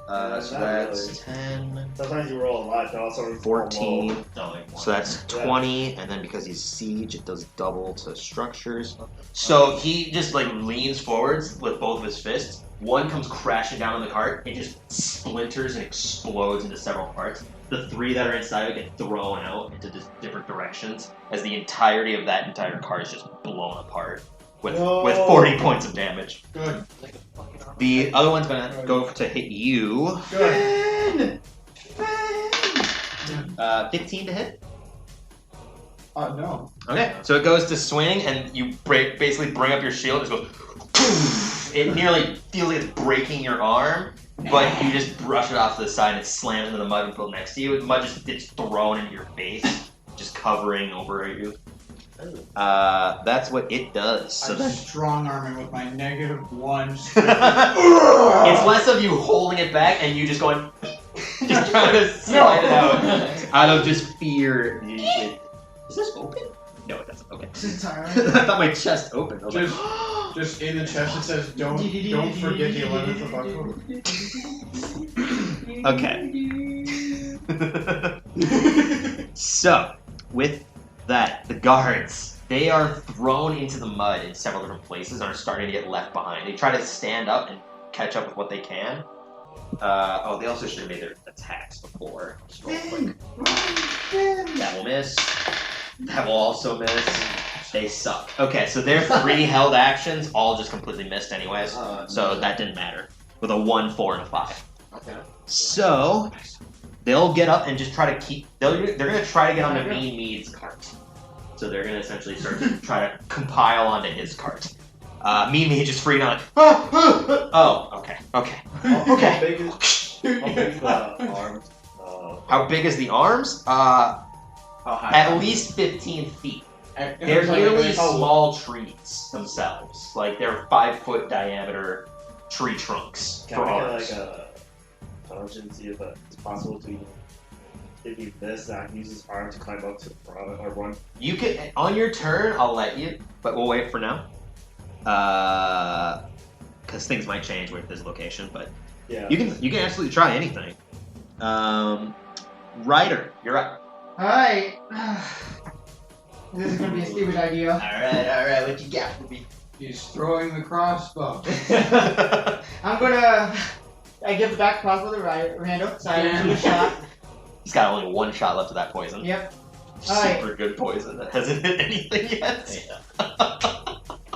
so Not that's really. 10, Sometimes you roll a lot, but also you roll 14. low. in. Don't like So that's Yeah. 20, and then because he's siege, it does double to structures. So he just like leans forwards with both of his fists. One comes crashing down on the cart. It just splinters and explodes into several parts. The 3 that are inside it get thrown out into just different directions as the entirety of that entire cart is just blown apart with with 40 points of damage. Good. The other one's gonna go to hit you. Good. Finn! 15 to hit. No. Okay, so it goes to swing, and you basically bring up your shield. It just goes. It nearly feels like it's breaking your arm, but you just brush it off to the side and it slams into the mud and next to you. The mud just gets thrown into your face, just covering over you. That's what it does. So I'm strong arming with my -1. it's less of you holding it back and you just going, just trying to slide it out of just fear. Is this open? No, it doesn't. Okay. I thought my chest opened. I was like, Just in the chest it says, don't forget the 11th of October. Okay. So, with that, the guards, they are thrown into the mud in several different places and are starting to get left behind. They try to stand up and catch up with what they can. They also should have made their attacks before. Just real quick. That will miss. That will also miss. They suck. Okay, so their 3 held actions all just completely missed anyways. So that didn't matter. With a 1, 4, and a 5. Okay. So they'll get up and just try to keep. They're gonna try to get on the Mean Mead's cart. So they're gonna essentially start to try to compile onto his cart. Mean Mead just freed on it. Oh, okay. How big is the arms? How big is the arms? How high? At least 15 feet. They're nearly small trees themselves. Like they're 5-foot diameter tree trunks Can for I arms. get like a intelligence, see if it's possible to if he missed, I can use his arm to climb up to the front or run. You can on your turn. I'll let you, but we'll wait for now. Because things might change with this location. But Yeah. you can absolutely try anything. Ryder, you're up. Alright. This is gonna be a stupid idea. Alright, what you got for me? He's throwing the crossbow. I'm gonna. I give the back crossbow to Randall, so I do a shot. He's got only 1 shot left of that poison. Yep. Super good poison that hasn't hit anything yet.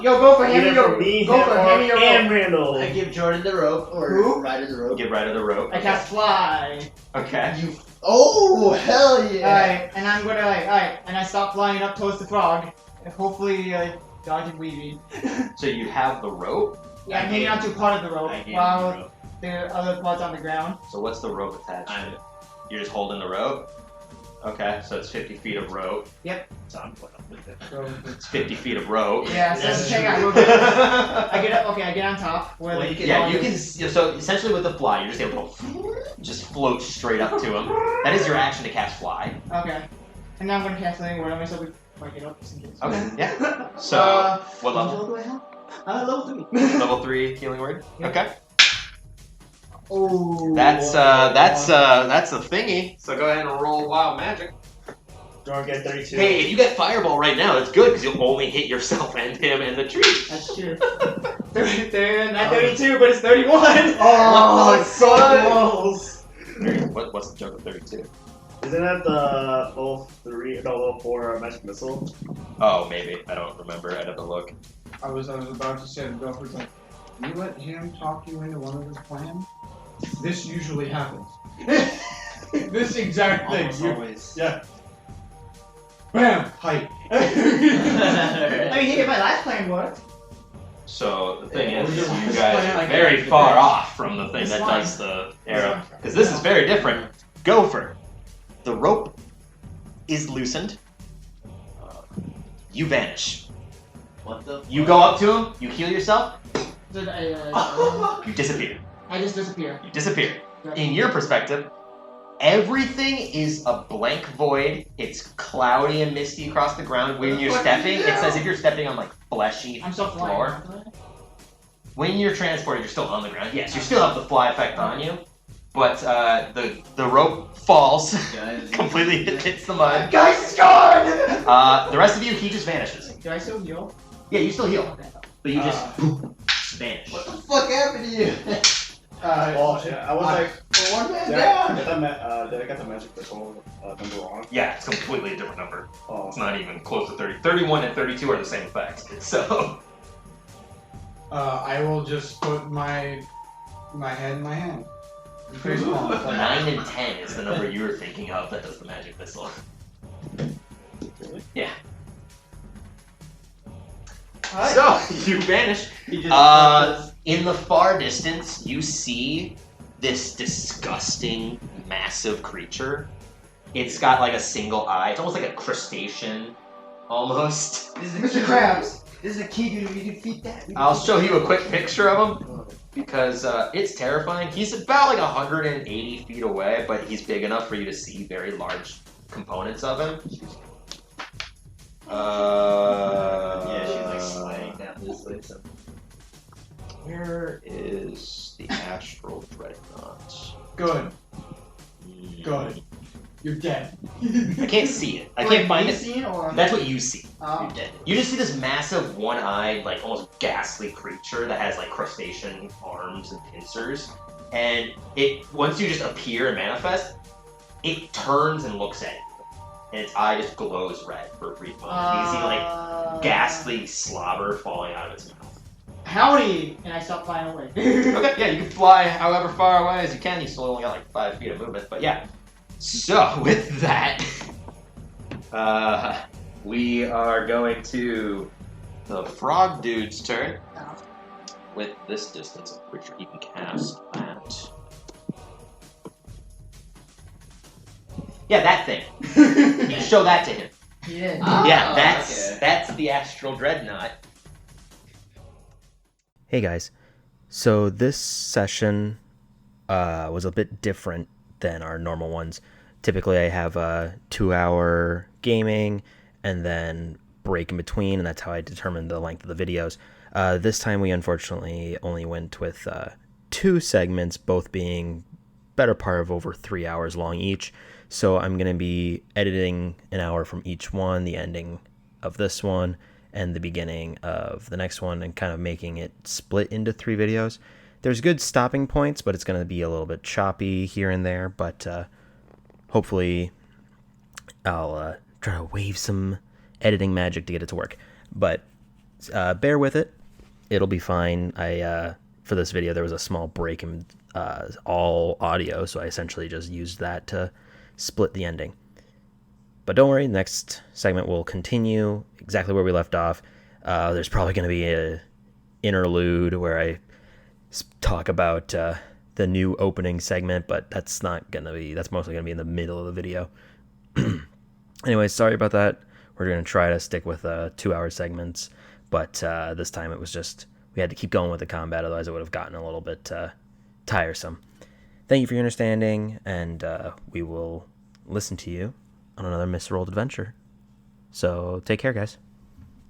Yo, go for him. Either for me, Go for him him, your and rope. Randall. I give Jordan the rope, or Who? Ryder the rope. Get right of the rope. I cast fly. Okay. Oh, hell yeah! Alright, and I'm gonna and I stop flying up towards the frog. And hopefully, dodge and weaving. So you have the rope. Yeah, I'm hanging onto part of the rope I gave him while the rope. the other part's on the ground. So what's the rope attached to? You're just holding the rope? Okay, so it's 50 feet of rope. So I'm putting up with it. So It's 50 feet of rope. Yeah, so That's hang on. true. We'll I get up. Okay, I get on top. Where Well, the you can- Yeah, frog you is. can. So essentially, with the fly, you're just able to just float straight up to him. That is your action to cast fly. Okay. And now I'm gonna cast healing word on myself before I get up. Just in case. Okay. Yeah. So what level? do I have? Level 3. Level 3 healing word. Yeah. Okay. Oh. That's a thingy. So go ahead and roll wild magic. Don't get 32. Hey, if you get fireball right now, it's good because you'll only hit yourself and him and the tree. That's true. Not 32, but it's 31. Oh, it's so close. What's the joke of 32? Isn't that the level 4 magic missile? Oh, maybe. I don't remember. I'd have to look. I was about to say, Belford's like, you let him talk you into one of his plans? This usually happens. This exact thing. Almost You- always. Yeah. Bam! Height. I mean, if my last plan worked. So the thing Yeah, is, we're just you guys playing are like very a- far off from the thing It's that fine. does the arrow. Because this is very different. Gopher. The rope is loosened. You vanish. What the? You go up to him, you heal yourself, Did you disappear. I just disappear. You disappear. In your perspective, everything is a blank void. It's cloudy and misty across the ground. When you're stepping, it's as if you're stepping on like fleshy I'm still flying. floor. When you're transported, you're still on the ground. Yes, you still have the fly effect on you, but the rope falls, Guys, completely hits the mud. Guys, it's gone! The rest of you, he just vanishes. Do I still heal? Yeah, you still heal, but you just vanish. what the fuck happened to you? Well, yeah, I was like, Well, one man did down. I get the magic missile number wrong? Yeah, it's completely a different number. Oh, It's not even close to 30. 31 and 32 are the same effect. So, I will just put my head in my hand. Face palm. 9 and 10 is the number you were thinking of that does the magic missile. Yeah. So, you vanish. He just In the far distance, you see this disgusting, massive creature. It's got like a single eye. It's almost like a crustacean almost. This is Mr. Krabs. This is a key, dude. We can feed that. I'll show you a quick picture of him because it's terrifying. He's about like 180 feet away, but he's big enough for you to see very large components of him. Yeah, she's like sliding down this way. So. Where is the astral dreadnought? Good. Good. You're dead. I can't see it. I Wait, can't find you it. seen or? That's what you see. Oh. You're dead. You just see this massive, one-eyed, like almost ghastly creature that has like crustacean arms and pincers, and it once you just appear and manifest, it turns and looks at you, and its eye just glows red for a brief moment. You can see like ghastly slobber falling out of its mouth. Howdy! And I stop flying away. Okay, yeah, you can fly however far away as you can. You still only got like 5 feet of movement, but yeah. So with that, we are going to the frog dude's turn. With this distance, I'm pretty sure he can cast that. Yeah, that thing. You can show that to him. Yeah. Yeah, okay. that's the astral dreadnought. Hey guys, so this session was a bit different than our normal ones. Typically I have a 2-hour gaming and then break in between, and that's how I determine the length of the videos. This time we unfortunately only went with 2 segments, both being better part of over 3 hours long each. So I'm going to be editing an hour from each one, the ending of this one and the beginning of the next one, and kind of making it split into 3 videos. There's good stopping points, but it's going to be a little bit choppy here and there, but hopefully I'll try to wave some editing magic to get it to work. But bear with it. It'll be fine. For this video, there was a small break in all audio, so I essentially just used that to split the ending. But don't worry, the next segment will continue exactly where we left off. There's probably going to be an interlude where I talk about the new opening segment, but that's mostly going to be in the middle of the video. Anyway, sorry about that. We're going to try to stick with 2-hour segments, but this time it was just, we had to keep going with the combat, otherwise it would have gotten a little bit tiresome. Thank you for your understanding, and we will listen to you on another misrolled adventure. So take care, guys.